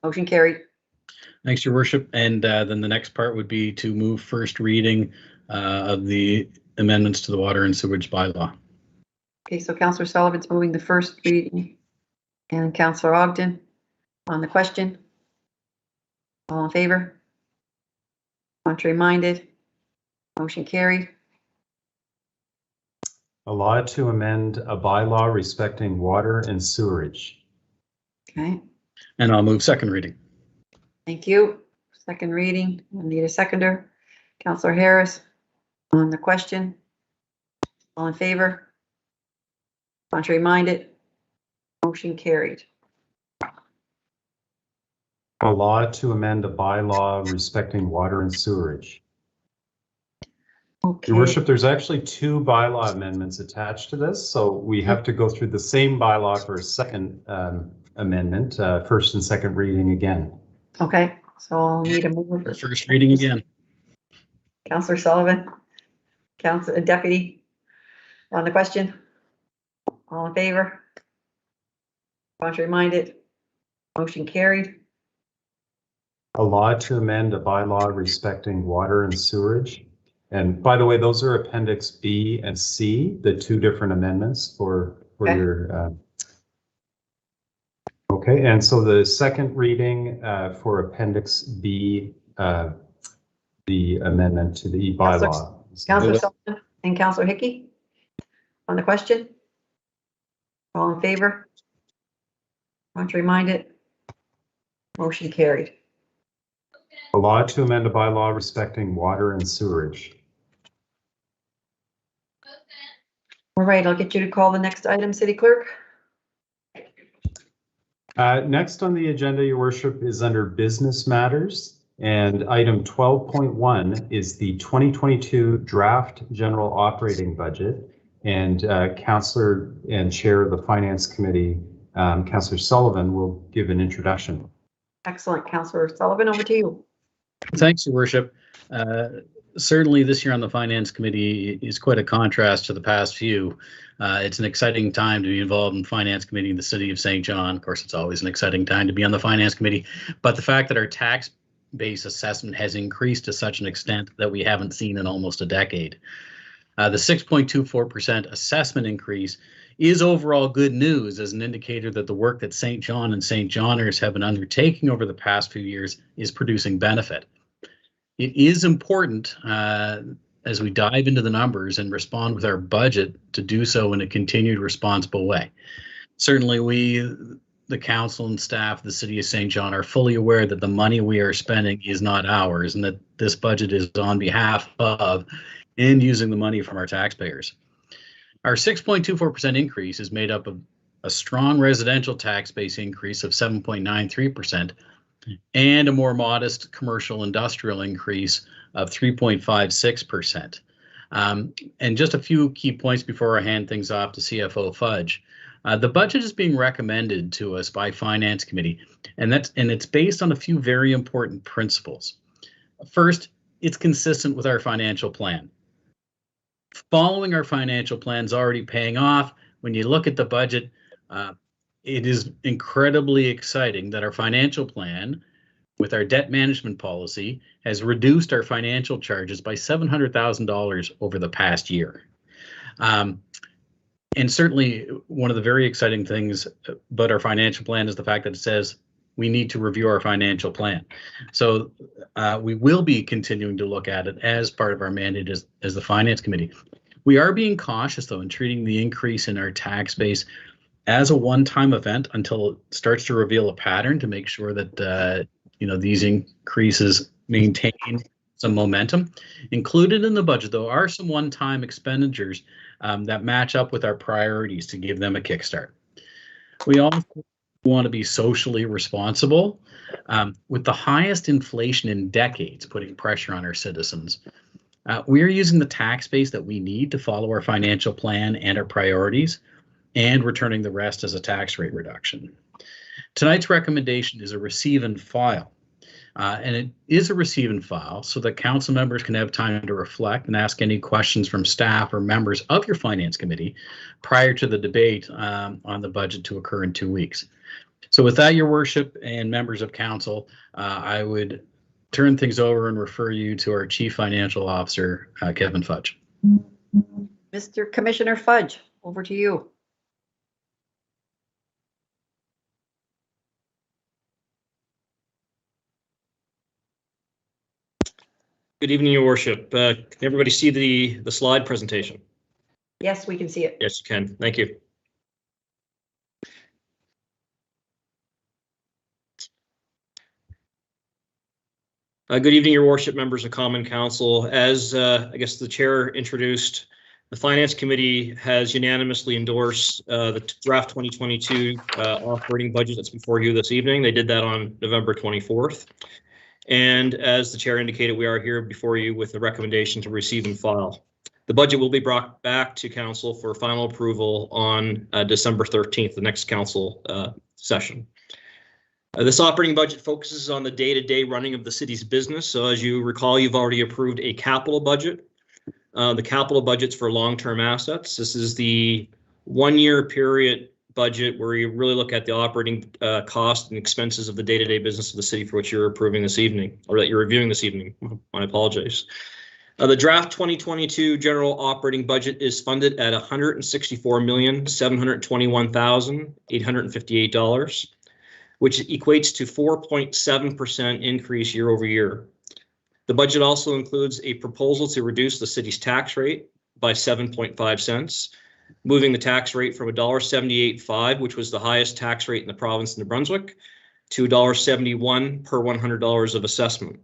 Motion carried. Thanks, Your Worship. And then the next part would be to move first reading of the amendments to the water and sewage bylaw. Okay, so Councillor Sullivan's moving the first reading, and Councillor Ogden on the question. All in favor? Contrary minded? Motion carried. A law to amend a bylaw respecting water and sewerage. Okay, And I'll move second reading. thank you. Second reading, I need a seconder. Councillor Harris on the question. All in favor? Contrary minded? Motion carried. A law to amend a bylaw respecting water and sewerage. Okay. Your Worship, there's actually two bylaw amendments attached to this, so we have to go through the same bylaw for a second amendment, first and second reading again. Okay, so I'll need a mover. For first reading again. Councillor Sullivan, Councillor Deputy on the question. All in favor? Contrary minded? Motion carried. A law to amend a bylaw respecting water and sewerage. And by the way, those are Appendix B and C, the two different amendments for Okay. your. Okay, and so the second reading for Appendix B, the amendment to the bylaw. Councillor Sullivan and Councillor Hickey on the question. All in favor? Contrary minded? Motion carried. A law to amend a bylaw respecting water and sewerage. All right, I'll get you to call the next item, City Clerk. Next on the agenda, Your Worship, is under business matters, and item 12.1 is the 2022 draft general operating budget. And Councillor and Chair of the Finance Committee, Councillor Sullivan, will give an introduction. Excellent. Councillor Sullivan, over to you. Thanks, Your Worship. Certainly this year on the Finance Committee is quite a contrast to the past few. It's an exciting time to be involved in Finance Committee in the City of St. John. Of course, it's always an exciting time to be on the Finance Committee, but the fact that our tax base assessment has increased to such an extent that we haven't seen in almost a decade. The 6.24% assessment increase is overall good news as an indicator that the work that St. John and St. Johners have been undertaking over the past few years is producing benefit. It is important as we dive into the numbers and respond with our budget to do so in a continued responsible way. certainly we, the council and staff of the city of St. John, are fully aware that the money we are spending is not ours and that this budget is on behalf of and using the money from our taxpayers. Our 6.24% increase is made up of a strong residential tax base increase of 7.93% and a more modest commercial industrial increase of 3.56%. And just a few key points before I hand things off to CFO Fudge. The budget is being recommended to us by Finance Committee, and it's based on a few very important principles. First, it's consistent with our financial plan. Following our financial plan is already paying off. When you look at the budget, it is incredibly exciting that our financial plan, with our debt management policy, has reduced our financial charges by $700,000 over the past year. And certainly one of the very exciting things about our financial plan is the fact that it says we need to review our financial plan. So we will be continuing to look at it as part of our mandate as the Finance Committee. We are being cautious, though, in treating the increase in our tax base as a one-time event until it starts to reveal a pattern to make sure that these increases maintain some momentum. Included in the budget, though, are some one-time expenditures that match up with our priorities to give them a kickstart. We also want to be socially responsible. With the highest inflation in decades putting pressure on our citizens, we are using the tax base that we need to follow our financial plan and our priorities, and returning the rest as a tax rate reduction. Tonight's recommendation is a receive and file. And it is a receive and file so that council members can have time to reflect and ask any questions from staff or members of your Finance Committee prior to the debate on the budget to occur in 2 weeks. So with that, Your Worship and members of council, I would turn things over and refer you to our Chief Financial Officer, Kevin Fudge. Mr. Commissioner Fudge, over to you. Good evening, Your Worship. Can everybody see the slide presentation? Yes, we can see it. Yes, you can. Thank you. Good evening, Your Worship, members of Common Council. As I guess the chair introduced, the Finance Committee has unanimously endorsed the draft 2022 operating budget that's before you this evening. They did that on November 24th. And as the chair indicated, we are here before you with a recommendation to receive and file. The budget will be brought back to council for final approval on December 13th, the next council session. This operating budget focuses on the day-to-day running of the city's business. So as you recall, you've already approved a capital budget. The capital budget's for long-term assets. This is the 1-year period budget where you really look at the operating costs and expenses of the day-to-day business of the city for which you're approving this evening, or that you're reviewing this evening. I apologize. The draft 2022 general operating budget is funded at $164,721,858, which equates to 4.7% increase year over year. The budget also includes a proposal to reduce the city's tax rate by 7.5 cents, moving the tax rate from $1.78.5, which was the highest tax rate in the province of New Brunswick, to $1.71 per $100 of assessment.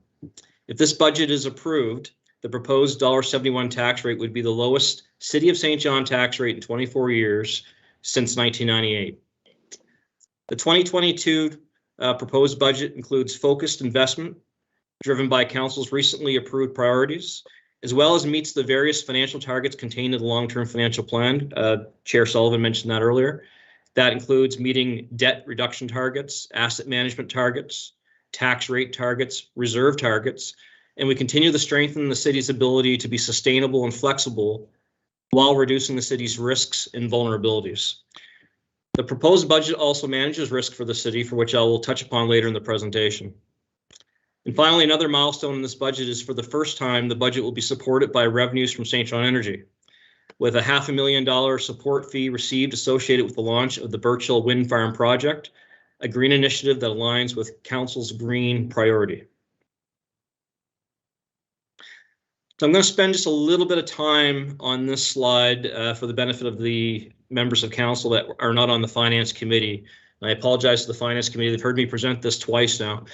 If this budget is approved, the proposed $1.71 tax rate would be the lowest City of St. John tax rate in 24 years since 1998. The 2022 proposed budget includes focused investment driven by council's recently approved priorities, as well as meets the various financial targets contained in the long-term financial plan. Chair Sullivan mentioned that earlier. That includes meeting debt reduction targets, asset management targets, tax rate targets, reserve targets, and we continue to strengthen the city's ability to be sustainable and flexible while reducing the city's risks and vulnerabilities. The proposed budget also manages risk for the city, for which I will touch upon later in the presentation. And finally, another milestone in this budget is for the first time, the budget will be supported by revenues from St. John Energy, with a $500,000 support fee received associated with the launch of the Birch Hill Wind Farm project, a green initiative that aligns with council's green priority. So I'm going to spend just a little bit of time on this slide for the benefit of the members of council that are not on the finance committee. I apologize to the finance committee. They've heard me present this twice now.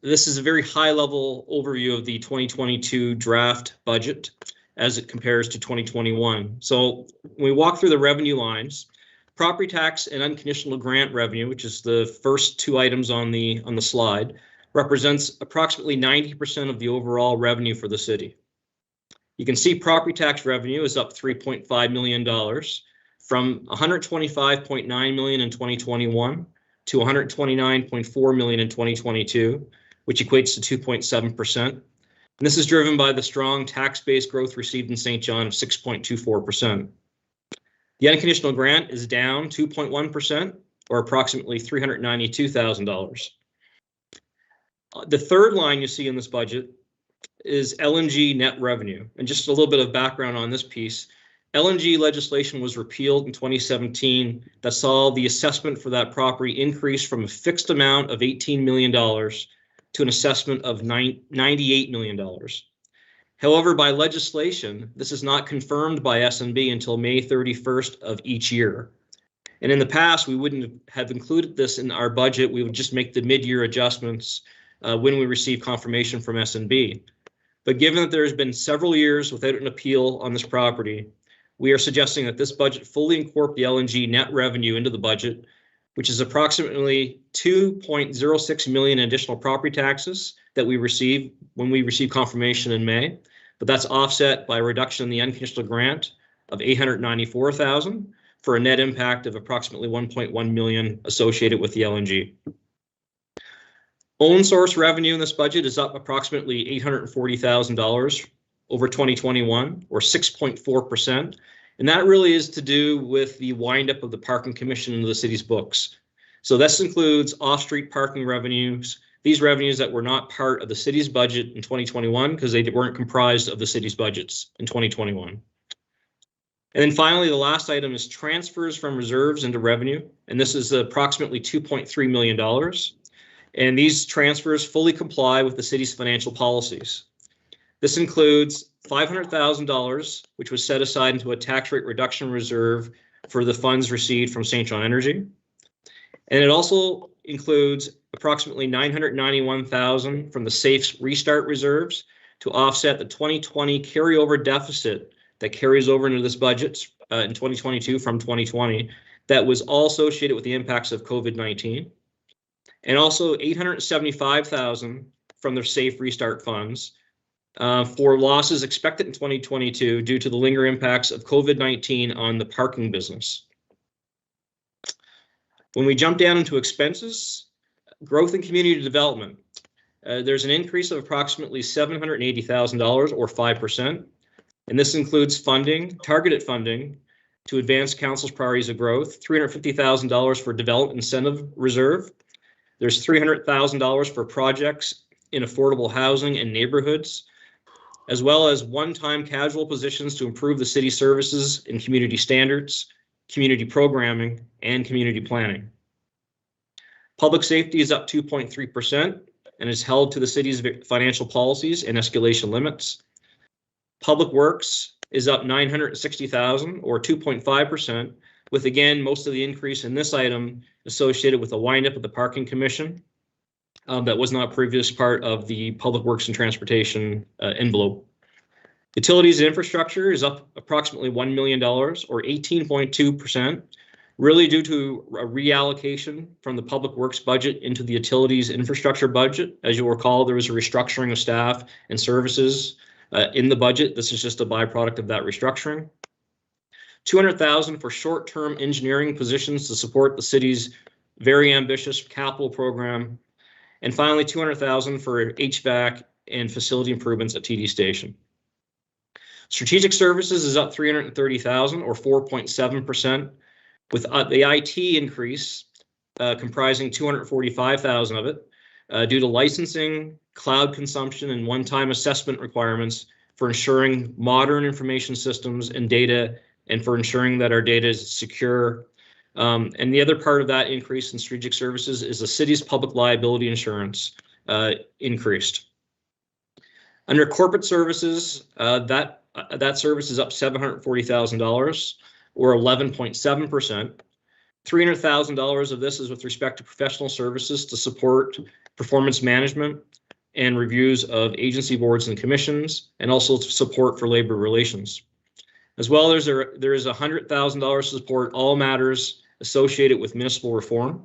This is a very high level overview of the 2022 draft budget as it compares to 2021. So when we walk through the revenue lines, property tax and unconditional grant revenue, which is the first two items on the slide, represents approximately 90% of the overall revenue for the city. You can see property tax revenue is up $3.5 million from $125.9 million in 2021 to $129.4 million in 2022, which equates to 2.7%. And this is driven by the strong tax-based growth received in St. John of 6.24%. The unconditional grant is down 2.1%, or approximately $392,000. The third line you see in this budget is Lng Net Revenue. And just a little bit of background on this piece. Lng legislation was repealed in 2017 that saw the assessment for that property increase from a fixed amount of $18 million to an assessment of $98 million. However, by legislation, this is not confirmed by SNB until May 31st of each year. And in the past, we wouldn't have included this in our budget. We would just make the mid-year adjustments when we receive confirmation from SNB. But given that there's been several years without an appeal on this property, we are suggesting that this budget fully incorporate the Lng net revenue into the budget, which is approximately $2.06 million in additional property taxes that we receive when we receive confirmation in May. But that's offset by a reduction in the unconditional grant of $894,000 for a net impact of approximately $1.1 million associated with the Lng. Own source revenue in this budget is up approximately $840,000 over 2021, or 6.4%. And that really is to do with the windup of the parking commission into the city's books. So this includes off-street parking revenues, these revenues that were not part of the city's budget in 2021 because they weren't comprised of the city's budgets in 2021. And then finally, the last item is transfers from reserves into revenue. And this is approximately $2.3 million. And these transfers fully comply with the city's financial policies. This includes $500,000, which was set aside into a tax rate reduction reserve for the funds received from St. John Energy. And it also includes approximately $991,000 from the Safe Restart reserves to offset the 2020 carryover deficit that carries over into this budget in 2022 from 2020 that was all associated with the impacts of COVID-19. And also $875,000 from their Safe Restart funds for losses expected in 2022 due to the lingering impacts of COVID-19 on the parking business. When we jump down into expenses, growth and community development, there's an increase of approximately $780,000 or 5%. And this includes funding, targeted funding to advance council's priorities of growth, $350,000 for development incentive reserve. There's $300,000 for projects in affordable housing and neighborhoods, as well as one-time casual positions to improve the city services in community standards, community programming, and community planning. Public safety is up 2.3% and is held to the city's financial policies and escalation limits. Public works is up $960,000 or 2.5%, with again, most of the increase in this item associated with the windup of the parking commission that was not a previous part of the Public Works and Transportation envelope. Utilities and infrastructure is up approximately $1 million or 18.2%, really due to a reallocation from the Public Works budget into the utilities infrastructure budget. As you'll recall, there was a restructuring of staff and services in the budget. This is just a byproduct of that restructuring. $200,000 for short-term engineering positions to support the city's very ambitious capital program. And finally, $200,000 for HVAC and facility improvements at TD Station. Strategic services is up $330,000 or 4.7%, with the IT increase comprising $245,000 of it due to licensing, cloud consumption, and one-time assessment requirements for ensuring modern information systems and data, and for ensuring that our data is secure. And the other part of that increase in strategic services is the city's public liability insurance increased. Under corporate services, that service is up $740,000 or 11.7%. $300,000 of this is with respect to professional services to support performance management and reviews of agency boards and commissions, and also support for labor relations. As well, there is $100,000 to support all matters associated with municipal reform.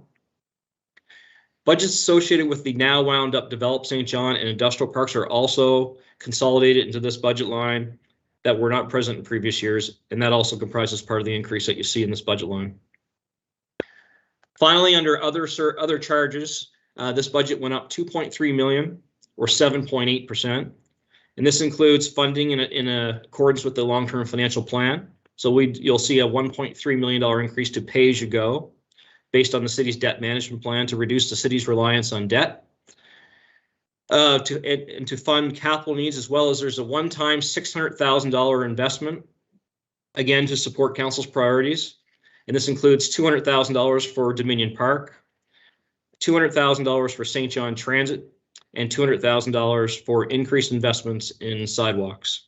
Budgets associated with the now wound up developed St. John and industrial parks are also consolidated into this budget line that were not present in previous years, and that also comprises part of the increase that you see in this budget line. Finally, under other charges, this budget went up $2.3 million or 7.8%. And this includes funding in accordance with the long-term financial plan. So you'll see a $1.3 million increase to pay-as-you-go based on the city's debt management plan to reduce the city's reliance on debt. To fund capital needs, as well as there's a one-time $600,000 investment, again, to support council's priorities. And this includes $200,000 for Dominion Park, $200,000 for St. John Transit, and $200,000 for increased investments in sidewalks.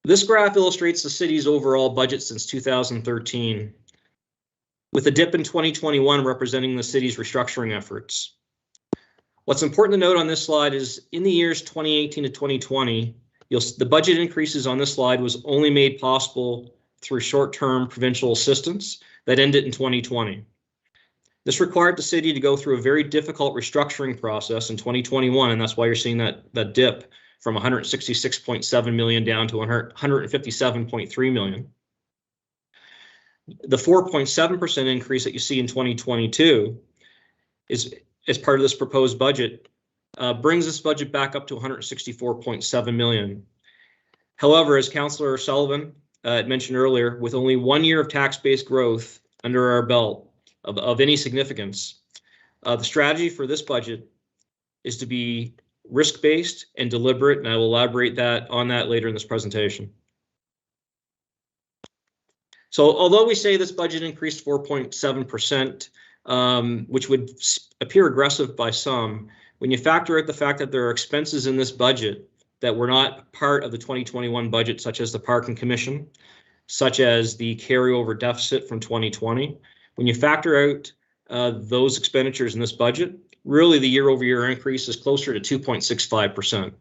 This graph illustrates the city's overall budget since 2013, with a dip in 2021 representing the city's restructuring efforts. What's important to note on this slide is in the years 2018 to 2020, the budget increases on this slide was only made possible through short-term provincial assistance that ended in 2020. This required the city to go through a very difficult restructuring process in 2021, and that's why you're seeing that dip from 166.7 million down to 157.3 million. The 4.7% increase that you see in 2022 is as part of this proposed budget brings this budget back up to 164.7 million. However, as Councillor Sullivan mentioned earlier, with only 1 year of tax-based growth under our belt of any significance, the strategy for this budget is to be risk-based and deliberate, and I will elaborate on that later in this presentation. So although we say this budget increased 4.7%, which would appear aggressive by some, when you factor out the fact that there are expenses in this budget that were not part of the 2021 budget, such as the Parking Commission, such as the carryover deficit from 2020, when you factor out those expenditures in this budget, really the year-over-year increase is closer to 2.65%.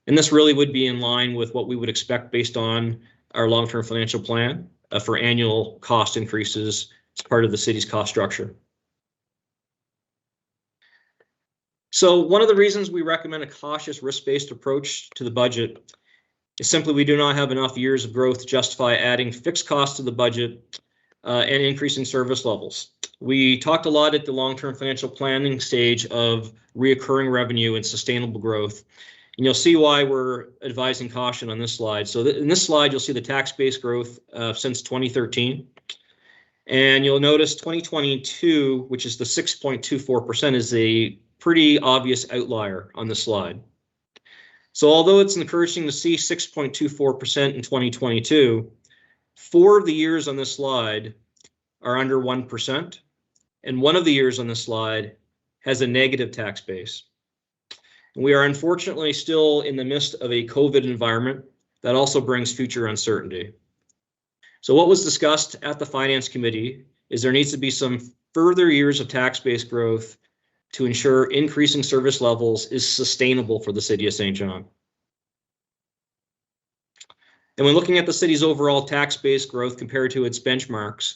And this really would be in line with what we would expect based on our long-term financial plan for annual cost increases as part of the city's cost structure. So one of the reasons we recommend a cautious risk-based approach to the budget is simply we do not have enough years of growth to justify adding fixed costs to the budget and increasing service levels. We talked a lot at the long-term financial planning stage of reoccurring revenue and sustainable growth. And you'll see why we're advising caution on this slide. So in this slide, you'll see the tax-based growth since 2013. And you'll notice 2022, which is the 6.24%, is a pretty obvious outlier on this slide. So although it's encouraging to see 6.24% in 2022, 4 of the years on this slide are under 1%, and 1 of the years on this slide has a negative tax base. And we are unfortunately still in the midst of a COVID environment that also brings future uncertainty. So what was discussed at the Finance Committee is there needs to be some further years of tax-based growth to ensure increasing service levels is sustainable for the city of St. John. And when looking at the city's overall tax-based growth compared to its benchmarks,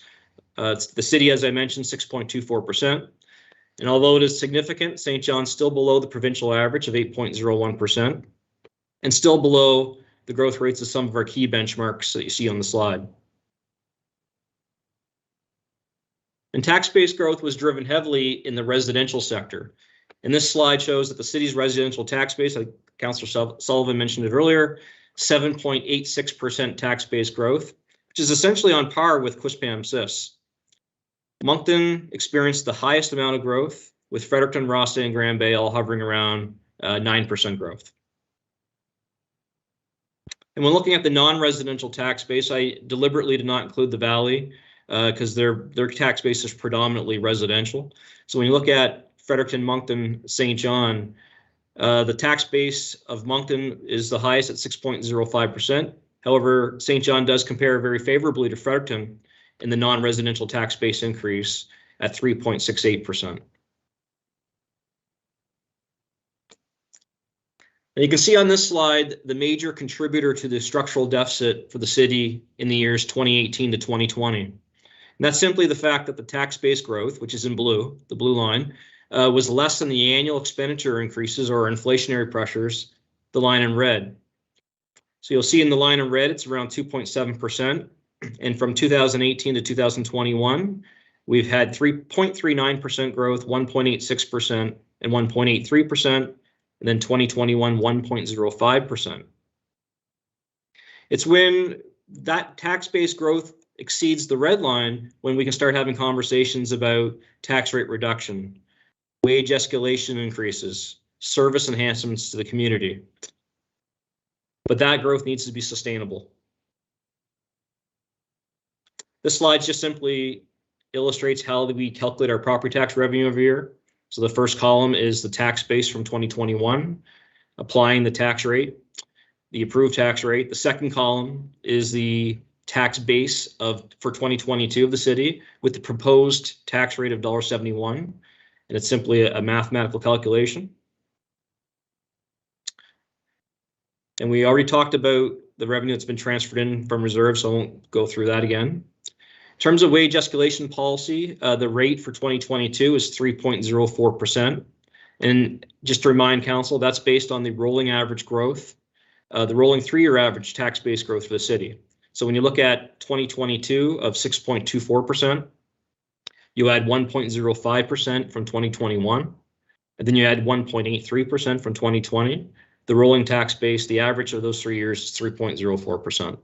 the city, as I mentioned, 6.24%. And although it is significant, St. John's still below the provincial average of 8.01% and still below the growth rates of some of our key benchmarks that you see on the slide. And tax-based growth was driven heavily in the residential sector. And this slide shows that the city's residential tax base, like Councillor Sullivan mentioned it earlier, 7.86% tax-based growth, which is essentially on par with Quispam-Cis. Moncton experienced the highest amount of growth, with Fredericton, Ross and Grand Bay all hovering around 9% growth. And when looking at the non-residential tax base, I deliberately did not include the Valley because their tax base is predominantly residential. So when you look at Fredericton, Moncton, St. John, the tax base of Moncton is the highest at 6.05%. However, St. John does compare very favorably to Fredericton in the non-residential tax base increase at 3.68%. And you can see on this slide the major contributor to the structural deficit for the city in the years 2018 to 2020. And that's simply the fact that the tax base growth, which is in blue, the blue line, was less than the annual expenditure increases or inflationary pressures, the line in red. So you'll see in the line in red, it's around 2.7%. And from 2018 to 2021, we've had 3.39% growth, 1.86%, and 1.83%, and then 2021, 1.05%. It's when that tax base growth exceeds the red line when we can start having conversations about tax rate reduction, wage escalation increases, service enhancements to the community. But that growth needs to be sustainable. This slide just simply illustrates how we calculate our property tax revenue every year. So the first column is the tax base from 2021, applying the tax rate, the approved tax rate. The second column is the tax base for 2022 of the city with the proposed tax rate of $1.71. And it's simply a mathematical calculation. And we already talked about the revenue that's been transferred in from reserves, so I won't go through that again. In terms of wage escalation policy, the rate for 2022 is 3.04%. And just to remind council, that's based on the rolling average growth, the rolling 3-year average tax base growth for the city. So when you look at 2022 of 6.24%, you add 1.05% from 2021, and then you add 1.83% from 2020. The rolling tax base, the average of those 3 years is 3.04%.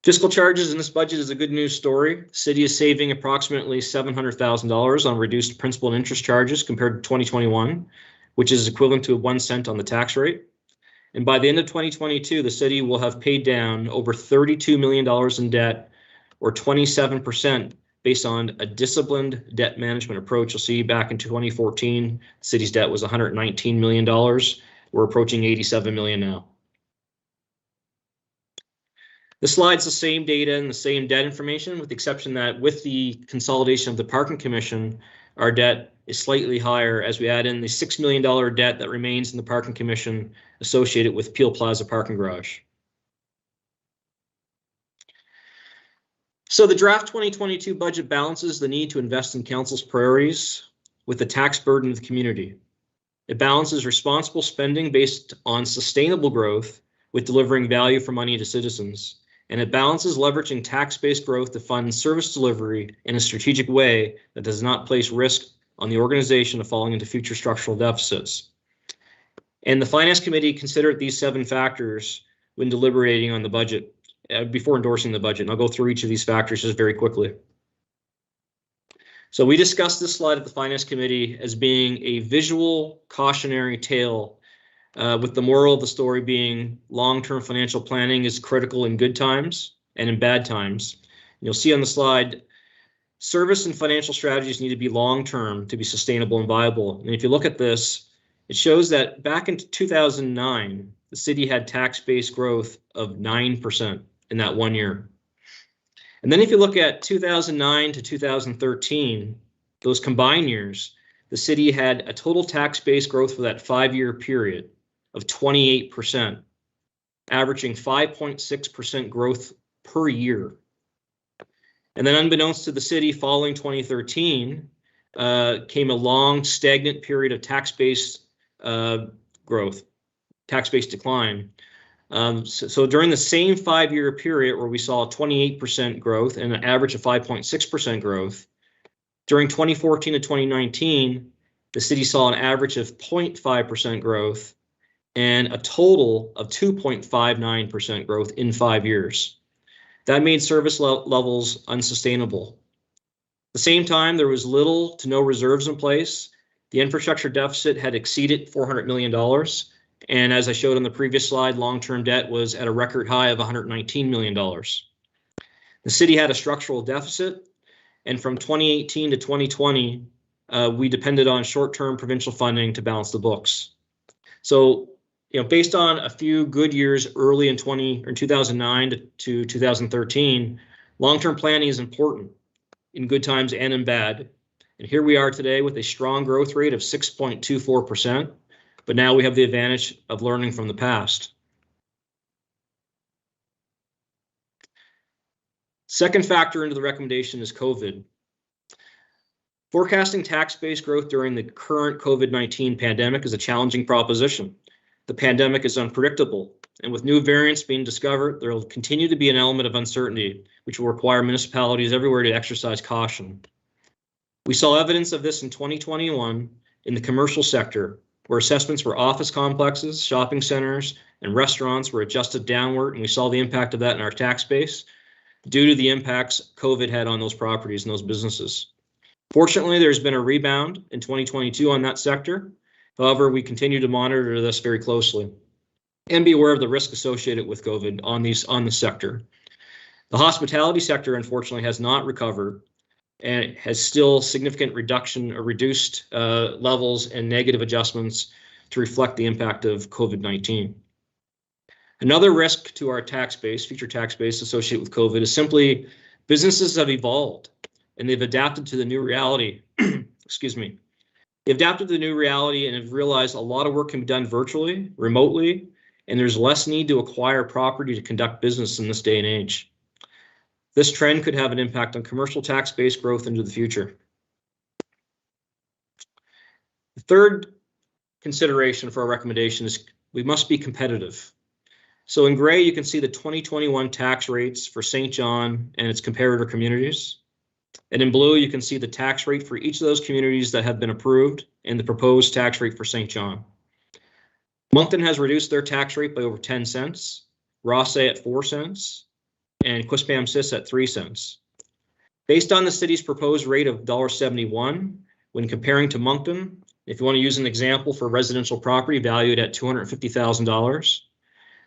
Fiscal charges in this budget is a good news story. The city is saving approximately $700,000 on reduced principal and interest charges compared to 2021, which is equivalent to 1 cent on the tax rate. And by the end of 2022, the city will have paid down over $32 million in debt, or 27%, based on a disciplined debt management approach. You'll see back in 2014, the city's debt was $119 million. We're approaching $87 million now. The slide's the same data and the same debt information, with the exception that with the consolidation of the Parking Commission, our debt is slightly higher as we add in the $6 million debt that remains in the Parking Commission associated with Peel Plaza Parking Garage. So the draft 2022 budget balances the need to invest in council's priorities with the tax burden of the community. It balances responsible spending based on sustainable growth with delivering value for money to citizens. And it balances leveraging tax-based growth to fund service delivery in a strategic way that does not place risk on the organization of falling into future structural deficits. And the Finance Committee considered these 7 factors when deliberating on the budget before endorsing the budget. And I'll go through each of these factors just very quickly. So we discussed this slide at the Finance Committee as being a visual cautionary tale, with the moral of the story being long-term financial planning is critical in good times and in bad times. You'll see on the slide, service and financial strategies need to be long-term to be sustainable and viable. And if you look at this, it shows that back in 2009, the city had tax-based growth of 9% in that 1 year. And then if you look at 2009 to 2013, those combined years, the city had a total tax-based growth for that 5-year period of 28%, averaging 5.6% growth per year. And then unbeknownst to the city, following 2013, came a long stagnant period of tax-based growth, tax-based decline. So during the same 5-year period where we saw a 28% growth and an average of 5.6% growth, during 2014 to 2019, the city saw an average of 0.5% growth and a total of 2.59% growth in 5 years. That made service levels unsustainable. At the same time, there was little to no reserves in place. The infrastructure deficit had exceeded $400 million. And as I showed on the previous slide, long-term debt was at a record high of $119 million. The city had a structural deficit, And from 2018 to 2020, we depended on short-term provincial funding to balance the books. So, based on a few good years early in 2009 to 2013, long-term planning is important in good times and in bad. And here we are today with a strong growth rate of 6.24%, but now we have the advantage of learning from the past. Second factor into the recommendation is COVID. Forecasting tax-based growth during the current COVID-19 pandemic is a challenging proposition. The pandemic is unpredictable, and with new variants being discovered, there will continue to be an element of uncertainty, which will require municipalities everywhere to exercise caution. We saw evidence of this in 2021 in the commercial sector, where assessments for office complexes, shopping centers, and restaurants were adjusted downward, and we saw the impact of that in our tax base due to the impacts COVID had on those properties and those businesses. Fortunately, there's been a rebound in 2022 on that sector. However, we continue to monitor this very closely and be aware of the risk associated with COVID on the sector. The hospitality sector, unfortunately, has not recovered and has still significant reduction or reduced levels and negative adjustments to reflect the impact of COVID-19. Another risk to our tax base, future tax base associated with COVID, is simply businesses have evolved and they've adapted to the new reality. Excuse me. They've adapted to the new reality and have realized a lot of work can be done virtually, remotely, and there's less need to acquire property to conduct business in this day and age. This trend could have an impact on commercial tax-based growth into the future. The third consideration for our recommendation is we must be competitive. So in gray, you can see the 2021 tax rates for St. John and its comparator communities. And in blue, you can see the tax rate for each of those communities that have been approved and the proposed tax rate for St. John. Moncton has reduced their tax rate by over 10 cents, Rothesay at 4 cents, and Quispamsis at 3 cents. Based on the city's proposed rate of $1.71, when comparing to Moncton, if you want to use an example for residential property valued at $250,000,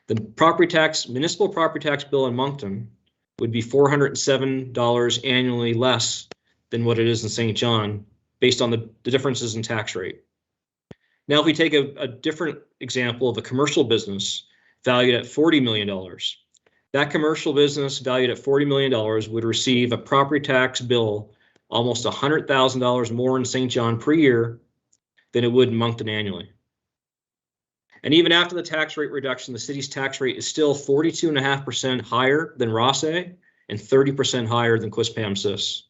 the municipal property tax bill in Moncton would be $407 annually less than what it is in St. John, based on the differences in tax rate. Now, if we take a different example of a commercial business valued at $40 million, that commercial business valued at $40 million would receive a property tax bill almost $100,000 more in St. John per year than it would in Moncton annually. And even after the tax rate reduction, the city's tax rate is still 42.5% higher than Rothesay and 30% higher than Quispamsis.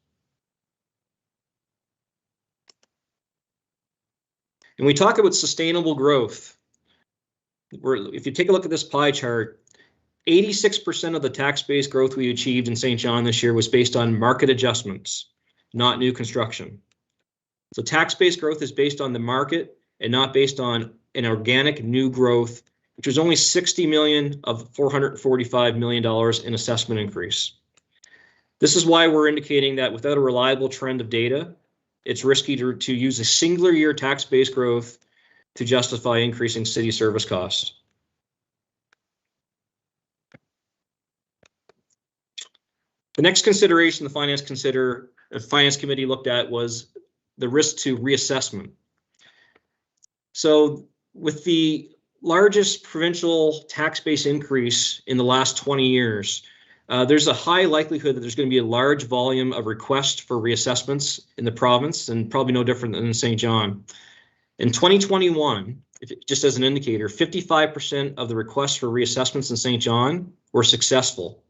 And we talk about sustainable growth. If you take a look at this pie chart, 86% of the tax-based growth we achieved in St. John this year was based on market adjustments, not new construction. So tax-based growth is based on the market and not based on an organic new growth, which was only $60 million of $445 million in assessment increase. This is why we're indicating that without a reliable trend of data, it's risky to use a singular year tax-based growth to justify increasing city service costs. The next consideration the Finance Committee looked at was the risk to reassessment. So with the largest provincial tax base increase in the last 20 years, there's a high likelihood that there's going to be a large volume of requests for reassessments in the province, and probably no different than in St. John. In 2021, just as an indicator, 55% of the requests for reassessments in St. John were successful,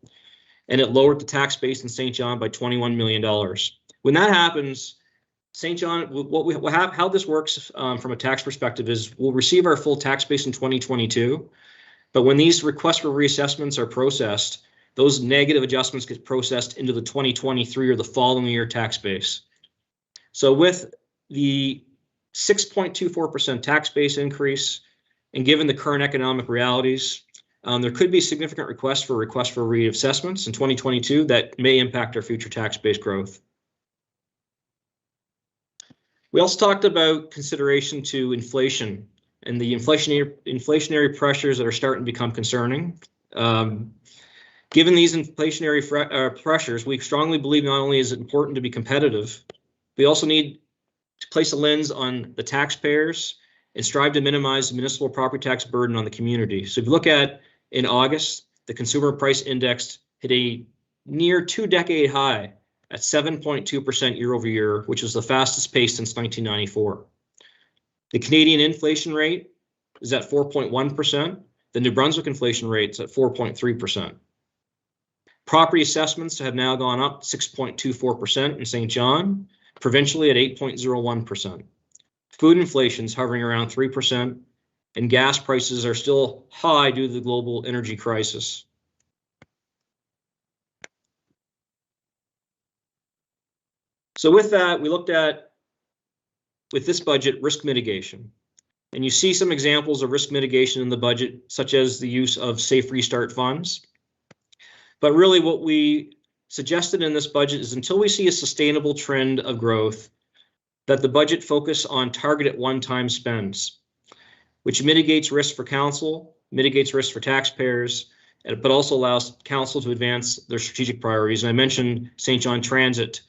and it lowered the tax base in St. John by $21 million. When that happens, St. John, how this works from a tax perspective is we'll receive our full tax base in 2022, but when these requests for reassessments are processed, those negative adjustments get processed into the 2023 or the following year tax base. So with the 6.24% tax base increase, and given the current economic realities, there could be significant requests for reassessments in 2022 that may impact our future tax base growth. We also talked about consideration to inflation and the inflationary pressures that are starting to become concerning. Given these inflationary pressures, we strongly believe not only is it important to be competitive, we also need to place a lens on the taxpayers and strive to minimize the municipal property tax burden on the community. So if you look at in August, the consumer price index hit a near 2-decade high at 7.2% year over year, which is the fastest pace since 1994. The Canadian inflation rate is at 4.1%. The New Brunswick inflation rate is at 4.3%. Property assessments have now gone up 6.24% in St. John, provincially at 8.01%. Food inflation is hovering around 3%, and gas prices are still high due to the global energy crisis. So with that, we looked at, with this budget, risk mitigation. And you see some examples of risk mitigation in the budget, such as the use of safe restart funds. But really what we suggested in this budget is until we see a sustainable trend of growth, that the budget focus on targeted one-time spends, which mitigates risk for council, mitigates risk for taxpayers, but also allows council to advance their strategic priorities. And I mentioned St. John Transit,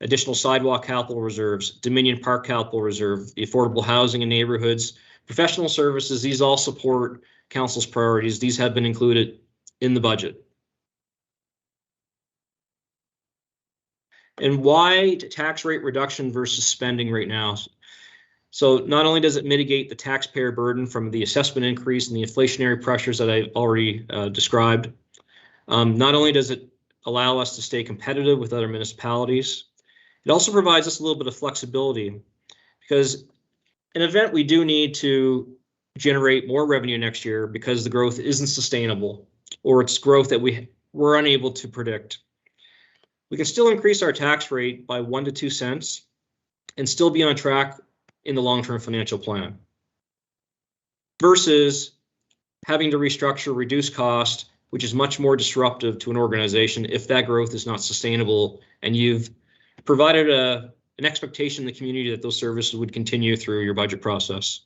additional sidewalk capital reserves, Dominion Park capital reserve, the affordable housing in neighborhoods, professional services. These all support council's priorities. These have been included in the budget. And why tax rate reduction versus spending right now? So not only does it mitigate the taxpayer burden from the assessment increase and the inflationary pressures that I've already described, not only does it allow us to stay competitive with other municipalities, it also provides us a little bit of flexibility, because in an event we do need to generate more revenue next year because the growth isn't sustainable, or it's growth that we're unable to predict. We can still increase our tax rate by 1 to 2 cents and still be on track in the long-term financial plan, versus having to restructure, reduce cost, which is much more disruptive to an organization if that growth is not sustainable and you've provided an expectation in the community that those services would continue through your budget process.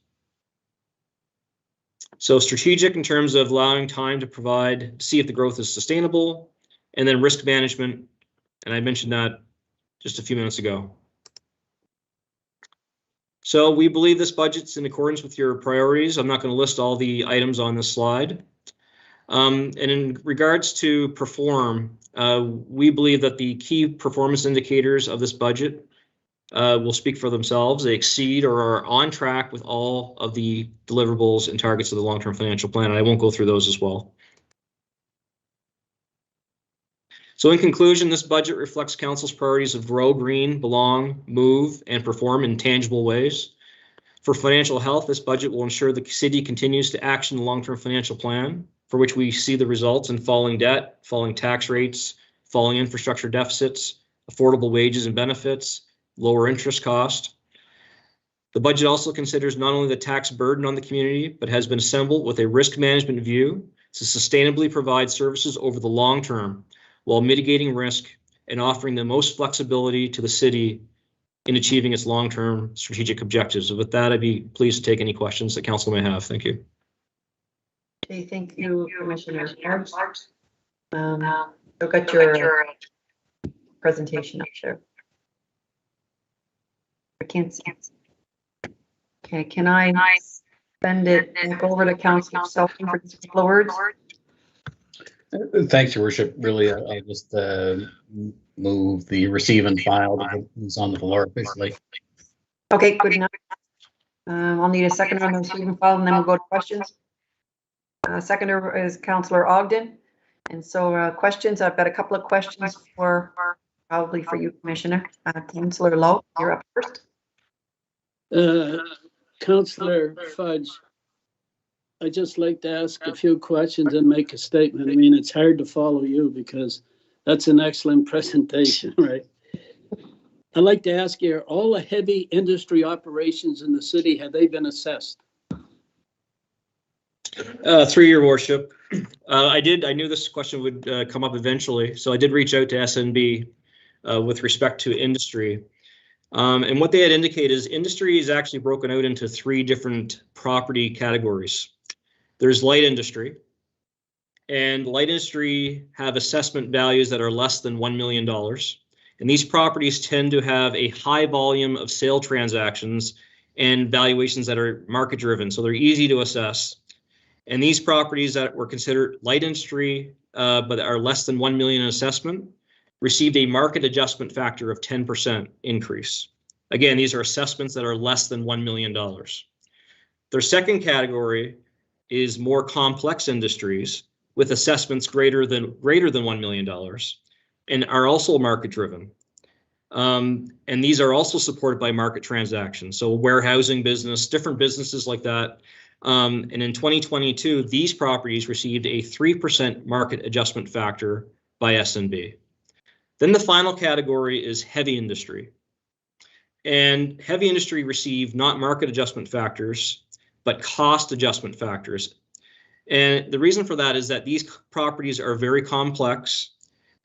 So strategic in terms of allowing time to provide, see if the growth is sustainable, and then risk management. And I mentioned that just a few minutes ago. So we believe this budget's in accordance with your priorities. I'm not going to list all the items on this slide. And in regards to perform, we believe that the key performance indicators of this budget will speak for themselves. They exceed or are on track with all of the deliverables and targets of the long-term financial plan. And I won't go through those as well. So in conclusion, this budget reflects council's priorities of grow, green, belong, move, and perform in tangible ways. For financial health, this budget will ensure the city continues to action the long-term financial plan, for which we see the results in falling debt, falling tax rates, falling infrastructure deficits, affordable wages and benefits, lower interest cost. The budget also considers not only the tax burden on the community, but has been assembled with a risk management view to sustainably provide services over the long term, while mitigating risk and offering the most flexibility to the city in achieving its long-term strategic objectives. So with that, I'd be pleased to take any questions that council may have. Thank you. Okay, thank you, Commissioner. Look at your presentation up there. I can't see. Okay, can I send it back over to Councillor Selton for just a couple of words? Thanks, Your Worship. Really, I'll just move the receive and file that is on the floor officially. Okay, good enough. I'll need a second on the receive and file, and then we'll go to questions. Seconder is Councillor Ogden. And so questions, I've got a couple of questions for probably for you, Commissioner. Councillor Lowe, you're up first. Councillor Fudge, I'd just like to ask a few questions and make a statement. I mean, it's hard to follow you because that's an excellent presentation, right? I'd like to ask you, all the heavy industry operations in the city, have they been assessed? Through your worship, I knew this question would come up eventually, so I did reach out to SNB with respect to industry. And what they had indicated is industry is actually broken out into 3 different property categories. There's light industry, and light industry have assessment values that are less than $1 million. And these properties tend to have a high volume of sale transactions and valuations that are market driven, so they're easy to assess. And these properties that were considered light industry, but are less than 1 million in assessment, received a market adjustment factor of 10% increase. Again, these are assessments that are less than $1 million. Their second category is more complex industries with assessments greater than $1 million and are also market driven. And these are also supported by market transactions. So warehousing business, different businesses like that. And in 2022, these properties received a 3% market adjustment factor by S&B. Then the final category is heavy industry. And heavy industry received not market adjustment factors, but cost adjustment factors. And the reason for that is that these properties are very complex.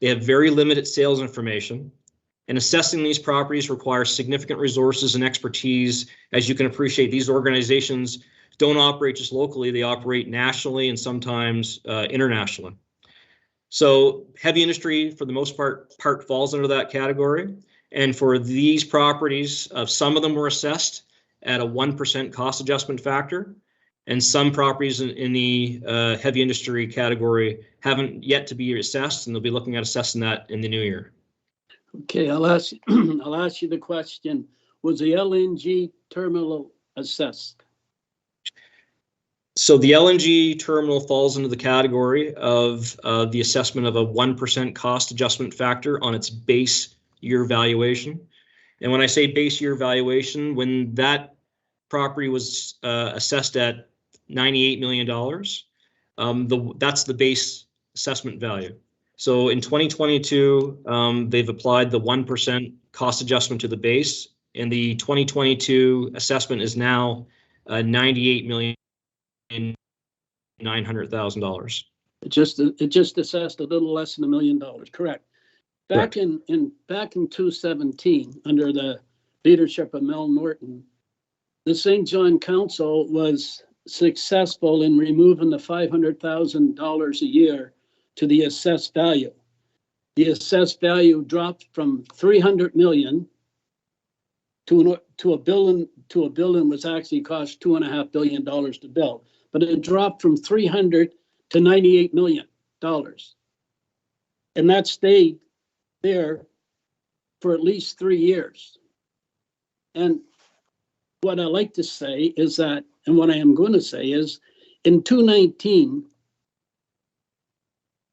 They have very limited sales information. And assessing these properties requires significant resources and expertise. As you can appreciate, these organizations don't operate just locally, they operate nationally and sometimes internationally. So heavy industry, for the most part falls under that category. And for these properties, some of them were assessed at a 1% cost adjustment factor, and some properties in the heavy industry category haven't yet to be assessed, and they'll be looking at assessing that in the new year. Okay, I'll ask you the question. Was the LNG terminal assessed? So the LNG terminal falls into the category of the assessment of a 1% cost adjustment factor on its base year valuation. And when I say base year valuation, when that property was assessed at $98 million, that's the base assessment value. So in 2022, they've applied the 1% cost adjustment to the base, and the 2022 assessment is now $98,900,000. It just assessed a little less than $1 million, correct? Back in 2017, under the leadership of Mel Norton, the St. John Council was successful in removing the $500,000 a year to the assessed value. The assessed value dropped from 300 million to a building was actually cost $2.5 billion to build, but it dropped from 300 to $98 million, and that stayed there for at least 3 years. And what I like to say is that, and what I am going to say is, in 2019,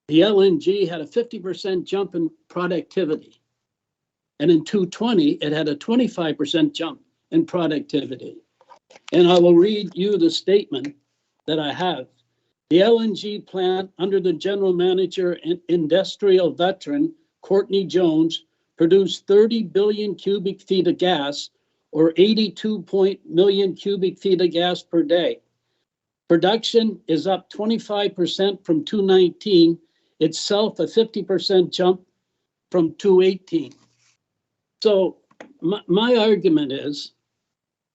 the LNG had a 50% jump in productivity. And in 2020, it had a 25% jump in productivity. And I will read you the statement that I have. The LNG plant, under the general manager and industrial veteran, Courtney Jones, produced 30 billion cubic feet of gas, or 82 million cubic feet of gas per day. Production is up 25% from 2019, itself a 50% jump from 2018. So my argument is,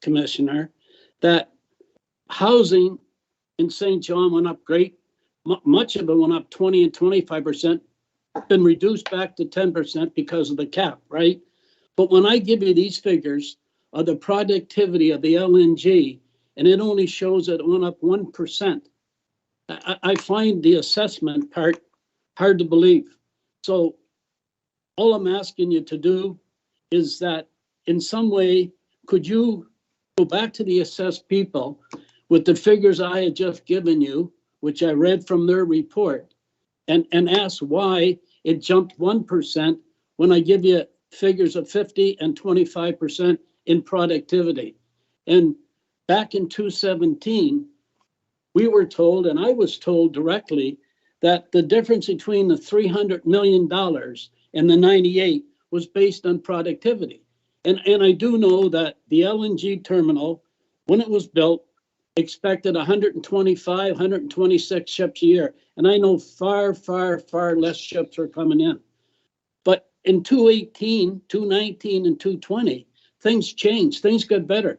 Commissioner, that housing in St. John went up great. Much of it went up 20 and 25%, been reduced back to 10% because of the cap, right? But when I give you these figures of the productivity of the LNG, and it only shows that it went up 1%, I find the assessment part hard to believe. So all I'm asking you to do is that in some way, could you go back to the assessed people with the figures I had just given you, which I read from their report, and ask why it jumped 1% when I give you figures of 50 and 25% in productivity. And back in 2017, we were told, and I was told directly, that the difference between the $300 million and the 98 was based on productivity. And I do know that the LNG terminal, when it was built, expected 125, 126 ships a year. And I know far, far, far less ships are coming in. But in 2018, 2019, and 2020, things changed. Things got better.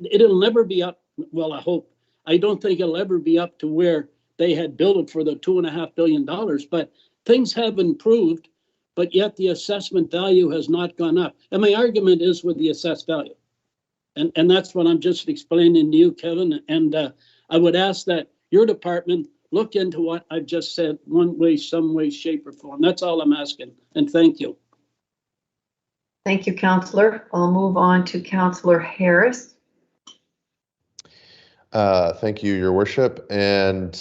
It'll never be up. Well, I hope. I don't think it'll ever be up to where they had built it for the $2.5 billion, but things have improved, but yet the assessment value has not gone up. And my argument is with the assessed value. And that's what I'm just explaining to you, Kevin. And I would ask that your department look into what I've just said, one way, some way, shape, or form. That's all I'm asking. And thank you. Thank you, Councillor. I'll move on to Councillor Harris. Thank you, Your Worship, and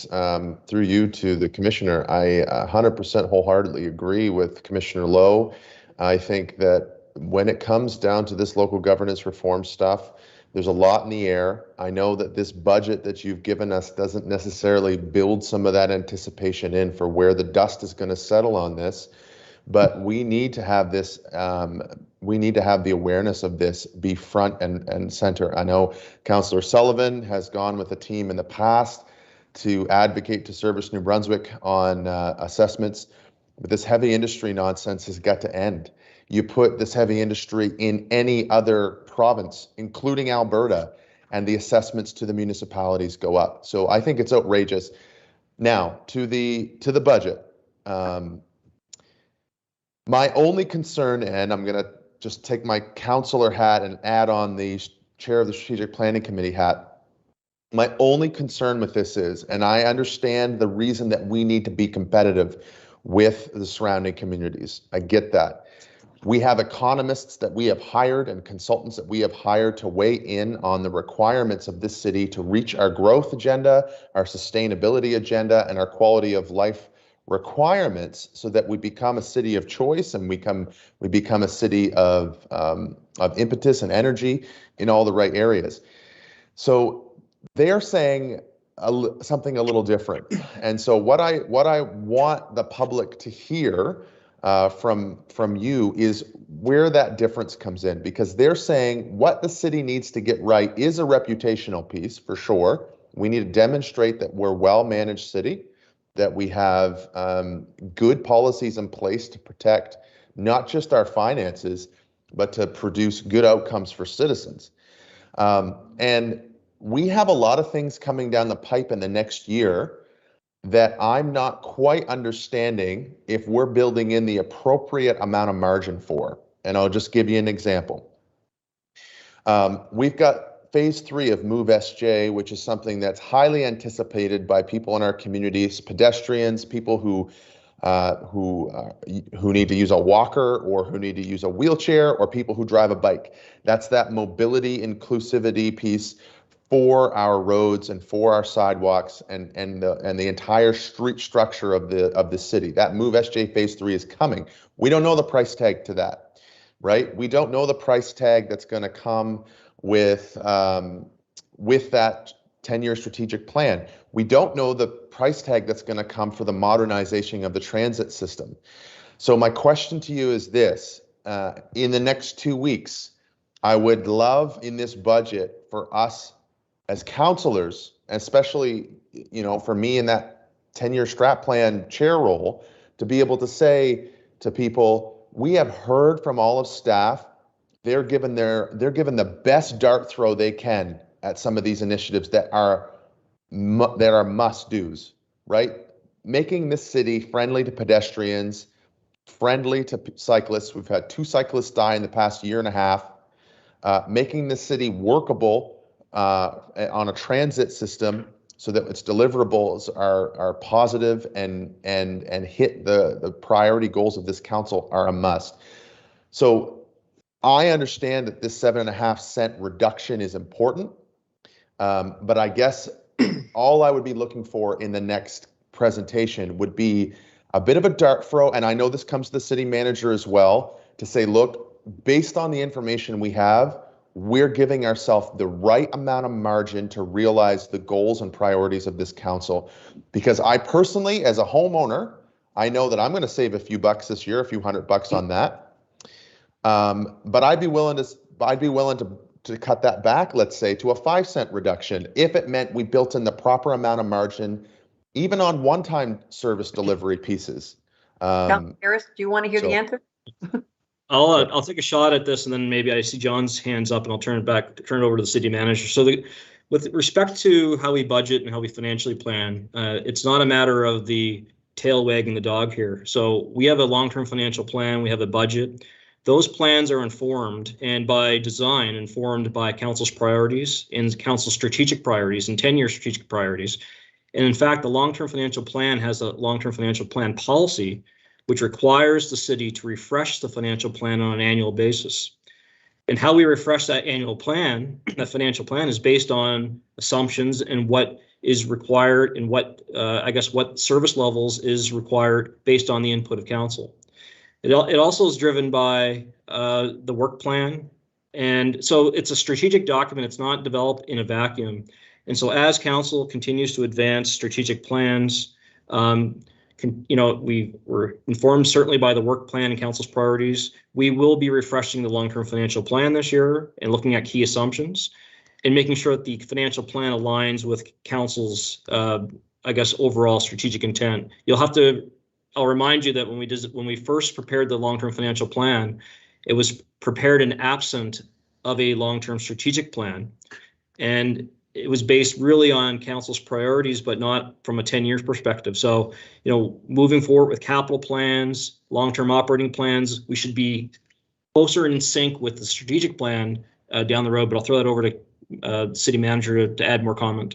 through you to the Commissioner. I 100% wholeheartedly agree with Commissioner Lowe. I think that when it comes down to this local governance reform stuff, there's a lot in the air. I know that this budget that you've given us doesn't necessarily build some of that anticipation in for where the dust is going to settle on this, but we need to have this, we need to have the awareness of this be front and center. I know Councillor Sullivan has gone with a team in the past to advocate to Service New Brunswick on assessments, but this heavy industry nonsense has got to end. You put this heavy industry in any other province, including Alberta, and the assessments to the municipalities go up. So I think it's outrageous. Now, to the budget. My only concern, and I'm going to just take my councillor hat and add on the chair of the Strategic Planning Committee hat. My only concern with this is, and I understand the reason that we need to be competitive with the surrounding communities. I get that. We have economists that we have hired and consultants that we have hired to weigh in on the requirements of this city to reach our growth agenda, our sustainability agenda, and our quality of life requirements, so that we become a city of choice and we become a city of impetus and energy in all the right areas. So they are saying something a little different. And so what I want the public to hear from you is where that difference comes in, because they're saying what the city needs to get right is a reputational piece for sure. We need to demonstrate that we're a well-managed city, that we have good policies in place to protect not just our finances, but to produce good outcomes for citizens. And we have a lot of things coming down the pipe in the next year that I'm not quite understanding if we're building in the appropriate amount of margin for. And I'll just give you an example. We've got phase 3 of Move SJ, which is something that's highly anticipated by people in our communities, pedestrians, people who need to use a walker or who need to use a wheelchair, or people who drive a bike. That's that mobility inclusivity piece for our roads and for our sidewalks and the entire street structure of the city. That Move SJ phase 3 is coming. We don't know the price tag to that, right? We don't know the price tag that's going to come with that 10-year strategic plan. We don't know the price tag that's going to come for the modernization of the transit system. So my question to you is this: in the next 2 weeks, I would love in this budget for us as councillors, especially, for me in that 10-year strat plan chair role, to be able to say to people, we have heard from all of staff, they're given the best dart throw they can at some of these initiatives that are must-dos, right? Making this city friendly to pedestrians, friendly to cyclists. We've had 2 cyclists die in the past year and a half. Making this city workable on a transit system so that its deliverables are positive and hit the priority goals of this council are a must. So I understand that this 7.5 cent reduction is important, but I guess all I would be looking for in the next presentation would be a bit of a dart throw, and I know this comes to the city manager as well, to say, look, based on the information we have, we're giving ourselves the right amount of margin to realize the goals and priorities of this council. Because I personally, as a homeowner, I know that I'm going to save a few bucks this year, a few $100 on that. But I'd be willing to cut that back, let's say, to a 5 cent reduction if it meant we built in the proper amount of margin, even on one-time service delivery pieces. Harris, do you want to hear the answer? I'll take a shot at this, and then maybe I see John's hands up, and I'll turn it over to the city manager. So With respect to how we budget and how we financially plan, it's not a matter of the tail wagging the dog here. So we have a long-term financial plan, we have a budget. Those plans are informed and by design informed by council's priorities and council's strategic priorities and 10-year strategic priorities. And in fact, the long-term financial plan has a long-term financial plan policy, which requires the city to refresh the financial plan on an annual basis. And how we refresh that annual plan, that financial plan, is based on assumptions and what is required and what, I guess, what service levels is required based on the input of council. It also is driven by the work plan. And so it's a strategic document. It's not developed in a vacuum. And so as council continues to advance strategic plans, we were informed certainly by the work plan and council's priorities. We will be refreshing the long-term financial plan this year and looking at key assumptions and making sure that the financial plan aligns with council's, I guess, overall strategic intent. I'll remind you that when we first prepared the long-term financial plan, it was prepared in absent of a long-term strategic plan. And it was based really on council's priorities, but not from a 10 years perspective. So, moving forward with capital plans, long-term operating plans, we should be closer in sync with the strategic plan down the road. But I'll throw that over to the city manager to add more comment.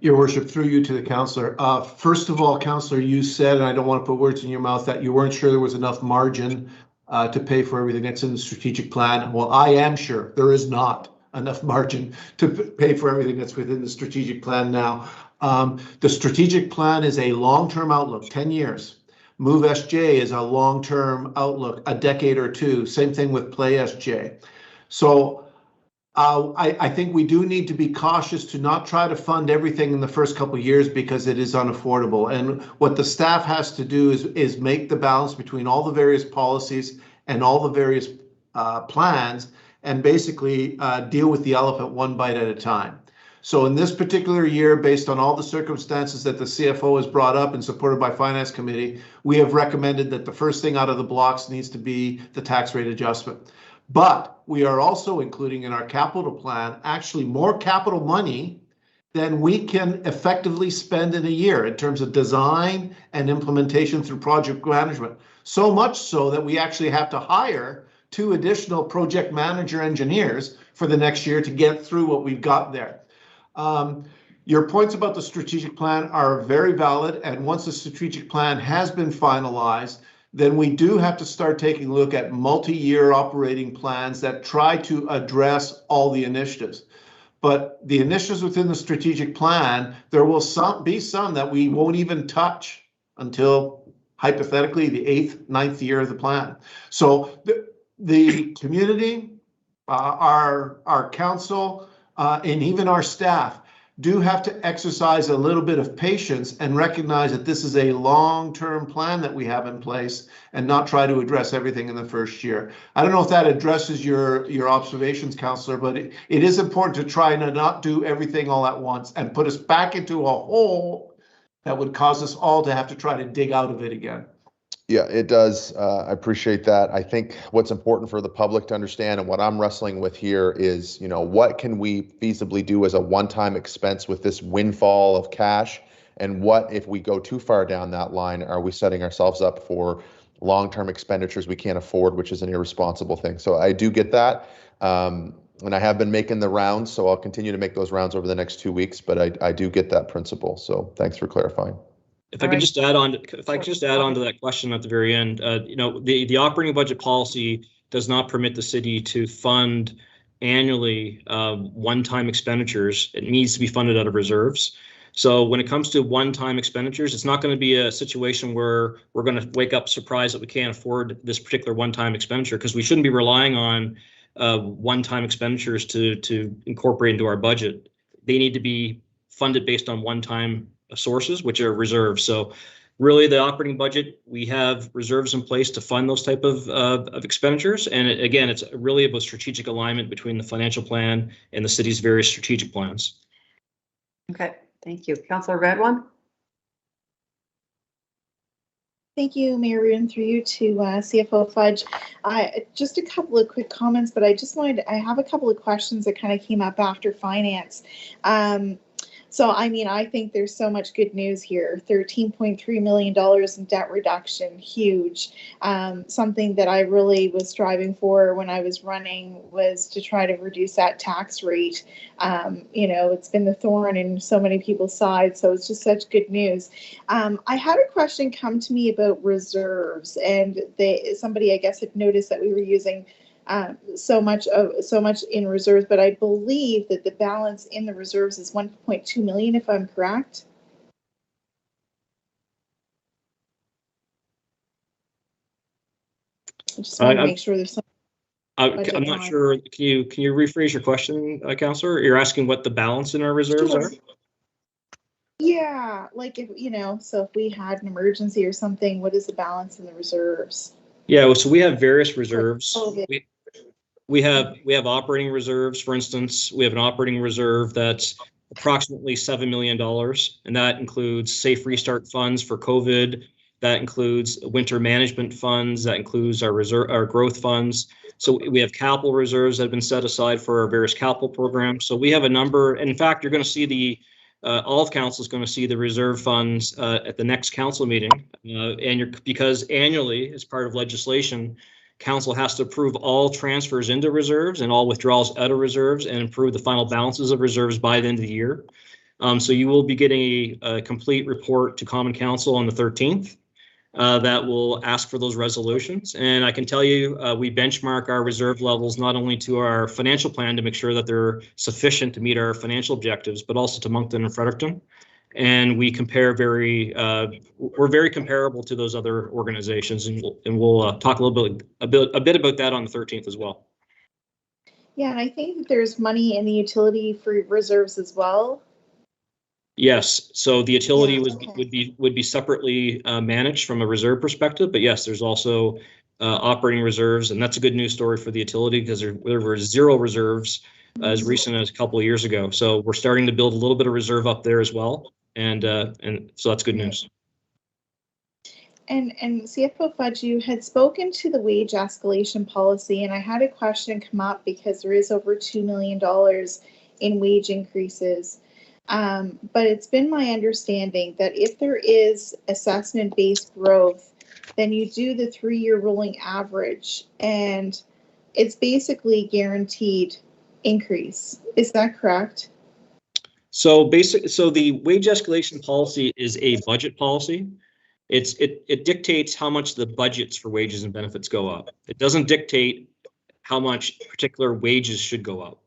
Your worship, through you to the councillor. First of all, councillor, you said, and I don't want to put words in your mouth, that you weren't sure there was enough margin to pay for everything that's in the strategic plan. Well, I am sure there is not enough margin to pay for everything that's within the strategic plan now. The strategic plan is a long-term outlook, 10 years. Move SJ is a long-term outlook, a decade or two. Same thing with Play SJ. So I think we do need to be cautious to not try to fund everything in the first couple of years because it is unaffordable. And what the staff has to do is make the balance between all the various policies and all the various plans and basically deal with the elephant one bite at a time. So in this particular year, based on all the circumstances that the CFO has brought up and supported by Finance Committee, we have recommended that the first thing out of the blocks needs to be the tax rate adjustment. But we are also including in our capital plan actually more capital money than we can effectively spend in a year in terms of design and implementation through project management. So much so that we actually have to hire 2 additional project manager engineers for the next year to get through what we've got there. Your points about the strategic plan are very valid, and once the strategic plan has been finalized, then we do have to start taking a look at multi-year operating plans that try to address all the initiatives. But the initiatives within the strategic plan, there will be some that we won't even touch until hypothetically the 8th, 9th year of the plan. So the community, our council, and even our staff do have to exercise a little bit of patience and recognize that this is a long-term plan that we have in place and not try to address everything in the first year. I don't know if that addresses your observations, councillor, but it is important to try to not do everything all at once and put us back into a hole that would cause us all to have to try to dig out of it again. Yeah, it does. I appreciate that. I think what's important for the public to understand and what I'm wrestling with here is, what can we feasibly do as a one-time expense with this windfall of cash? And what if we go too far down that line? Are we setting ourselves up for long-term expenditures we can't afford, which is an irresponsible thing? So I do get that. And I have been making the rounds, so I'll continue to make those rounds over the next 2 weeks, but I do get that principle. So thanks for clarifying. If I could just add on to that question at the very end, the operating budget policy does not permit the city to fund annually one-time expenditures. It needs to be funded out of reserves. So when it comes to one-time expenditures, it's not going to be a situation where we're going to wake up surprised that we can't afford this particular one-time expenditure, because we shouldn't be relying on one-time expenditures to incorporate into our budget. They need to be funded based on one-time sources, which are reserves. So really the operating budget, we have reserves in place to fund those type of expenditures. And again, it's really about strategic alignment between the financial plan and the city's various strategic plans. Okay, thank you. Councillor Redwan? Thank you, Mayor Reardon, through you to CFO Fudge. Just a couple of quick comments, but I have a couple of questions that kind of came up after finance. So, I mean, I think there's so much good news here. $13.3 million in debt reduction, huge. Something that I really was striving for when I was running was to try to reduce that tax rate. You know, it's been the thorn in so many people's sides, so it's just such good news. I had a question come to me about reserves, and somebody, I guess, had noticed that we were using so much in reserves, but I believe that the balance in the reserves is 1.2 million, if I'm correct. I just want to make sure there's some. I'm not sure. Can you rephrase your question, Councillor? You're asking what the balance in our reserves are? Yeah, like if so if we had an emergency or something, what is the balance in the reserves? Yeah, so we have various reserves. We have operating reserves, for instance. We have an operating reserve that's approximately $7 million, and that includes safe restart funds for COVID. That includes winter management funds. That includes our growth funds. So we have capital reserves that have been set aside for our various capital programs. So we have a number. And in fact, you're going to see all of council is going to see the reserve funds at the next council meeting, because annually, as part of legislation, council has to approve all transfers into reserves and all withdrawals out of reserves and approve the final balances of reserves by the end of the year. So you will be getting a complete report to Common Council on the 13th that will ask for those resolutions. And I can tell you, we benchmark our reserve levels not only to our financial plan to make sure that they're sufficient to meet our financial objectives, but also to Moncton and Fredericton. And we compare we're very comparable to those other organizations, and we'll talk a bit about that on the 13th as well. Yeah, and I think that there's money in the utility for reserves as well. Yes, so the utility would be separately managed from a reserve perspective, but yes, there's also operating reserves, and that's a good news story for the utility because there were zero reserves as recent as a couple of years ago. So we're starting to build a little bit of reserve up there as well. And so that's good news. And CFO Fudge, you had spoken to the wage escalation policy, and I had a question come up because there is over $2 million in wage increases. But it's been my understanding that if there is assessment-based growth, then you do the 3-year rolling average, and it's basically guaranteed increase. Is that correct? So the wage escalation policy is a budget policy. It dictates how much the budgets for wages and benefits go up. It doesn't dictate how much particular wages should go up.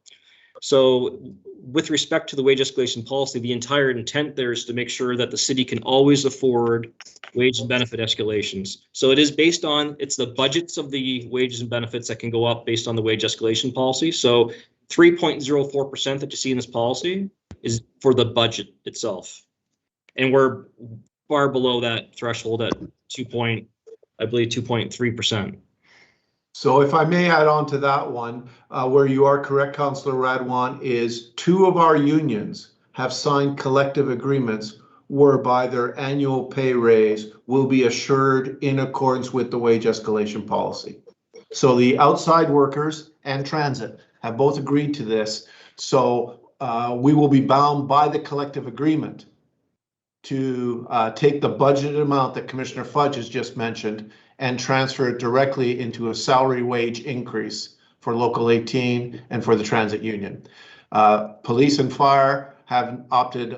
So with respect to the wage escalation policy, the entire intent there is to make sure that the city can always afford wage and benefit escalations. So it's the budgets of the wages and benefits that can go up based on the wage escalation policy. So 3.04% that you see in this policy is for the budget itself. And we're far below that threshold at 2.3%. So if I may add on to that one, where you are correct, Councillor Radwan, is 2 of our unions have signed collective agreements whereby their annual pay raise will be assured in accordance with the wage escalation policy. So the outside workers and transit have both agreed to this. So we will be bound by the collective agreement to take the budgeted amount that Commissioner Fudge has just mentioned and transfer it directly into a salary wage increase for Local 18 and for the transit union. Police and fire have opted,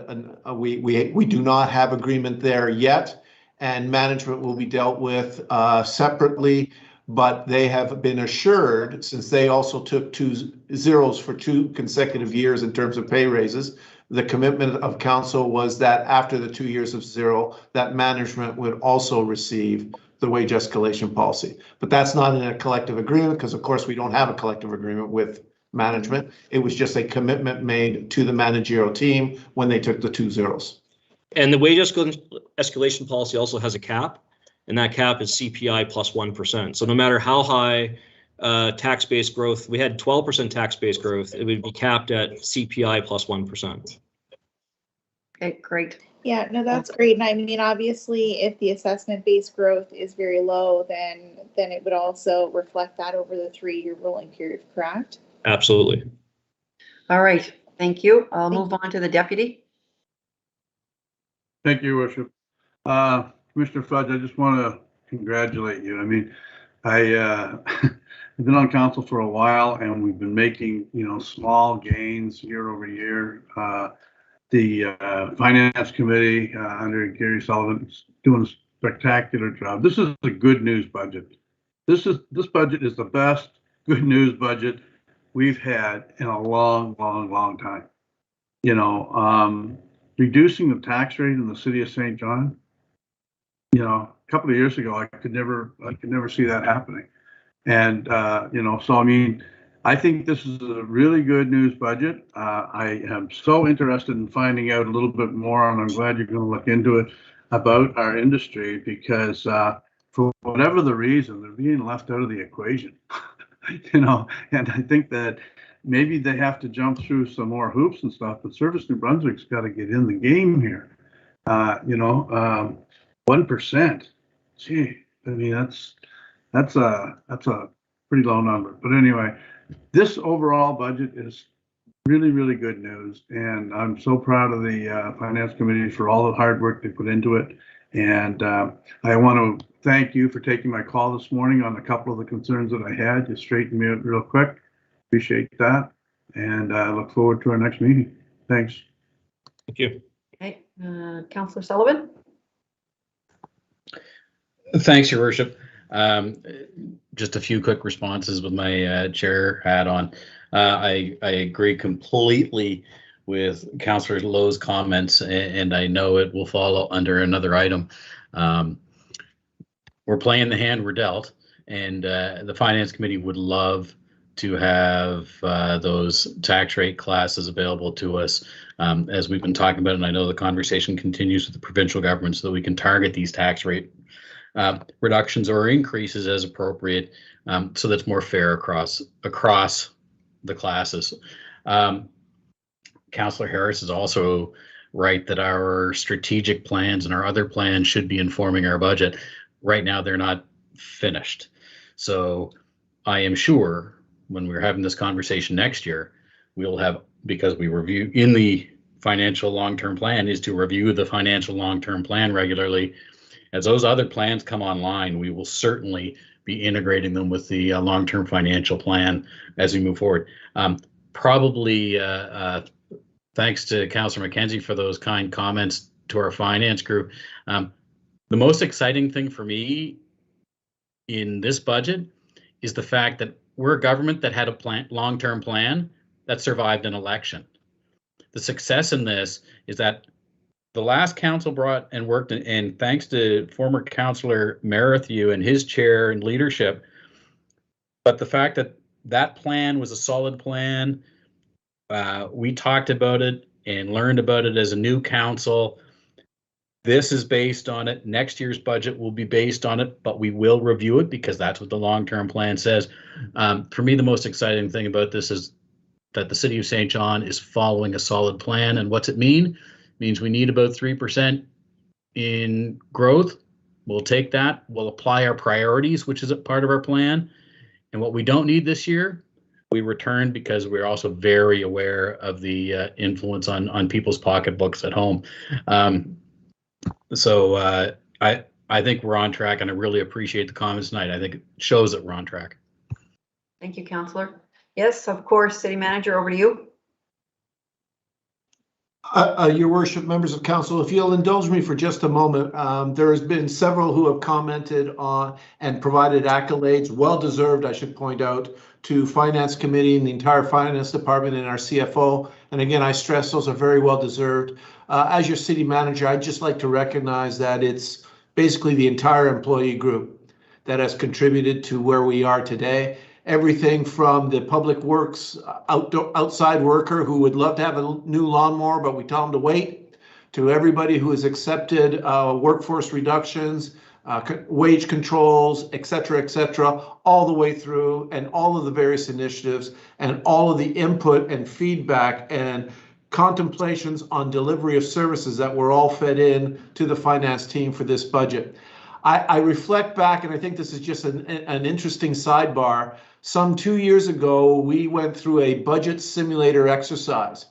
we do not have agreement there yet, and management will be dealt with separately, but they have been assured, since they also took 2 zeros for 2 consecutive years in terms of pay raises, the commitment of council was that after the 2 years of zero, that management would also receive the wage escalation policy. But that's not in a collective agreement because, of course, we don't have a collective agreement with management. It was just a commitment made to the managerial team when they took the 2 zeros. And the wage escalation policy also has a cap, and that cap is CPI plus 1%. So no matter how high tax-based growth, we had 12% tax-based growth, it would be capped at CPI plus 1%. Okay, great. Yeah, no, that's great. And I mean, obviously, if the assessment-based growth is very low, then it would also reflect that over the 3-year rolling period, correct? Absolutely. All right, thank you. I'll move on to the deputy. Thank you, Your Worship. Commissioner Fudge, I just want to congratulate you. I mean, I've been on council for a while, and we've been making, small gains year over year. The Finance Committee under Gary Sullivan is doing a spectacular job. This is a good news budget. This budget is the best good news budget we've had in a long, long, long time. Reducing the tax rate in the city of St. John, a couple of years ago, I could never see that happening. And, so I mean, I think this is a really good news budget. I am so interested in finding out a little bit more, and I'm glad you're going to look into it, about our industry, because for whatever the reason, they're being left out of the equation. And I think that maybe they have to jump through some more hoops and stuff, but Service New Brunswick's got to get in the game here. 1%. Gee, I mean, that's a pretty low number. But anyway, this overall budget is really, really good news, and I'm so proud of the Finance Committee for all the hard work they put into it. And I want to thank you for taking my call this morning on a couple of the concerns that I had. You straightened me out real quick. Appreciate that, and I look forward to our next meeting. Thanks. Thank you. Okay, Councillor Sullivan. Thanks, Your Worship. Just a few quick responses with my chair hat on. I agree completely with Councillor Lowe's comments, and I know it will follow under another item. We're playing the hand we're dealt, and the Finance Committee would love to have those tax rate classes available to us, as we've been talking about, and I know the conversation continues with the provincial government, so that we can target these tax rate reductions or increases as appropriate, so that's more fair across the classes. Councillor Harris is also right that our strategic plans and our other plans should be informing our budget. Right now, they're not finished. So I am sure when we're having this conversation next year, we'll have, because we review in the financial long-term plan, is to review the financial long-term plan regularly. As those other plans come online, we will certainly be integrating them with the long-term financial plan as we move forward. Probably thanks to Councillor McKenzie for those kind comments to our finance group. The most exciting thing for me in this budget is the fact that we're a government that had a long-term plan that survived an election. The success in this is that the last council brought and worked, and thanks to former Councillor Merrithew and his chair and leadership, but the fact that that plan was a solid plan, we talked about it and learned about it as a new council. This is based on it. Next year's budget will be based on it, but we will review it because that's what the long-term plan says. For me, the most exciting thing about this is that the City of St. John is following a solid plan. And what's it mean? It means we need about 3% in growth. We'll take that. We'll apply our priorities, which is a part of our plan. And what we don't need this year, we return, because we're also very aware of the influence on people's pocketbooks at home. So I think we're on track, and I really appreciate the comments tonight. I think it shows that we're on track. Thank you, Councillor. Yes, of course, City Manager, over to you. Your Worship, members of council, if you'll indulge me for just a moment, there has been several who have commented on and provided accolades, well-deserved, I should point out, to Finance Committee and the entire Finance Department and our CFO. And again, I stress those are very well-deserved. As your City Manager, I'd just like to recognize that it's basically the entire employee group that has contributed to where we are today. Everything from the public works outside worker who would love to have a new lawnmower, but we tell them to wait, to everybody who has accepted workforce reductions, wage controls, et cetera, all the way through, and all of the various initiatives and all of the input and feedback and contemplations on delivery of services that were all fed in to the finance team for this budget. I reflect back, and I think this is just an interesting sidebar. Some 2 years ago, we went through a budget simulator exercise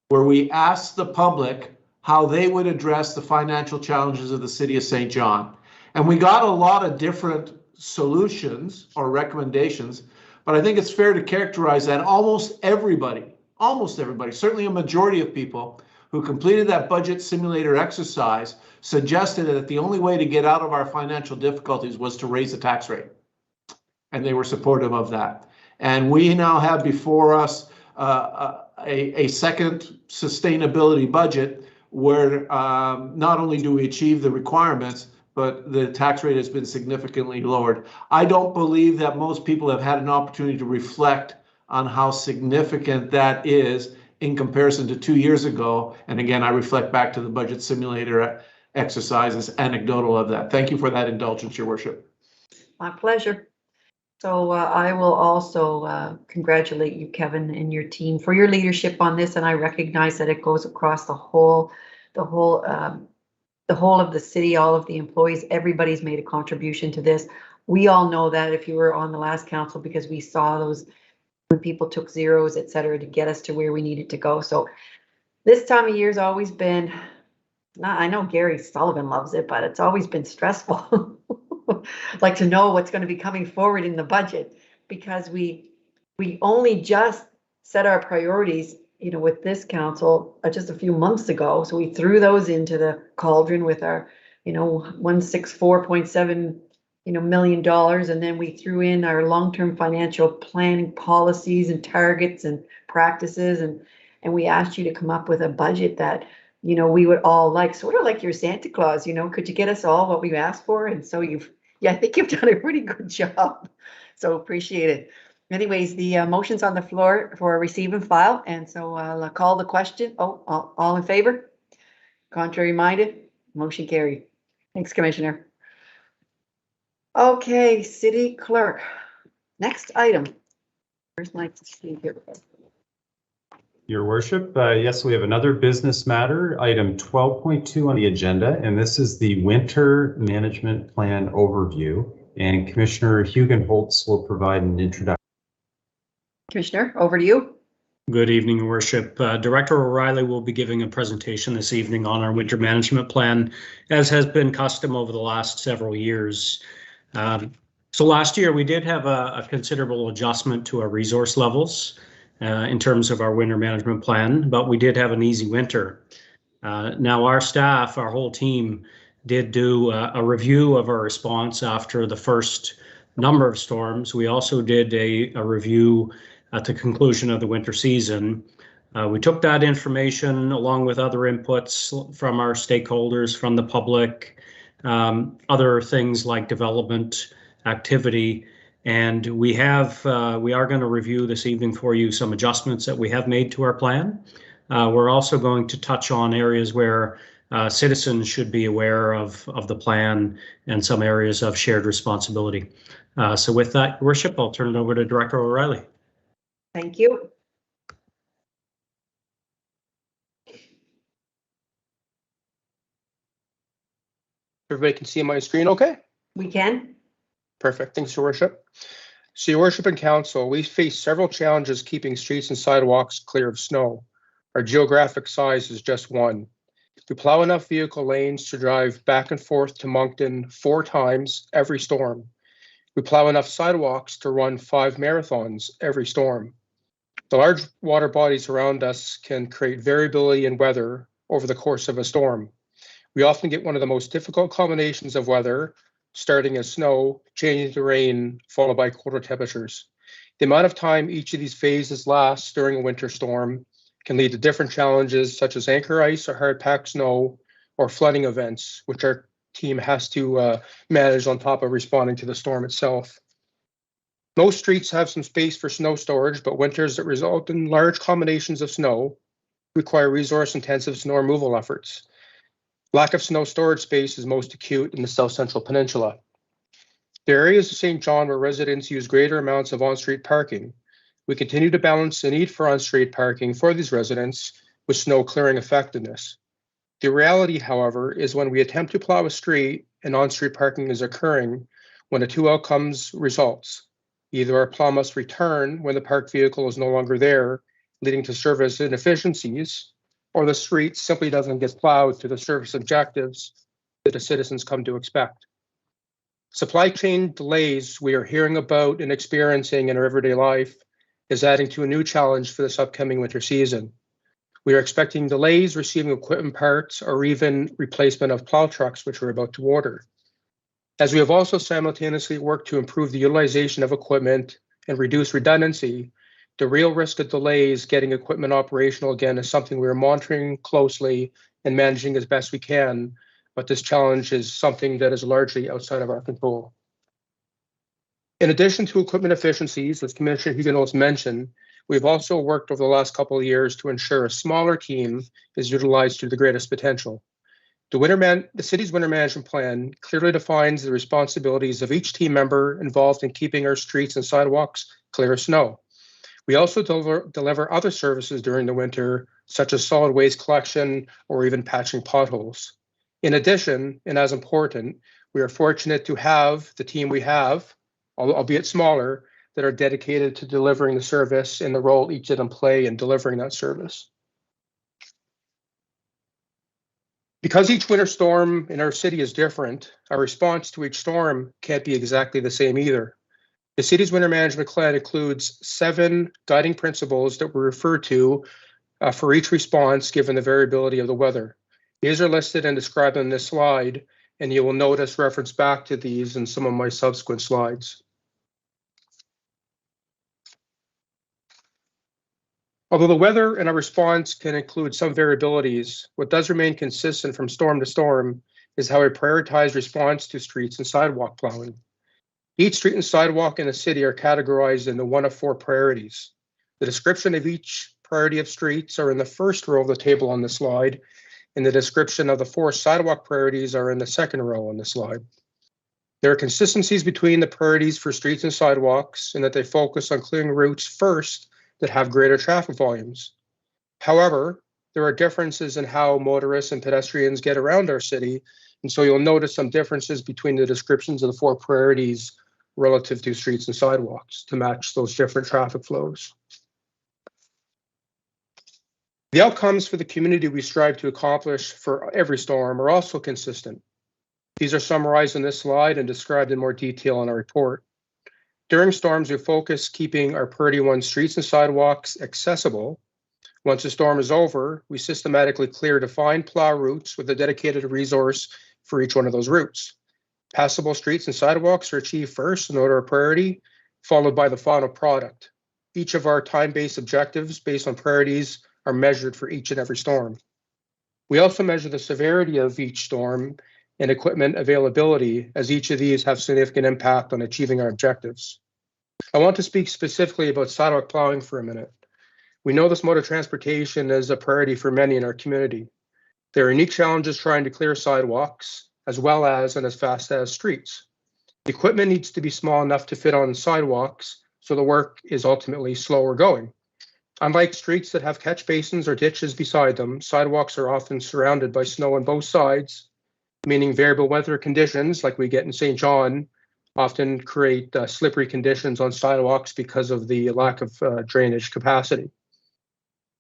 where we asked the public how they would address the financial challenges of the city of St. John. And we got a lot of different solutions or recommendations, but I think it's fair to characterize that almost everybody, certainly a majority of people who completed that budget simulator exercise suggested that the only way to get out of our financial difficulties was to raise the tax rate. And they were supportive of that. And we now have before us a second sustainability budget where not only do we achieve the requirements, but the tax rate has been significantly lowered. I don't believe that most people have had an opportunity to reflect on how significant that is in comparison to 2 years ago. And again, I reflect back to the budget simulator exercise as anecdotal of that. Thank you for that indulgence, Your Worship. My pleasure. So I will also congratulate you, Kevin, and your team for your leadership on this. And I recognize that it goes across the whole of the city, all of the employees. Everybody's made a contribution to this. We all know that if you were on the last council, because we saw those when people took zeros, et cetera, to get us to where we needed to go. So this time of year has always been, I know Gary Sullivan loves it, but it's always been stressful. Like to know what's going to be coming forward in the budget, because we only just set our priorities, with this council just a few months ago. So we threw those into the cauldron with our, $164.7 million, and then we threw in our long-term financial planning policies and targets and practices, and we asked you to come up with a budget that we would all like, sort of like your Santa Claus, could you get us all what we asked for? And so I think you've done a pretty good job. So appreciate it. Anyways, the motion's on the floor for receive and file. And so I'll call the question. All in favor? Contrary minded? Motion carried. Thanks, Commissioner. Okay, City Clerk. Next item. Where's my sheet here? Your Worship, yes, we have another business matter, item 12.2 on the agenda, and this is the Winter Management Plan Overview, and Commissioner Hugenholtz will provide an introduction. Commissioner, over to you. Good evening, Your Worship. Director O'Reilly will be giving a presentation this evening on our Winter Management Plan, as has been custom over the last several years. So last year, we did have a considerable adjustment to our resource levels in terms of our winter management plan, but we did have an easy winter. Now our staff, our whole team, did do a review of our response after the first number of storms. We also did a review at the conclusion of the winter season. We took that information along with other inputs from our stakeholders, from the public, other things like development activity, and we are going to review this evening for you some adjustments that we have made to our plan. We're also going to touch on areas where citizens should be aware of the plan and some areas of shared responsibility. So with that, Your Worship, I'll turn it over to Director O'Reilly. Thank you. Everybody can see my screen okay? We can. Perfect. Thanks, Your Worship. So, Your Worship and Council, we face several challenges keeping streets and sidewalks clear of snow. Our geographic size is just one. We plow enough vehicle lanes to drive back and forth to Moncton 4 times every storm. We plow enough sidewalks to run 5 marathons every storm. The large water bodies around us can create variability in weather over the course of a storm. We often get one of the most difficult combinations of weather, starting as snow, changing to rain, followed by colder temperatures. The amount of time each of these phases lasts during a winter storm can lead to different challenges such as anchor ice or hard packed snow or flooding events, which our team has to manage on top of responding to the storm itself. Most streets have some space for snow storage, but winters that result in large combinations of snow require resource-intensive snow removal efforts. Lack of snow storage space is most acute in the South Central Peninsula. The areas of St. John where residents use greater amounts of on-street parking. We continue to balance the need for on-street parking for these residents with snow clearing effectiveness. The reality, however, is when we attempt to plow a street and on-street parking is occurring, when the two outcomes results. Either our plow must return when the parked vehicle is no longer there, leading to service inefficiencies, or the street simply doesn't get plowed to the service objectives that the citizens come to expect. Supply chain delays we are hearing about and experiencing in our everyday life is adding to a new challenge for this upcoming winter season. We are expecting delays receiving equipment parts or even replacement of plow trucks, which we're about to order. As we have also simultaneously worked to improve the utilization of equipment and reduce redundancy, the real risk of delays getting equipment operational again is something we are monitoring closely and managing as best we can, but this challenge is something that is largely outside of our control. In addition to equipment efficiencies, as Commissioner Huguenot mentioned, we've also worked over the last couple of years to ensure a smaller team is utilized to the greatest potential. The city's winter management plan clearly defines the responsibilities of each team member involved in keeping our streets and sidewalks clear of snow. We also deliver other services during the winter, such as solid waste collection or even patching potholes. In addition, and as important, we are fortunate to have the team we have, albeit smaller, that are dedicated to delivering the service and the role each of them play in delivering that service. Because each winter storm in our city is different, our response to each storm can't be exactly the same either. The city's winter management plan includes 7 guiding principles that we refer to for each response given the variability of the weather. These are listed and described on this slide, and you will notice reference back to these in some of my subsequent slides. Although the weather and our response can include some variabilities, what does remain consistent from storm to storm is how we prioritize response to streets and sidewalk plowing. Each street and sidewalk in the city are categorized into one of 4 priorities. The description of each priority of streets are in the first row of the table on the slide, and the description of the 4 sidewalk priorities are in the second row on the slide. There are consistencies between the priorities for streets and sidewalks in that they focus on clearing routes first that have greater traffic volumes. However, there are differences in how motorists and pedestrians get around our city, and so you'll notice some differences between the descriptions of the 4 priorities relative to streets and sidewalks to match those different traffic flows. The outcomes for the community we strive to accomplish for every storm are also consistent. These are summarized on this slide and described in more detail in our report. During storms, we focus keeping our priority 1 streets and sidewalks accessible. Once the storm is over, we systematically clear defined plow routes with a dedicated resource for each one of those routes. Passable streets and sidewalks are achieved first in order of priority, followed by the final product. Each of our time-based objectives based on priorities are measured for each and every storm. We also measure the severity of each storm and equipment availability, as each of these have significant impact on achieving our objectives. I want to speak specifically about sidewalk plowing for a minute. We know this mode of transportation is a priority for many in our community. There are unique challenges trying to clear sidewalks, as well as and as fast as streets. The equipment needs to be small enough to fit on sidewalks, so the work is ultimately slower going. Unlike streets that have catch basins or ditches beside them, sidewalks are often surrounded by snow on both sides, meaning variable weather conditions like we get in St. John often create slippery conditions on sidewalks because of the lack of drainage capacity.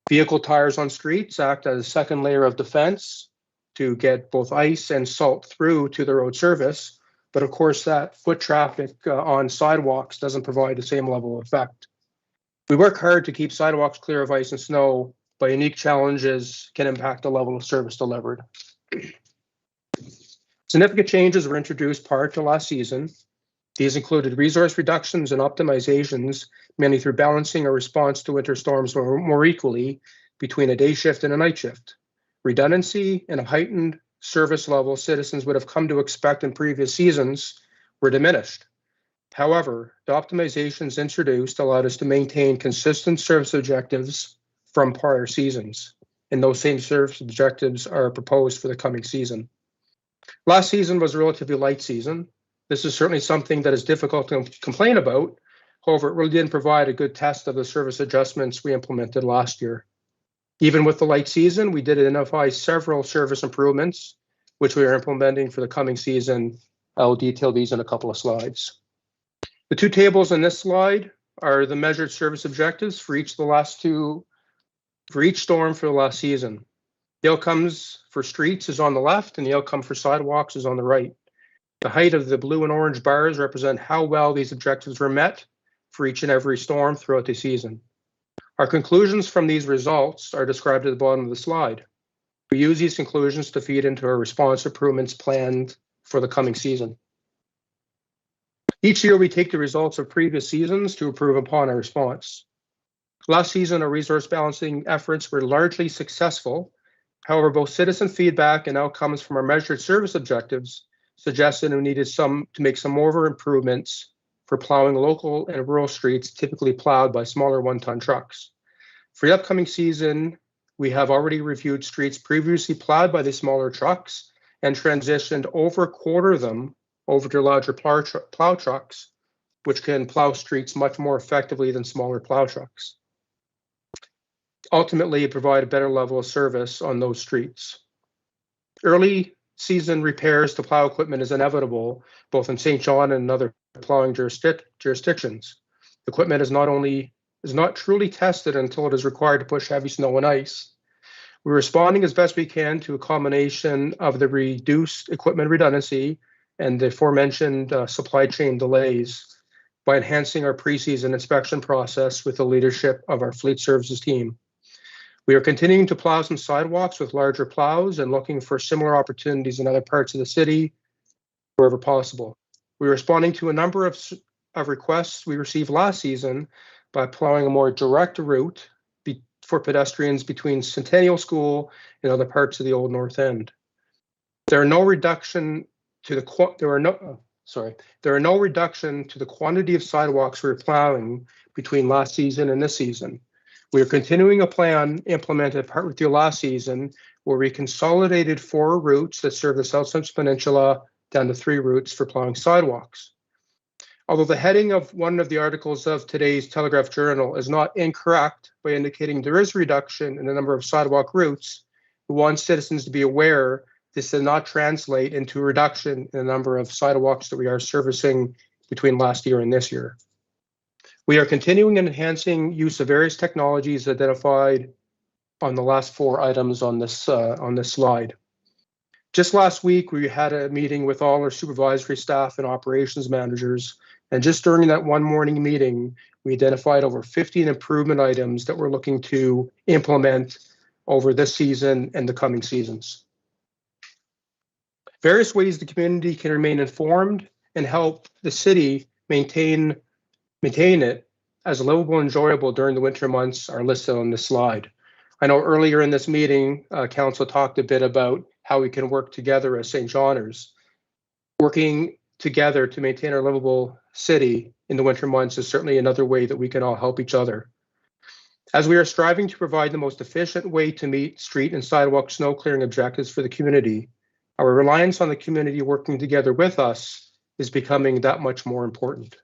Vehicle tires on streets act as a second layer of defense to get both ice and salt through to the road surface, but of course that foot traffic on sidewalks doesn't provide the same level of effect. We work hard to keep sidewalks clear of ice and snow, but unique challenges can impact the level of service delivered. Significant changes were introduced prior to last season. These included resource reductions and optimizations, mainly through balancing a response to winter storms more equally between a day shift and a night shift. Redundancy and a heightened service level citizens would have come to expect in previous seasons were diminished. However, the optimizations introduced allowed us to maintain consistent service objectives from prior seasons, and those same service objectives are proposed for the coming season. Last season was a relatively light season. This is certainly something that is difficult to complain about. However, it really didn't provide a good test of the service adjustments we implemented last year. Even with the light season, we did identify several service improvements, which we are implementing for the coming season. I'll detail these in a couple of slides. The two tables on this slide are the measured service objectives for each storm for the last season. The outcomes for streets is on the left and the outcome for sidewalks is on the right. The height of the blue and orange bars represent how well these objectives were met for each and every storm throughout the season. Our conclusions from these results are described at the bottom of the slide. We use these conclusions to feed into our response improvements planned for the coming season. Each year, we take the results of previous seasons to improve upon our response. Last season, our resource balancing efforts were largely successful. However, both citizen feedback and outcomes from our measured service objectives suggested we needed to make some more improvements for plowing local and rural streets typically plowed by smaller one-ton trucks. For the upcoming season, we have already reviewed streets previously plowed by the smaller trucks and transitioned over a quarter of them over to larger plow trucks, which can plow streets much more effectively than smaller plow trucks. Ultimately, provide a better level of service on those streets. Early season repairs to plow equipment is inevitable, both in St. John and other plowing jurisdictions. Equipment is not truly tested until it is required to push heavy snow and ice. We're responding as best we can to a combination of the reduced equipment redundancy and the aforementioned supply chain delays by enhancing our pre-season inspection process with the leadership of our fleet services team. We are continuing to plow some sidewalks with larger plows and looking for similar opportunities in other parts of the city wherever possible. We're responding to a number of requests we received last season by plowing a more direct route for pedestrians between Centennial School and other parts of the Old North End. There are no reduction to the quantity of sidewalks we're plowing between last season and this season. We are continuing a plan implemented part with you last season where we consolidated 4 routes that serve the South Central Peninsula down to 3 routes for plowing sidewalks. Although the heading of one of the articles of today's Telegraph Journal is not incorrect by indicating there is a reduction in the number of sidewalk routes, we want citizens to be aware this does not translate into a reduction in the number of sidewalks that we are servicing between last year and this year. We are continuing and enhancing use of various technologies identified on the last 4 items on this slide. Just last week, we had a meeting with all our supervisory staff and operations managers, and just during that one morning meeting, we identified over 15 improvement items that we're looking to implement over this season and the coming seasons. Various ways the community can remain informed and help the city maintain it as livable and enjoyable during the winter months are listed on this slide. I know earlier in this meeting, Council talked a bit about how we can work together as St. Johners. Working together to maintain our livable city in the winter months is certainly another way that we can all help each other. As we are striving to provide the most efficient way to meet street and sidewalk snow clearing objectives for the community, our reliance on the community working together with us is becoming that much more important.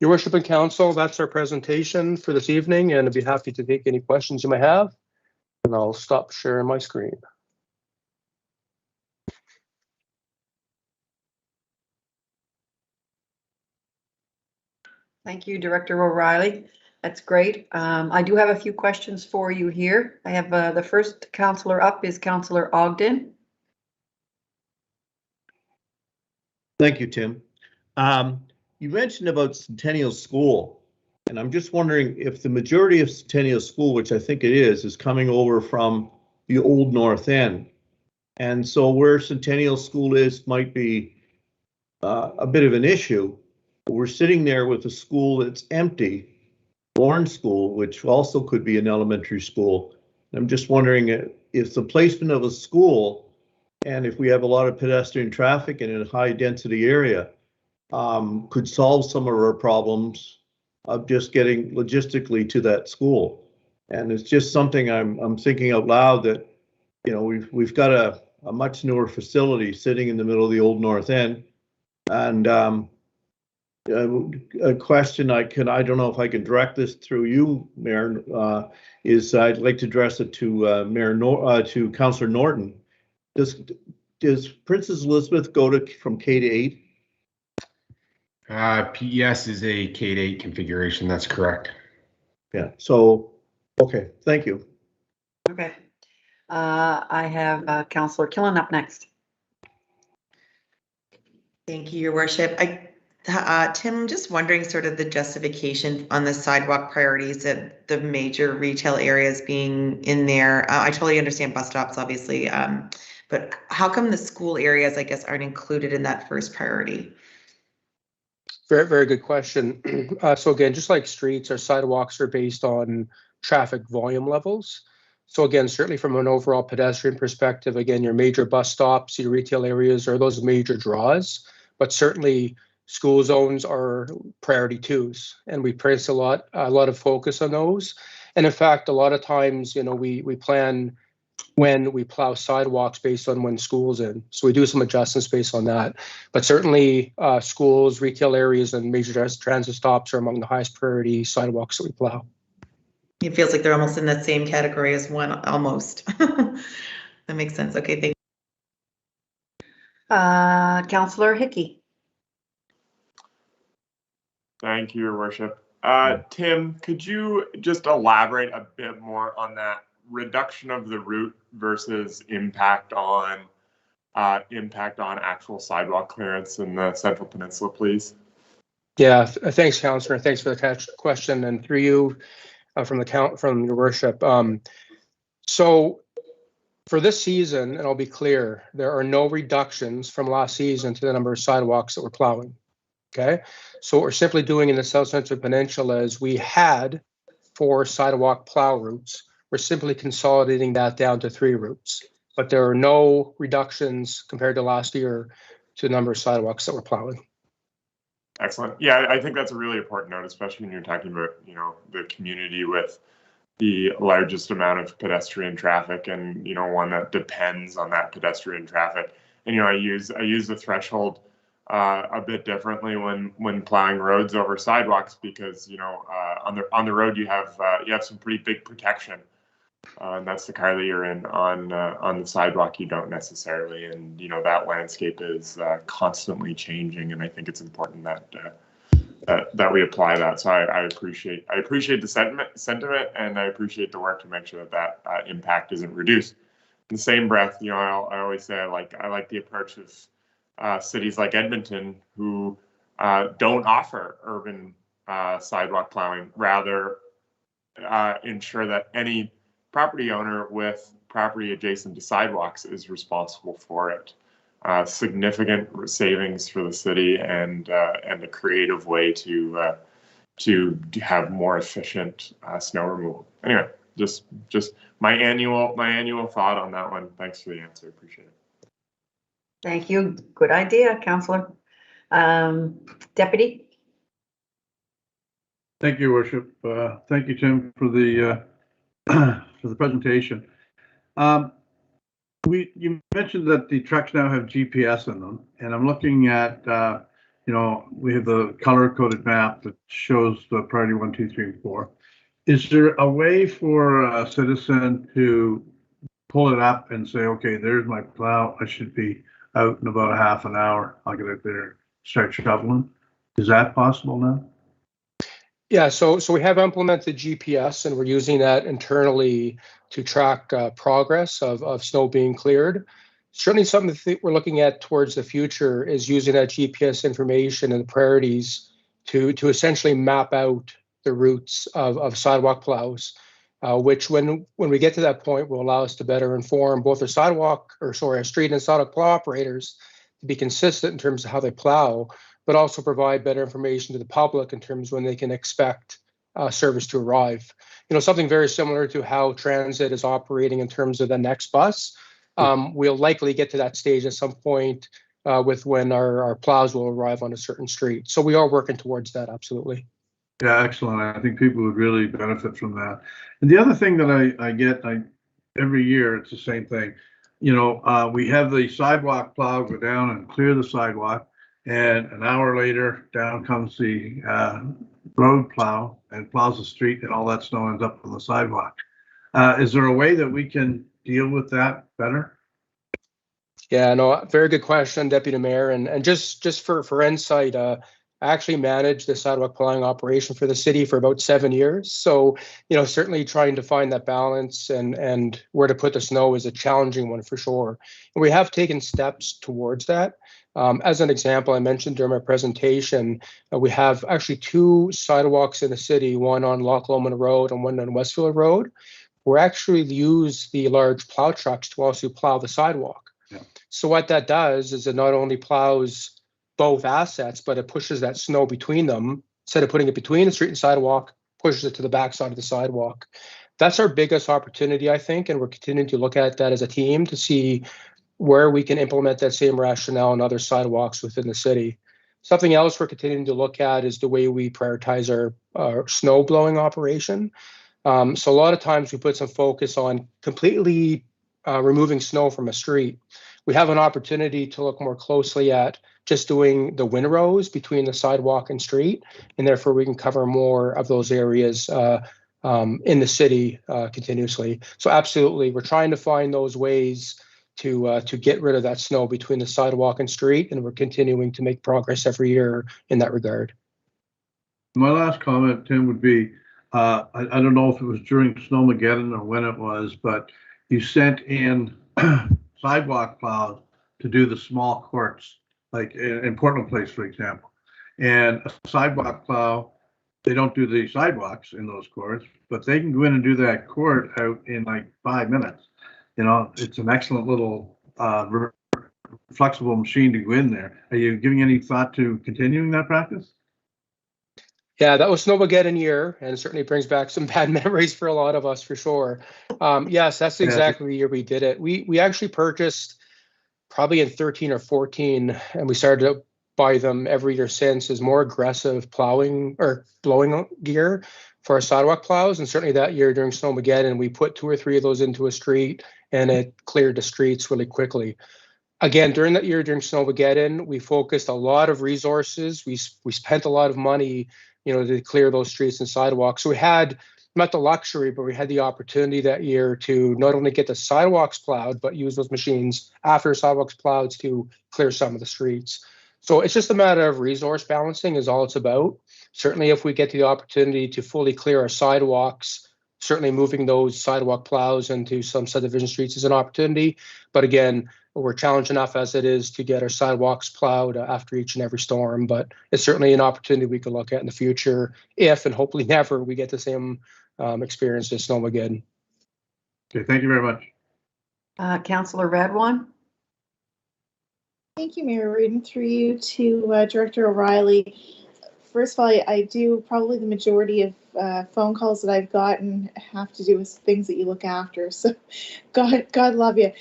Your Worship and Council, that's our presentation for this evening, and I'd be happy to take any questions you might have. And I'll stop sharing my screen. Thank you, Director O'Reilly. That's great. I do have a few questions for you here. I have the first councillor up is Councillor Ogden. Thank you, Tim. You mentioned about Centennial School, and I'm just wondering if the majority of Centennial School, which I think it is coming over from the Old North End. And so where Centennial School is might be a bit of an issue. We're sitting there with a school that's empty, Bourne School, which also could be an elementary school. I'm just wondering if the placement of a school, and if we have a lot of pedestrian traffic in a high density area, could solve some of our problems of just getting logistically to that school. And it's just something I'm thinking out loud that, you know, we've got a much newer facility sitting in the middle of the Old North End, and a question I don't know if I can direct this through you, Mayor, is I'd like to address it to to Councillor Norton. Does Princess Elizabeth go from K to 8? PES is a K to 8 configuration. That's correct. Yeah. So, okay. Thank you. Okay. I have Councillor Killen up next. Thank you, Your Worship. Tim, just wondering sort of the justification on the sidewalk priorities at the major retail areas being in there. I totally understand bus stops, obviously, but how come the school areas, I guess, aren't included in that first priority? Very, very good question. So again, just like streets, our sidewalks are based on traffic volume levels. So again, certainly from an overall pedestrian perspective, again, your major bus stops, your retail areas are those major draws, but certainly school zones are priority twos, and we place a lot of focus on those. And in fact, a lot of times, you know, we plan when we plow sidewalks based on when school's in. So we do some adjustments based on that. But certainly schools, retail areas, and major transit stops are among the highest priority sidewalks that we plow. It feels like they're almost in the same category as one, almost. That makes sense. Okay, thank you. Councillor Hickey. Thank you, Your Worship. Tim, could you just elaborate a bit more on that reduction of the route versus impact on actual sidewalk clearance in the Central Peninsula, please? Yeah, thanks, Councillor. Thanks for the question, and through you from Your Worship. So for this season, and I'll be clear, there are no reductions from last season to the number of sidewalks that we're plowing. Okay, so what we're simply doing in the South Central Peninsula is we had 4 sidewalk plow routes. We're simply consolidating that down to 3 routes, but there are no reductions compared to last year to the number of sidewalks that we're plowing. Excellent. Yeah, I think that's a really important note, especially when you're talking about, you know, the community with the largest amount of pedestrian traffic, and, you know, one that depends on that pedestrian traffic. And, you know, I use the threshold a bit differently when plowing roads over sidewalks, because, you know, on the road you have some pretty big protection, and that's the car that you're in. On the sidewalk you don't necessarily, and, you know, that landscape is constantly changing, and I think it's important that we apply that. So I appreciate the sentiment, and I appreciate the work to make sure that impact isn't reduced. In the same breath, you know, I always say I like the approach of cities like Edmonton, who don't offer urban sidewalk plowing, rather ensure that any property owner with property adjacent to sidewalks is responsible for it. Significant savings for the city, and a creative way to have more efficient snow removal. Anyway, just my annual thought on that one. Thanks for the answer. Appreciate it. Thank you. Good idea, Councillor. Deputy. Thank you, Your Worship. Thank you, Tim, for the presentation. You mentioned that the trucks now have GPS in them, and I'm looking at, you know, we have the color-coded map that shows the priority 1, 2, 3, and 4. Is there a way for a citizen to pull it up and say, okay, there's my plow, I should be out in about a half an hour, I'll get out there and start shoveling? Is that possible now? Yeah, so we have implemented GPS, and we're using that internally to track progress of snow being cleared. Certainly something that we're looking at towards the future is using that GPS information and the priorities to essentially map out the routes of sidewalk plows, which when we get to that point will allow us to better inform both our street and sidewalk plow operators to be consistent in terms of how they plow, but also provide better information to the public in terms of when they can expect service to arrive. You know, something very similar to how transit is operating in terms of the next bus. We'll likely get to that stage at some point with when our plows will arrive on a certain street. So we are working towards that, absolutely. Yeah, excellent. I think people would really benefit from that. And the other thing that I get every year, it's the same thing. You know, we have the sidewalk plow go down and clear the sidewalk. And an hour later, down comes the road plow and plows the street, and all that snow ends up on the sidewalk. Is there a way that we can deal with that better? Yeah, no, very good question, Deputy Mayor. And just for insight, I actually managed the sidewalk plowing operation for the city for about 7 years. So, certainly trying to find that balance and where to put the snow is a challenging one for sure. And we have taken steps towards that. As an example, I mentioned during my presentation, we have actually 2 sidewalks in the city, one on Loch Lomond Road and one on Westfield Road. We actually use the large plow trucks to also plow the sidewalk. So what that does is it not only plows both assets, but it pushes that snow between them. Instead of putting it between the street and sidewalk, pushes it to the backside of the sidewalk. That's our biggest opportunity, I think, and we're continuing to look at that as a team to see where we can implement that same rationale on other sidewalks within the city. Something else we're continuing to look at is the way we prioritize our snow blowing operation. So a lot of times we put some focus on completely removing snow from a street. We have an opportunity to look more closely at just doing the windrows between the sidewalk and street, and therefore we can cover more of those areas in the city continuously. So absolutely, we're trying to find those ways to get rid of that snow between the sidewalk and street, and we're continuing to make progress every year in that regard. My last comment, Tim, would be, I don't know if it was during Snowmageddon or when it was, but you sent in sidewalk plows to do the small courts, like in Portland Place, for example. And a sidewalk plow, they don't do the sidewalks in those courts, but they can go in and do that court out in like 5 minutes. It's an excellent little flexible machine to go in there. Are you giving any thought to continuing that practice? Yeah, that was Snowmageddon year, and it certainly brings back some bad memories for a lot of us, for sure. Yes, that's exactly the year we did it. We actually purchased probably in 13 or 14, and we started to buy them every year since, is more aggressive plowing or blowing gear for our sidewalk plows. And certainly that year during Snowmageddon, we put 2 or 3 of those into a street, and it cleared the streets really quickly. Again, during that year during Snowmageddon, we focused a lot of resources. We spent a lot of money to clear those streets and sidewalks. So we had not the luxury, but we had the opportunity that year to not only get the sidewalks plowed, but use those machines after sidewalks plowed to clear some of the streets. So it's just a matter of resource balancing is all it's about. Certainly, if we get the opportunity to fully clear our sidewalks, certainly moving those sidewalk plows into some subdivision streets is an opportunity. But again, we're challenged enough as it is to get our sidewalks plowed after each and every storm, but it's certainly an opportunity we could look at in the future if, and hopefully never, we get the same experience as Snowmageddon. Okay, thank you very much. Councillor Radwan. Thank you, Mayor. Reading through you to Director O'Reilly. First of all, I do probably the majority of phone calls that I've gotten have to do with things that you look after. So God love you.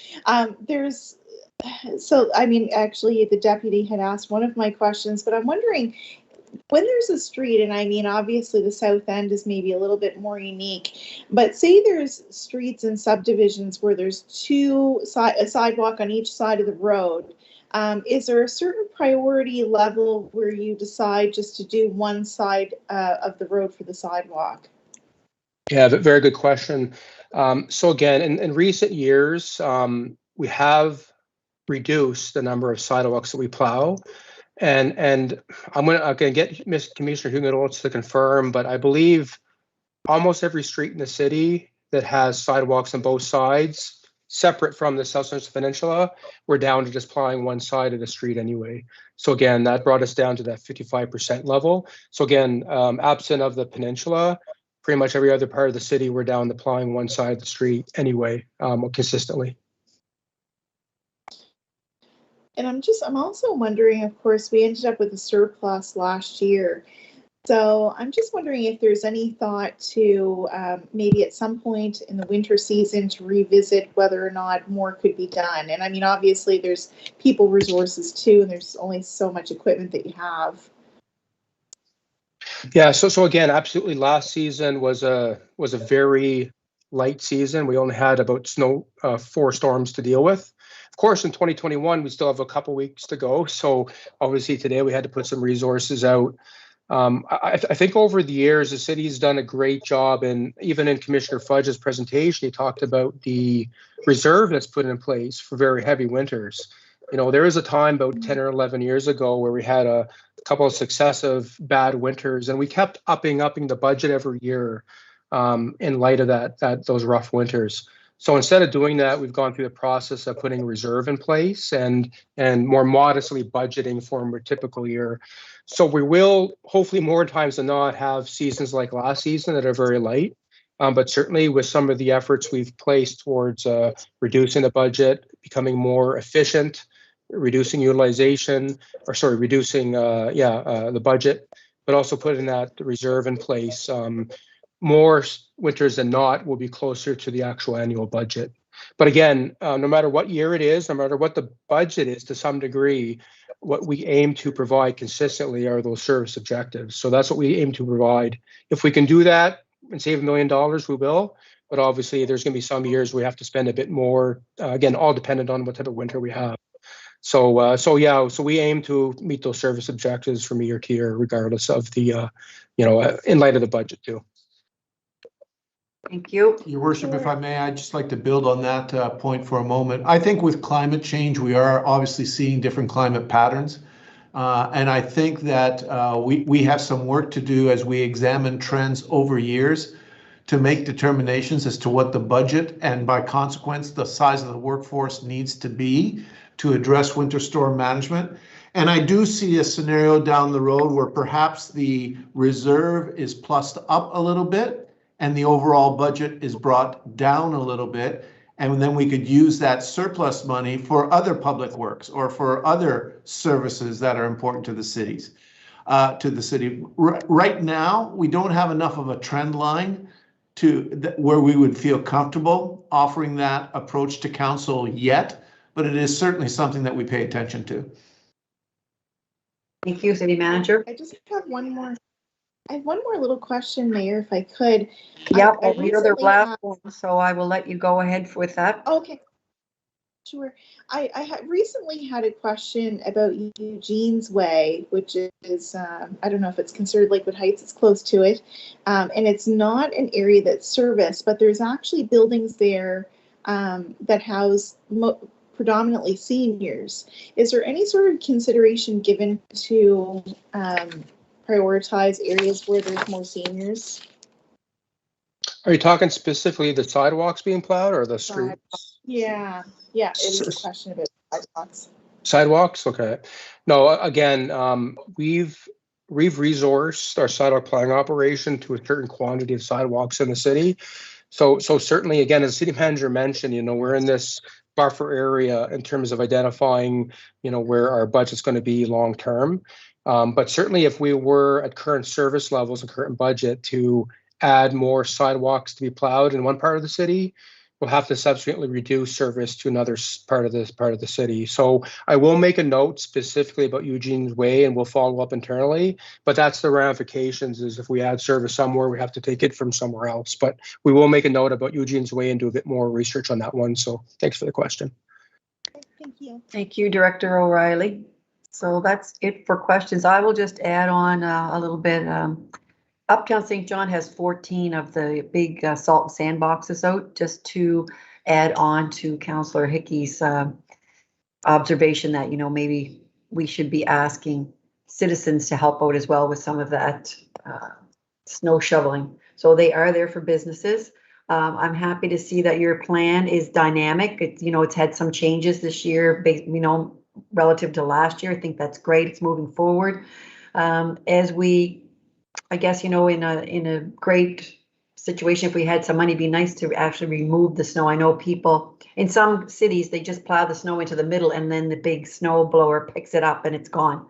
Actually the deputy had asked one of my questions, but I'm wondering when there's a street, and obviously the south end is maybe a little bit more unique, but say there's streets and subdivisions where there's a sidewalk on each side of the road. Is there a certain priority level where you decide just to do one side of the road for the sidewalk? Yeah, very good question. So again, in recent years, we have reduced the number of sidewalks that we plow. And I'm going to get Commissioner Huguenot to confirm, but I believe almost every street in the city that has sidewalks on both sides, separate from the South Central Peninsula, we're down to just plowing one side of the street anyway. So again, that brought us down to that 55% level. So again, absent of the peninsula, pretty much every other part of the city, we're down to plowing one side of the street anyway, consistently. And I'm also wondering, of course, we ended up with a surplus last year. So I'm just wondering if there's any thought to maybe at some point in the winter season to revisit whether or not more could be done. And obviously there's people resources too, and there's only so much equipment that you have. Yeah, so again, absolutely. Last season was a very light season. We only had about 4 storms to deal with. Of course, in 2021, we still have a couple weeks to go. So obviously today we had to put some resources out. I think over the years, the city's done a great job, and even in Commissioner Fudge's presentation, he talked about the reserve that's put in place for very heavy winters. You know, there was a time about 10 or 11 years ago where we had a couple of successive bad winters, and we kept upping the budget every year in light of those rough winters. So instead of doing that, we've gone through the process of putting a reserve in place and more modestly budgeting for a more typical year. So we will, hopefully more times than not, have seasons like last season that are very light. But certainly with some of the efforts we've placed towards reducing the budget, becoming more efficient, reducing utilization, reducing the budget, but also putting that reserve in place. More winters than not will be closer to the actual annual budget. But again, no matter what year it is, no matter what the budget is, to some degree, what we aim to provide consistently are those service objectives. So that's what we aim to provide. If we can do that and save $1 million, we will. But obviously, there's going to be some years we have to spend a bit more. Again, all dependent on what type of winter we have. So we aim to meet those service objectives from year to year, regardless of the, in light of the budget too. Thank you. Your Worship, if I may, I'd just like to build on that point for a moment. I think with climate change, we are obviously seeing different climate patterns. And I think that we have some work to do as we examine trends over years to make determinations as to what the budget and by consequence, the size of the workforce needs to be to address winter storm management. And I do see a scenario down the road where perhaps the reserve is plussed up a little bit and the overall budget is brought down a little bit. And then we could use that surplus money for other public works or for other services that are important to the cities, to the city. Right now, we don't have enough of a trend line where we would feel comfortable offering that approach to council yet, but it is certainly something that we pay attention to. Thank you, City Manager. I just have one more. I have one more little question, Mayor, if I could. Yeah, you're the last one, so I will let you go ahead with that. Okay. Sure. I recently had a question about Eugene's Way, which is, I don't know if it's considered Lakewood Heights, it's close to it. And it's not an area that's serviced, but there's actually buildings there that house predominantly seniors. Is there any sort of consideration given to prioritize areas where there's more seniors? Are you talking specifically the sidewalks being plowed or the streets? Yeah, it is a question about sidewalks. Sidewalks, okay. No, again, we've resourced our sidewalk plowing operation to a certain quantity of sidewalks in the city. So certainly, again, as the city manager mentioned, we're in this buffer area in terms of identifying, where our budget's going to be long term. But certainly if we were at current service levels and current budget to add more sidewalks to be plowed in one part of the city, we'll have to subsequently reduce service to another part of the city. So I will make a note specifically about Eugene's Way and we'll follow up internally, but that's the ramifications is if we add service somewhere, we have to take it from somewhere else. But we will make a note about Eugene's Way and do a bit more research on that one. So thanks for the question. Thank you. Thank you, Director O'Reilly. So that's it for questions. I will just add on a little bit. Uptown St. John has 14 of the big salt and sand boxes out, just to add on to Councillor Hickey's observation that, maybe we should be asking citizens to help out as well with some of that snow shoveling. So they are there for businesses. I'm happy to see that your plan is dynamic. It's had some changes this year, relative to last year. I think that's great. It's moving forward. As we, I guess, in a great situation, if we had some money, it'd be nice to actually remove the snow. I know people in some cities, they just plow the snow into the middle and then the big snow blower picks it up and it's gone.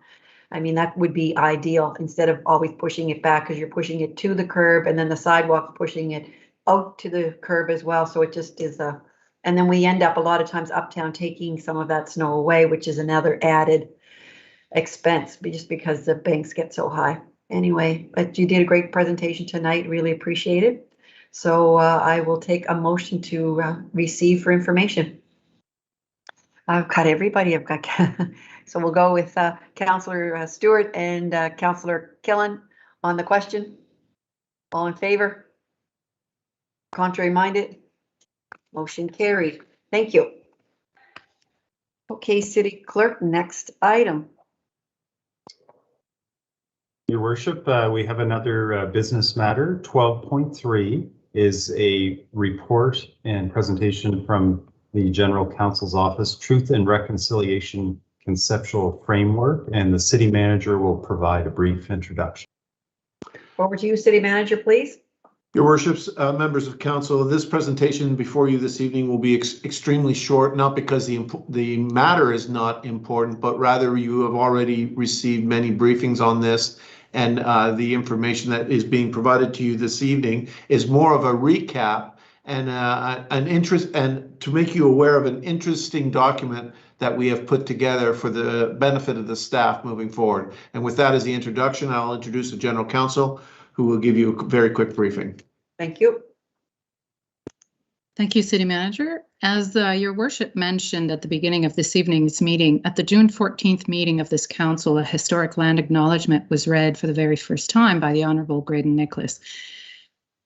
I mean, that would be ideal instead of always pushing it back because you're pushing it to the curb and then the sidewalk pushing it out to the curb as well. So it just is and then we end up a lot of times uptown taking some of that snow away, which is another added expense just because the banks get so high. Anyway, but you did a great presentation tonight. Really appreciate it. So I will take a motion to receive for information. I've got everybody. I've got, so we'll go with Councillor Stewart and Councillor Killen on the question. All in favor? Contrary minded? Motion carried. Thank you. Okay, City Clerk, next item. Your Worship, we have another business matter. 12.3 is a report and presentation from the General Counsel's Office, Truth and Reconciliation Conceptual Framework, and the City Manager will provide a brief introduction. Over to you, City Manager, please. Your Worships, members of Council, this presentation before you this evening will be extremely short, not because the matter is not important, but rather you have already received many briefings on this, and the information that is being provided to you this evening is more of a recap and an interest, and to make you aware of an interesting document that we have put together for the benefit of the staff moving forward. And with that as the introduction, I'll introduce the General Counsel, who will give you a very quick briefing. Thank you. Thank you, City Manager. As Your Worship mentioned at the beginning of this evening's meeting, at the June 14th meeting of this Council, a historic land acknowledgement was read for the very first time by the Honourable Graydon Nicholas.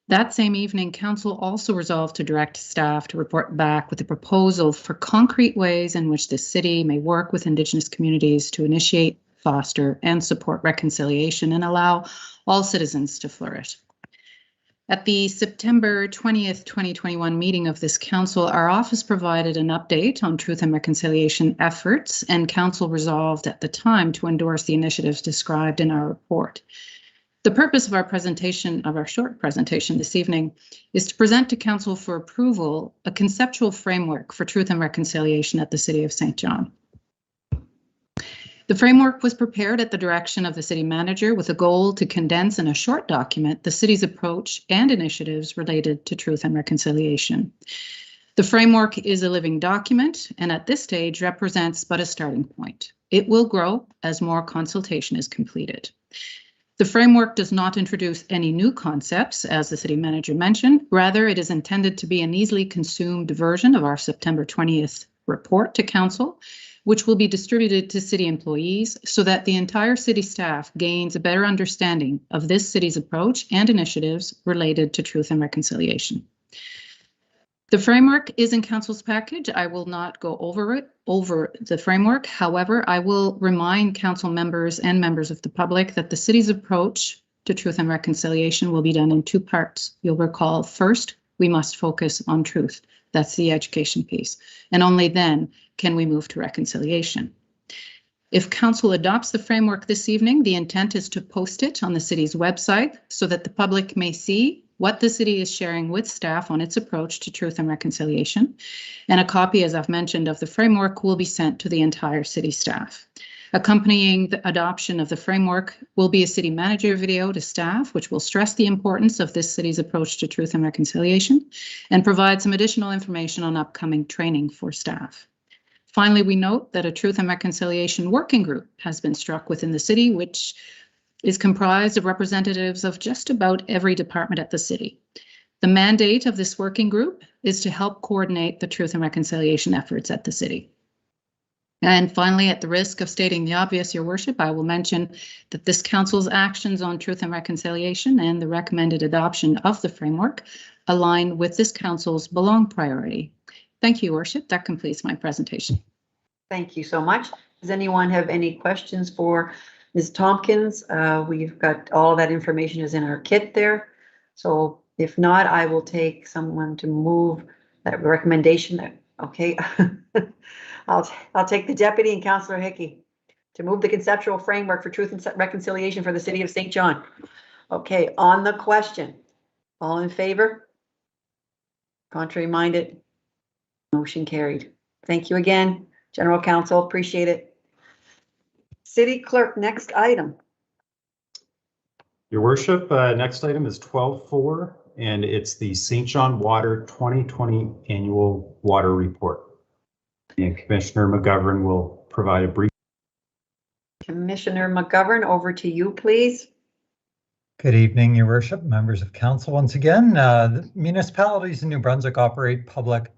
That same evening, Council also resolved to direct staff to report back with a proposal for concrete ways in which the City may work with Indigenous communities to initiate, foster, and support reconciliation and allow all citizens to flourish. At the September 20th, 2021 meeting of this Council, our office provided an update on truth and reconciliation efforts, and Council resolved at the time to endorse the initiatives described in our report. The purpose of our presentation, of our short presentation this evening, is to present to Council for approval a conceptual framework for truth and reconciliation at the City of St. John. The framework was prepared at the direction of the City Manager with a goal to condense in a short document the City's approach and initiatives related to truth and reconciliation. The framework is a living document and at this stage represents but a starting point. It will grow as more consultation is completed. The framework does not introduce any new concepts, as the City Manager mentioned. Rather, it is intended to be an easily consumed version of our September 20th report to Council, which will be distributed to City employees so that the entire City staff gains a better understanding of this City's approach and initiatives related to truth and reconciliation. The framework is in Council's package. I will not go over the framework. However, I will remind Council members and members of the public that the City's approach to truth and reconciliation will be done in two parts. You'll recall, first, we must focus on truth. That's the education piece. And only then can we move to reconciliation. If Council adopts the framework this evening, the intent is to post it on the City's website so that the public may see what the City is sharing with staff on its approach to truth and reconciliation. And a copy, as I've mentioned, of the framework will be sent to the entire City staff. Accompanying the adoption of the framework will be a City Manager video to staff, which will stress the importance of this City's approach to truth and reconciliation and provide some additional information on upcoming training for staff. Finally, we note that a Truth and Reconciliation Working Group has been struck within the City, which is comprised of representatives of just about every department at the City. The mandate of this working group is to help coordinate the truth and reconciliation efforts at the City. And finally, at the risk of stating the obvious, Your Worship, I will mention that this Council's actions on truth and reconciliation and the recommended adoption of the framework align with this Council's belong priority. Thank you, Your Worship. That completes my presentation. Thank you so much. Does anyone have any questions for Ms. Tompkins? We've got all that information is in our kit there. So if not, I will take someone to move that recommendation. Okay. I'll take the deputy and Councillor Hickey to move the conceptual framework for truth and reconciliation for the City of St. John. Okay, on the question, all in favor? Contrary minded? Motion carried. Thank you again, General Counsel. Appreciate it. City Clerk, next item. Your Worship, next item is 12.4, and it's the St. John Water 2020 Annual Water Report. And Commissioner McGovern will provide a brief. Commissioner McGovern, over to you, please. Good evening, Your Worship, members of Council. Once again, the municipalities in New Brunswick operate public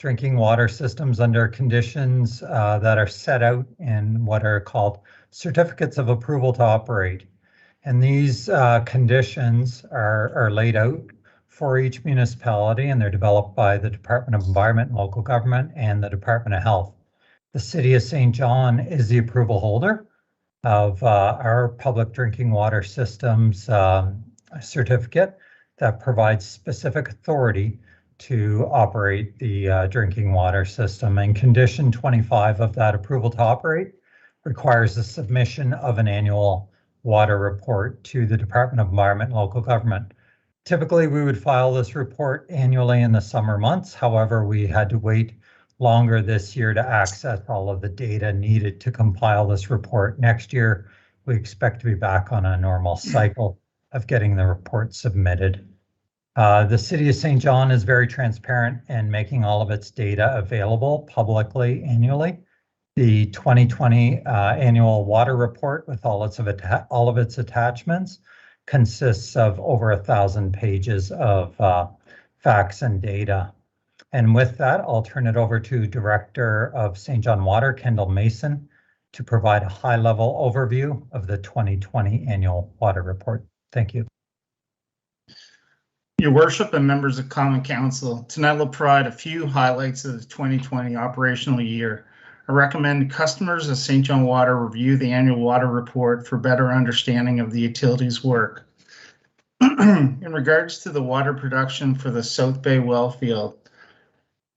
drinking water systems under conditions that are set out in what are called certificates of approval to operate. And these conditions are laid out for each municipality, and they're developed by the Department of Environment and Local Government and the Department of Health. The City of St. John is the approval holder of our public drinking water systems certificate that provides specific authority to operate the drinking water system. And condition 25 of that approval to operate requires the submission of an annual water report to the Department of Environment and Local Government. Typically, we would file this report annually in the summer months. However, we had to wait longer this year to access all of the data needed to compile this report. Next year, we expect to be back on a normal cycle of getting the report submitted. The City of St. John is very transparent in making all of its data available publicly annually. The 2020 annual water report with all of its attachments consists of over 1,000 pages of facts and data. And with that, I'll turn it over to Director of St. John Water, Kendall Mason, to provide a high-level overview of the 2020 annual water report. Thank you. Your Worship and members of Common Council, tonight we'll provide a few highlights of the 2020 operational year. I recommend customers of St. John Water review the annual water report for better understanding of the utilities work. In regards to the water production for the South Bay well field,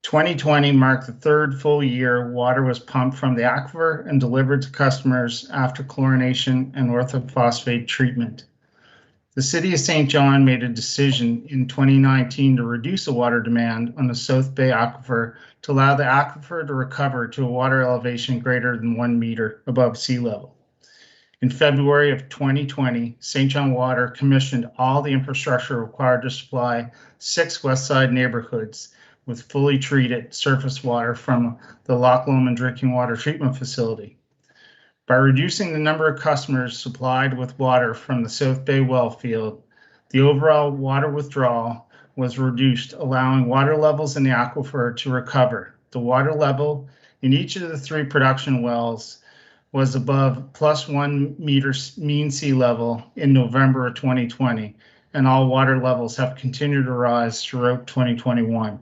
2020 marked the third full year water was pumped from the aquifer and delivered to customers after chlorination and orthophosphate treatment. The City of St. John made a decision in 2019 to reduce the water demand on the South Bay aquifer to allow the aquifer to recover to a water elevation greater than 1 meter above sea level. In February of 2020, St. John Water commissioned all the infrastructure required to supply 6 West Side neighborhoods with fully treated surface water from the Loch Lomond Drinking Water Treatment Facility. By reducing the number of customers supplied with water from the South Bay well field, the overall water withdrawal was reduced, allowing water levels in the aquifer to recover. The water level in each of the 3 production wells was above +1 meter mean sea level in November of 2020, and all water levels have continued to rise throughout 2021.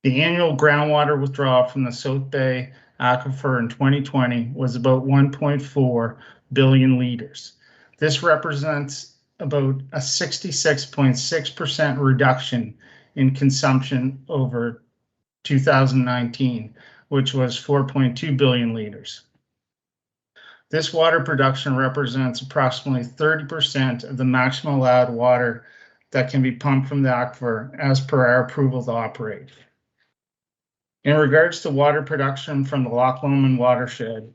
The annual groundwater withdrawal from the South Bay aquifer in 2020 was about 1.4 billion liters. This represents about a 66.6% reduction in consumption over 2019, which was 4.2 billion liters. This water production represents approximately 30% of the maximum allowed water that can be pumped from the aquifer as per our approval to operate. In regards to water production from the Loch Lomond watershed,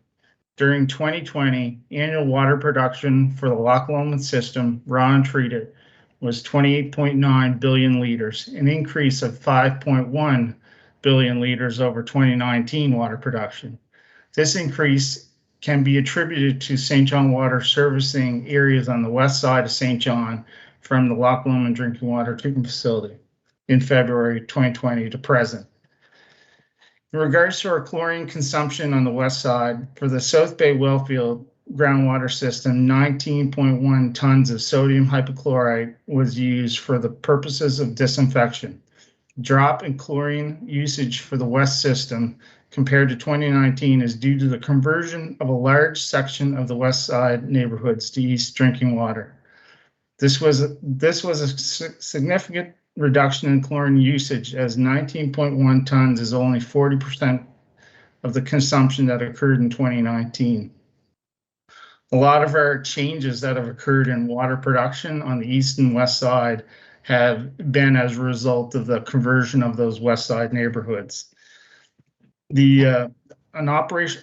during 2020, annual water production for the Loch Lomond system, raw and treated, was 28.9 billion liters, an increase of 5.1 billion liters over 2019 water production. This increase can be attributed to St. John Water servicing areas on the west side of St. John from the Loch Lomond Drinking Water Treatment Facility in February 2020 to present. In regards to our chlorine consumption on the west side, for the South Bay wellfield groundwater system, 19.1 tons of sodium hypochlorite was used for the purposes of disinfection. Drop in chlorine usage for the west system compared to 2019 is due to the conversion of a large section of the west side neighborhoods to east drinking water. This was a significant reduction in chlorine usage, as 19.1 tons is only 40% of the consumption that occurred in 2019. A lot of our changes that have occurred in water production on the east and west side have been as a result of the conversion of those west side neighborhoods. A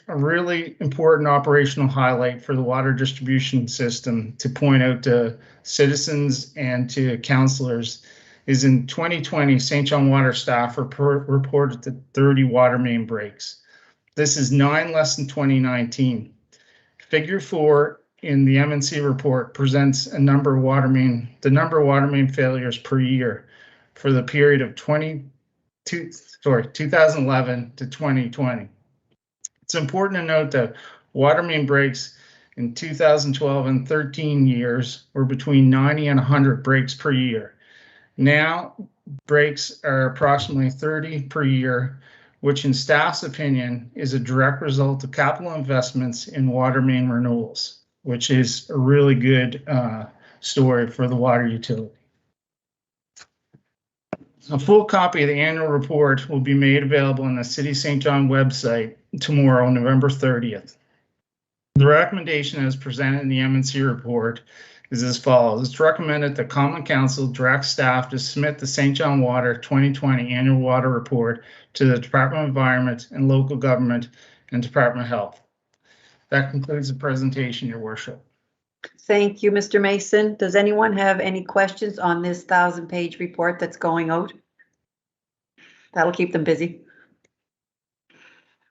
really important operational highlight for the water distribution system to point out to citizens and to councillors is in 2020, St. John Water staff reported to 30 water main breaks. This is 9 less than 2019. Figure 4 in the MNC report presents the number of water main failures per year for the period of 2010 2011 to 2020. It's important to note that water main breaks in 2012 and 13 years were between 90 and 100 breaks per year. Now, breaks are approximately 30 per year, which in staff's opinion is a direct result of capital investments in water main renewals, which is a really good story for the water utility. A full copy of the annual report will be made available on the City St. John website tomorrow, November 30th. The recommendation as presented in the M&C report is as follows. It's recommended that Common Council direct staff to submit the St. John Water 2020 annual water report to the Department of Environment and Local Government and Department of Health. That concludes the presentation, Your Worship. Thank you, Mr. Mason. Does anyone have any questions on this 1,000-page report that's going out? That'll keep them busy.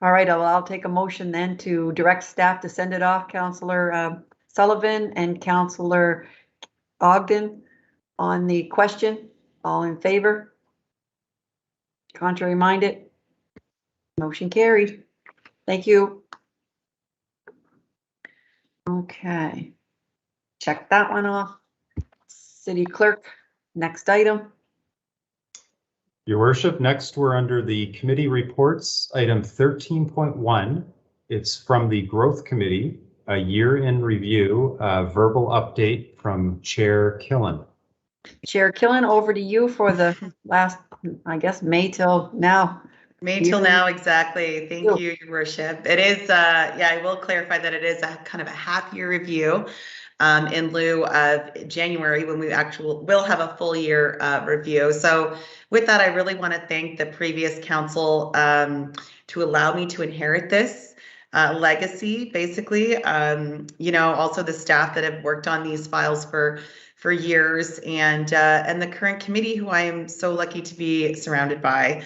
All right, I'll take a motion then to direct staff to send it off. Councillor Sullivan and Councillor Ogden on the question. All in favor? Contrary minded? Motion carried. Thank you. Okay. Check that one off. City Clerk, next item. Your Worship, next we're under the committee reports, item 13.1. It's from the Growth Committee, a year in review, verbal update from Chair Killen. Chair Killen, over to you for the last, I guess, May till now. May till now, exactly. Thank you, Your Worship. It is, yeah, I will clarify that it is a kind of a half-year review in lieu of January when we will have a full year review. So with that, I really want to thank the previous council to allow me to inherit this legacy, basically. You know, also the staff that have worked on these files for years, and the current committee who I am so lucky to be surrounded by.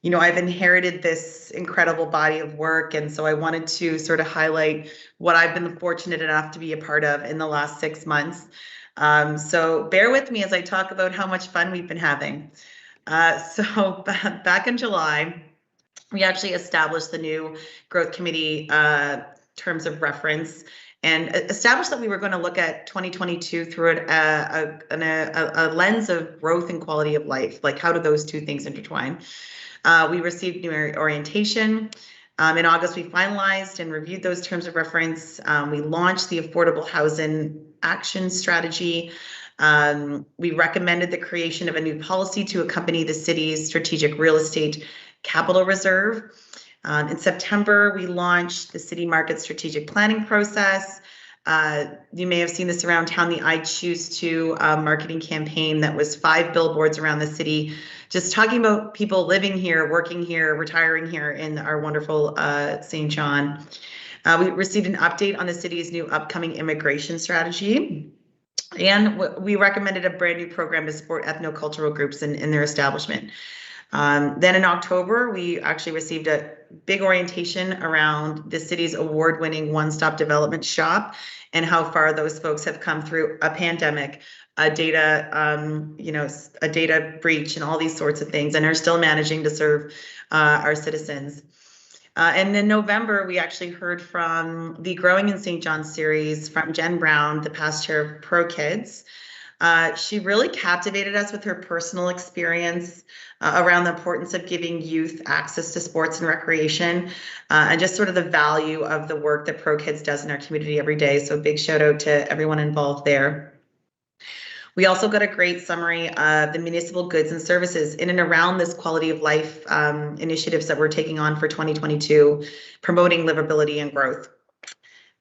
You know, I've inherited this incredible body of work, and so I wanted to sort of highlight what I've been fortunate enough to be a part of in the last 6 months. So bear with me as I talk about how much fun we've been having. So back in July, we actually established the new Growth Committee terms of reference, and established that we were going to look at 2022 through a lens of growth and quality of life. Like, how do those two things intertwine? We received new orientation. In August, we finalized and reviewed those terms of reference. We launched the Affordable Housing Action Strategy. We recommended the creation of a new policy to accompany the city's strategic real estate capital reserve. In September, we launched the City Market Strategic Planning process. You may have seen this around town, the I Choose To marketing campaign that was 5 billboards around the city, just talking about people living here, working here, retiring here in our wonderful St. John. We received an update on the city's new upcoming immigration strategy. And we recommended a brand new program to support ethnocultural groups in their establishment. Then in October, we actually received a big orientation around the city's award-winning one-stop development shop and how far those folks have come through a pandemic, a data, you know, a data breach and all these sorts of things, and are still managing to serve our citizens. And in November, we actually heard from the Growing in St. John series from Jen Brown, the past chair of Pro Kids. She really captivated us with her personal experience around the importance of giving youth access to sports and recreation, and just sort of the value of the work that Pro Kids does in our community every day. So big shout out to everyone involved there. We also got a great summary of the municipal goods and services in and around this quality of life initiatives that we're taking on for 2022, promoting livability and growth.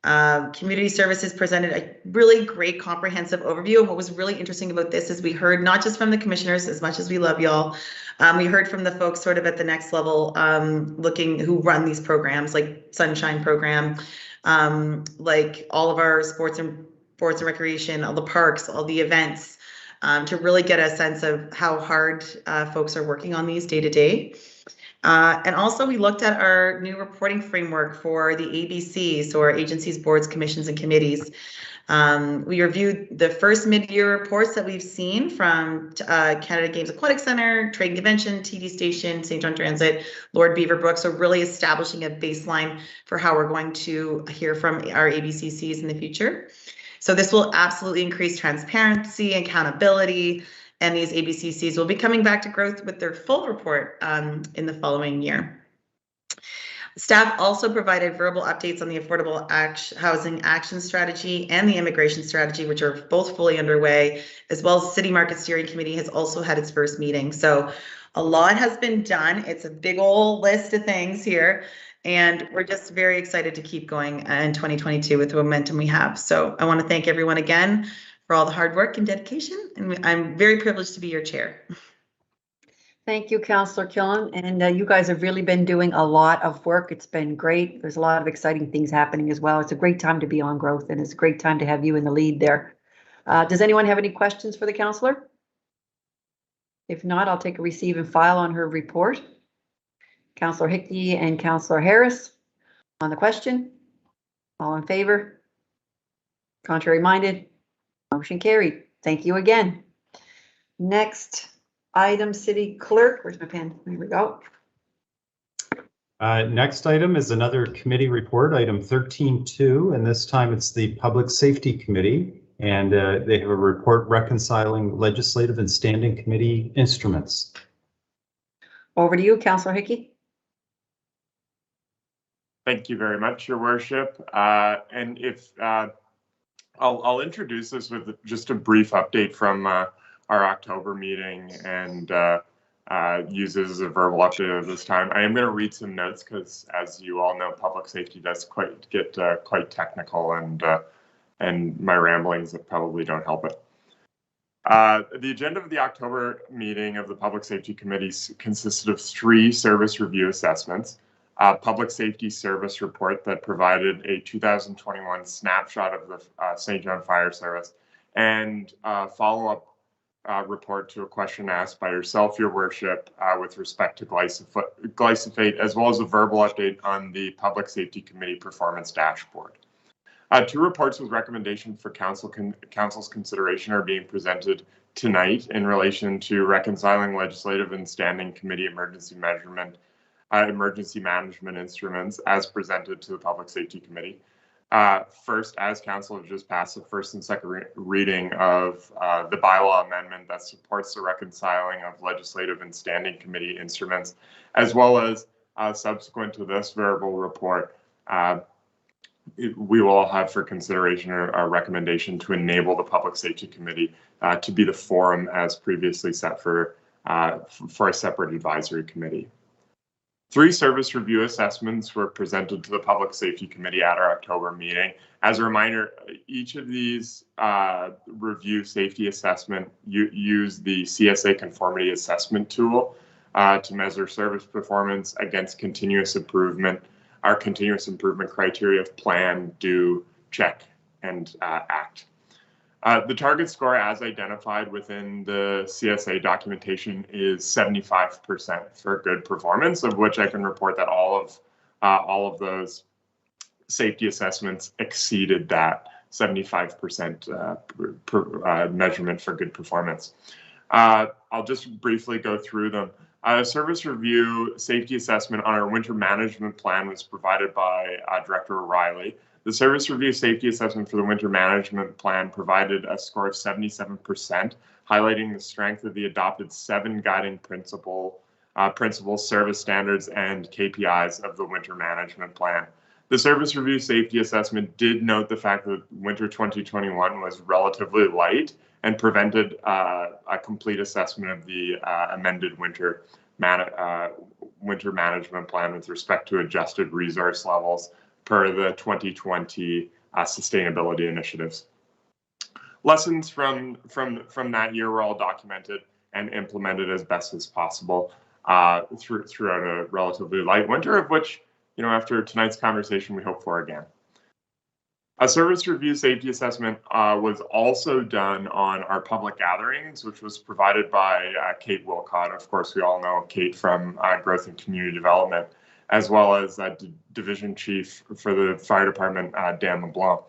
Community Services presented a really great comprehensive overview. And what was really interesting about this is we heard not just from the commissioners, as much as we love y'all, we heard from the folks sort of at the next level, who run these programs like Sunshine Program, like all of our sports and recreation, all the parks, all the events, to really get a sense of how hard folks are working on these day to day. And also we looked at our new reporting framework for the ABCs, so our agencies, boards, commissions, and committees. We reviewed the first mid-year reports that we've seen from Canada Games Aquatic Centre, Trade Convention, TD Station, St. John Transit, Lord Beaverbrook. So really establishing a baseline for how we're going to hear from our ABCCs in the future. So this will absolutely increase transparency and accountability, and these ABCCs will be coming back to growth with their full report in the following year. Staff also provided verbal updates on the Affordable Housing Action Strategy and the Immigration Strategy, which are both fully underway, as well as City Market Steering Committee has also had its first meeting. So a lot has been done. It's a big old list of things here, and we're just very excited to keep going in 2022 with the momentum we have. So I want to thank everyone again for all the hard work and dedication, and I'm very privileged to be your chair. Thank you, Councillor Killen, and you guys have really been doing a lot of work. It's been great. There's a lot of exciting things happening as well. It's a great time to be on growth, and it's a great time to have you in the lead there. Does anyone have any questions for the councillor? If not, I'll take a receive and file on her report. Councillor Hickey and Councillor Harris on the question. All in favor? Contrary minded? Motion carried. Thank you again. Next item, City Clerk. Where's my pen? Here we go. Next item is another committee report, item 13.2, and this time it's the Public Safety Committee, and they have a report reconciling legislative and standing committee instruments. Over to you, Councillor Hickey. Thank you very much, Your Worship. And if I'll introduce this with just a brief update from our October meeting, and use it as a verbal update at this time. I am going to read some notes because, as you all know, public safety does get quite technical, and my ramblings probably don't help it. The agenda of the October meeting of the Public Safety Committee consisted of 3 service review assessments, a public safety service report that provided a 2021 snapshot of the St. John Fire Service, and follow-up report to a question asked by yourself, Your Worship, with respect to glyphosate, as well as a verbal update on the Public Safety Committee performance dashboard. 2 reports with recommendation for council's consideration are being presented tonight in relation to reconciling legislative and standing committee emergency management instruments as presented to the Public Safety Committee. First, as council have just passed the first and second reading of the bylaw amendment that supports the reconciling of legislative and standing committee instruments, as well as subsequent to this verbal report, we will all have for consideration a recommendation to enable the Public Safety Committee to be the forum as previously set for a separate advisory committee. 3 service review assessments were presented to the Public Safety Committee at our October meeting. As a reminder, each of these review safety assessment use the CSA conformity assessment tool to measure service performance against continuous improvement, our continuous improvement criteria of plan, do, check, and act. The target score as identified within the CSA documentation is 75% for good performance, of which I can report that all of those safety assessments exceeded that 75% measurement for good performance. I'll just briefly go through them. A service review safety assessment on our winter management plan was provided by Director O'Reilly. The service review safety assessment for the winter management plan provided a score of 77%, highlighting the strength of the adopted 7 guiding principles, service standards, and KPIs of the winter management plan. The service review safety assessment did note the fact that winter 2021 was relatively light and prevented a complete assessment of the amended winter management plan with respect to adjusted resource levels per the 2020 sustainability initiatives. Lessons from that year were all documented and implemented as best as possible throughout a relatively light winter, of which, after tonight's conversation, we hope for again. A service review safety assessment was also done on our public gatherings, which was provided by Kate Wilcott. Of course, we all know Kate from Growth and Community Development, as well as Division Chief for the Fire Department, Dan LeBlanc.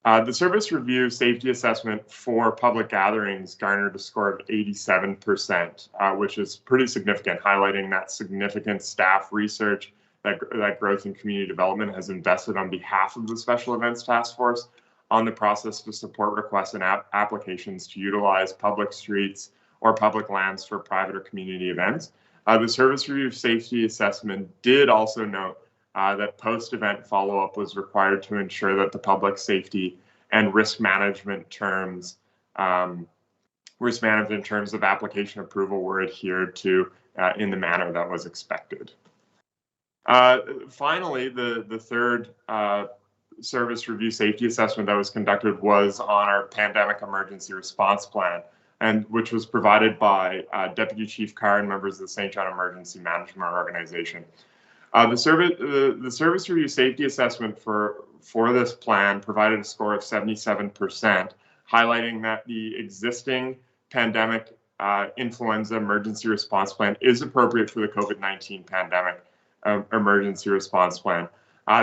The service review safety assessment for public gatherings garnered a score of 87%, which is pretty significant, highlighting that significant staff research that Growth and Community Development has invested on behalf of the Special Events Task Force on the process to support requests and applications to utilize public streets or public lands for private or community events. The service review safety assessment did also note that post-event follow-up was required to ensure that the public safety and risk management terms of application approval were adhered to in the manner that was expected. Finally, the third service review safety assessment that was conducted was on our pandemic emergency response plan, and which was provided by Deputy Chief Carr and members of the St. John Emergency Management Organization. The service review safety assessment for this plan provided a score of 77%, highlighting that the existing pandemic influenza emergency response plan is appropriate for the COVID-19 pandemic emergency response plan.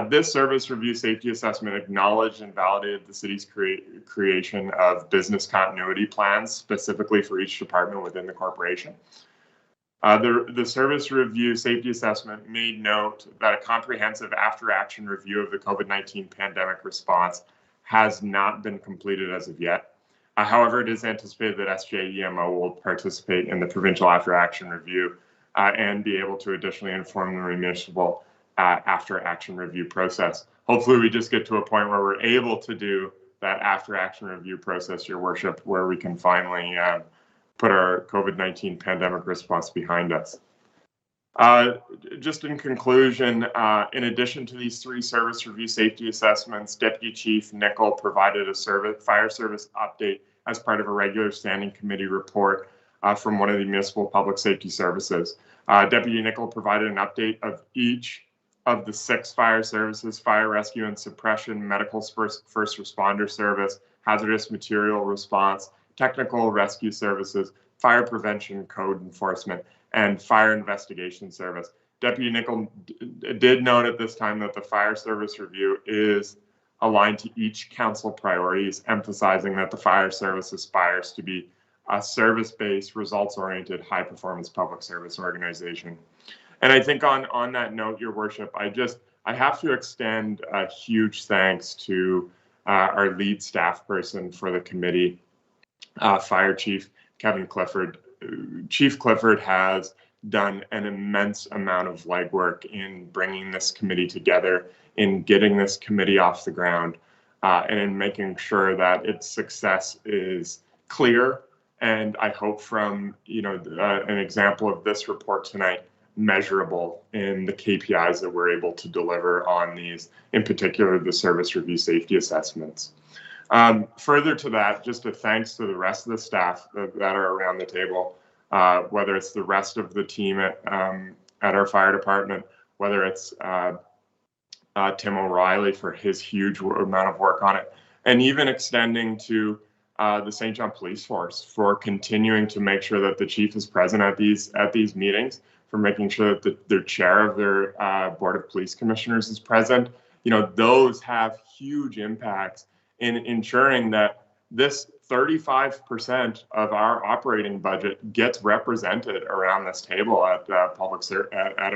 This service review safety assessment acknowledged and validated the city's creation of business continuity plans specifically for each department within the corporation. The service review safety assessment made note that a comprehensive after-action review of the COVID-19 pandemic response has not been completed as of yet. However, it is anticipated that SJEMO will participate in the provincial after-action review and be able to additionally inform the municipal after-action review process. Hopefully we just get to a point where we're able to do that after-action review process, Your Worship, where we can finally put our COVID-19 pandemic response behind us. Just in conclusion, in addition to these three service review safety assessments, Deputy Chief Nickel provided a fire service update as part of a regular standing committee report from one of the municipal public safety services. Deputy Nickel provided an update of each of the 6 fire services: fire rescue and suppression, medical first responder service, hazardous material response, technical rescue services, fire prevention code enforcement, and fire investigation service. Deputy Nickel did note at this time that the fire service review is aligned to each council priorities, emphasizing that the fire service aspires to be a service-based, results-oriented, high-performance public service organization. And I think on that note, Your Worship, I have to extend a huge thanks to our lead staff person for the committee, Fire Chief Kevin Clifford. Chief Clifford has done an immense amount of legwork in bringing this committee together, in getting this committee off the ground, and in making sure that its success is clear. And I hope from an example of this report tonight, measurable in the KPIs that we're able to deliver on these, in particular the service review safety assessments. Further to that, just a thanks to the rest of the staff that are around the table, whether it's the rest of the team at our fire department, whether it's Tim O'Reilly for his huge amount of work on it, and even extending to the St. John Police Force for continuing to make sure that the chief is present at these meetings, for making sure that their chair of their Board of Police Commissioners is present. Those have huge impacts in ensuring that this 35% of our operating budget gets represented around this table at a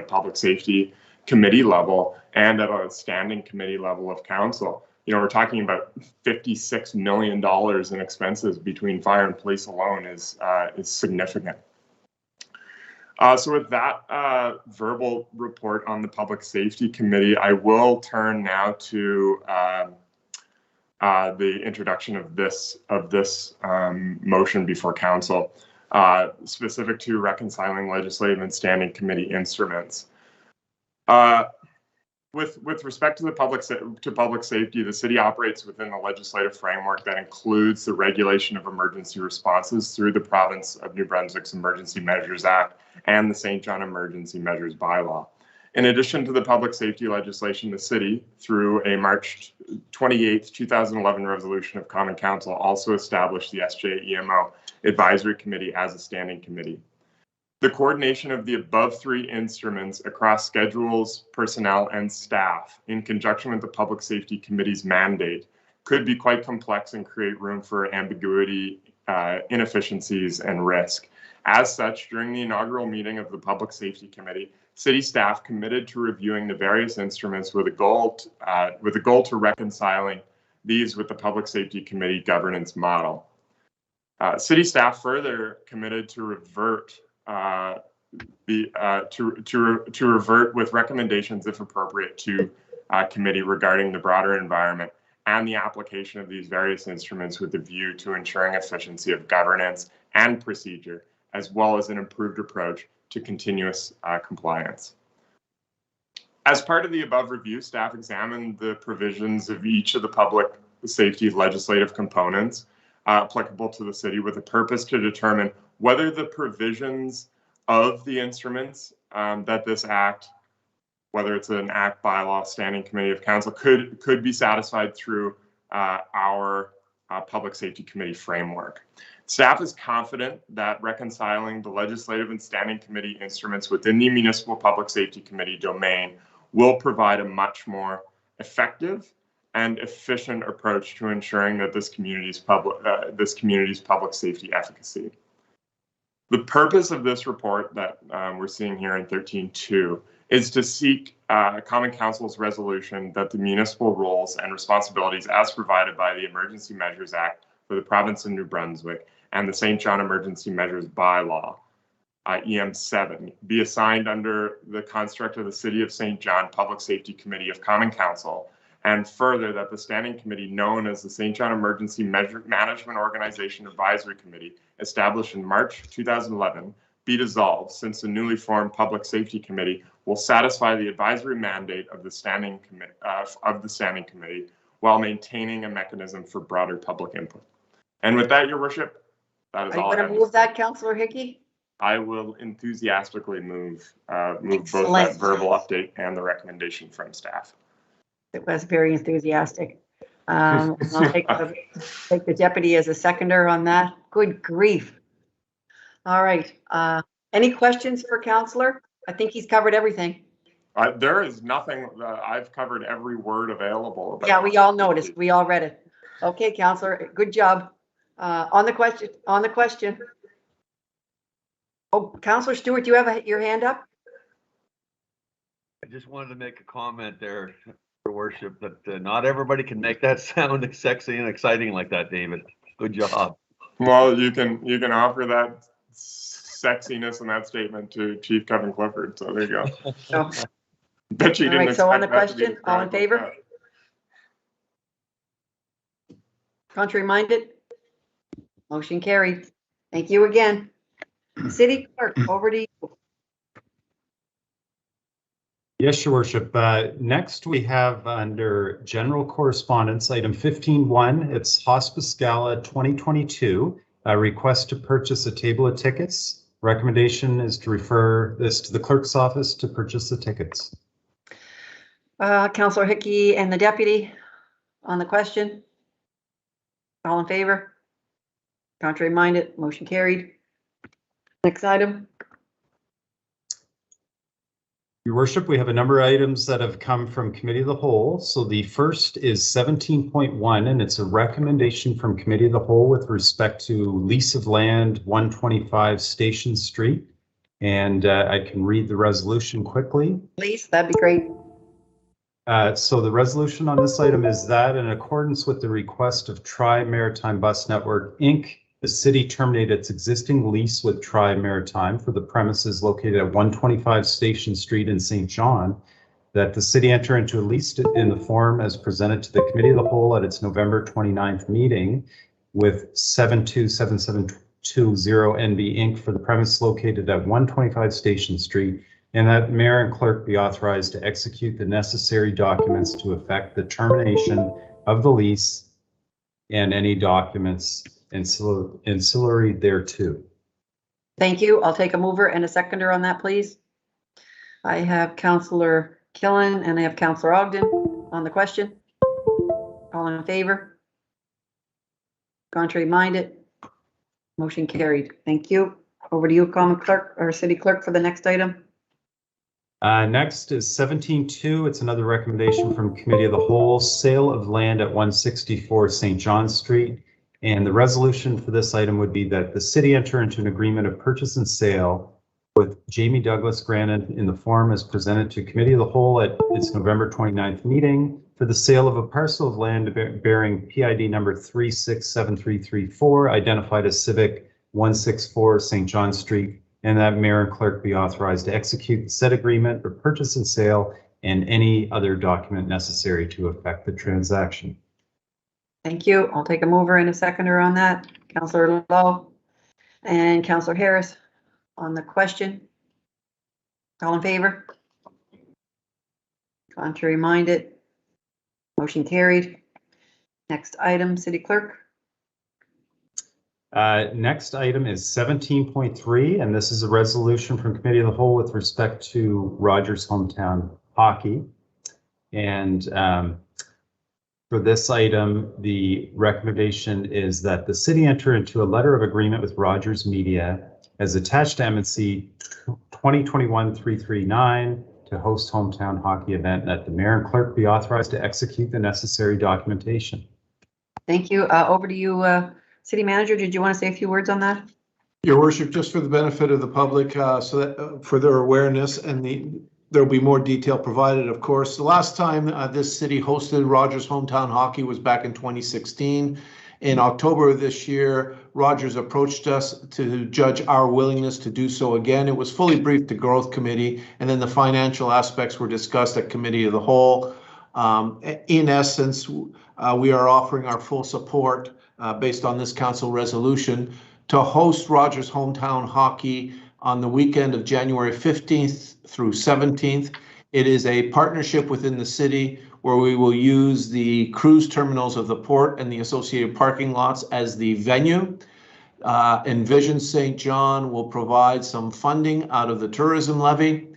public safety committee level and at a standing committee level of council. We're talking about $56 million in expenses between fire and police alone is significant. So with that verbal report on the Public Safety Committee, I will turn now to the introduction of this motion before council, specific to reconciling legislative and standing committee instruments. With respect to public safety, the city operates within the legislative framework that includes the regulation of emergency responses through the province of New Brunswick's Emergency Measures Act and the St. John Emergency Measures Bylaw. In addition to the public safety legislation, the city, through a March 28, 2011 resolution of Common Council, also established the SJEMO Advisory Committee as a standing committee. The coordination of the above three instruments across schedules, personnel, and staff, in conjunction with the Public Safety Committee's mandate, could be quite complex and create room for ambiguity, inefficiencies, and risk. As such, during the inaugural meeting of the Public Safety Committee, City staff committed to reviewing the various instruments with a goal to reconciling these with the Public Safety Committee governance model. City staff further committed to revert revert with recommendations, if appropriate, to committee regarding the broader environment and the application of these various instruments with a view to ensuring efficiency of governance and procedure, as well as an improved approach to continuous compliance. As part of the above review, staff examined the provisions of each of the public safety legislative components applicable to the city with a purpose to determine whether the provisions of the instruments that this act, whether it's an act, bylaw, standing committee of council, could be satisfied through our public safety committee framework. Staff is confident that reconciling the legislative and standing committee instruments within the municipal public safety committee domain will provide a much more effective and efficient approach to ensuring that this community's public safety efficacy. The purpose of this report that we're seeing here in 13.2 is to seek Common Council's resolution that the municipal roles and responsibilities as provided by the Emergency Measures Act for the province of New Brunswick and the St. John Emergency Measures Bylaw, EM7, be assigned under the construct of the City of St. John Public Safety Committee of Common Council, and further that the standing committee known as the St. John Emergency Management Organization Advisory Committee, established in March 2011, be dissolved, since the newly formed Public Safety Committee will satisfy the advisory mandate of the standing committee while maintaining a mechanism for broader public input. And with that, Your Worship, that is all I have. Are you going to move that, Councillor Hickey? I will enthusiastically move both Excellent. that verbal update and the recommendation from staff. It was very enthusiastic. I'll take the deputy as a seconder on that. Good grief. All right. Any questions for Councillor? I think he's covered everything. There is nothing. I've covered every word available. Yeah, we all noticed. We all read it. Okay, Councillor, good job. On the question. Oh, Councillor Stewart, do you have your hand up? I just wanted to make a comment there, Your Worship, that not everybody can make that sound sexy and exciting like that, David. Good job. Well, you can offer that sexiness in that statement to Chief Kevin Clifford. So there you go. Oh. Bet you All didn't right, so on the expect that to be question, all in favor? Contrary minded? Motion carried. Thank you again. City Clerk, over to you. Yes, Your Worship. Next, we have under General Correspondence, item 15.1. It's Hospice Gala 2022. A request to purchase a table of tickets. Recommendation is to refer this to the clerk's office to purchase the tickets. Councillor Hickey and the deputy on the question. All in favor? Contrary minded? Motion carried. Next item. Your Worship, we have a number of items that have come from Committee of the Whole. So the first is 17.1, and it's a recommendation from Committee of the Whole with respect to lease of land 125 Station Street. And I can read the resolution quickly. Please, that'd be great. So the resolution on this item is that in accordance with the request of Tri-Maritime Bus Network, Inc., the city terminated its existing lease with Tri-Maritime for the premises located at 125 Station Street in St. John, that the city enter into a lease in the form as presented to the Committee of the Whole at its November 29th meeting with 727720 NB Inc. for the premise located at 125 Station Street, and that mayor and clerk be authorized to execute the necessary documents to effect the termination of the lease and any documents ancillary thereto. Thank you. I'll take a mover and a seconder on that, please. I have Councillor Killen and I have Councillor Ogden on the question. All in favor? Contrary minded? Motion carried. Thank you. Over to you, Common Clerk or City Clerk for the next item. Next is 17.2. It's another recommendation from Committee of the Whole, sale of land at 164 St. John Street. And the resolution for this item would be that the city enter into an agreement of purchase and sale with Jamie Douglas granted in the form as presented to Committee of the Whole at its November 29th meeting for the sale of a parcel of land bearing PID number 367334, identified as Civic 164 St. John Street, and that mayor and clerk be authorized to execute said agreement for purchase and sale and any other document necessary to effect the transaction. Thank you. I'll take a mover and a seconder on that. Councillor Lowe and Councillor Harris on the question. All in favor? Contrary minded? Motion carried. Next item, City Clerk. Next item is 17.3, and this is a resolution from Committee of the Whole with respect to Rogers Hometown Hockey. And for this item, the recommendation is that the city enter into a letter of agreement with Rogers Media as attached to MNC 2021-339 to host hometown hockey event, and that the mayor and clerk be authorized to execute the necessary documentation. Thank you. Over to you, City Manager. Did you want to say a few words on that? Your Worship, just for the benefit of the public, so that for their awareness, and there'll be more detail provided, of course. The last time this city hosted Rogers Hometown Hockey was back in 2016. In October of this year, Rogers approached us to judge our willingness to do so again. It was fully briefed to Growth Committee, and then the financial aspects were discussed at Committee of the Whole. In essence, we are offering our full support based on this council resolution to host Rogers Hometown Hockey on the weekend of January 15th through 17th. It is a partnership within the city where we will use the cruise terminals of the port and the associated parking lots as the venue. Envision St. John will provide some funding out of the tourism levy,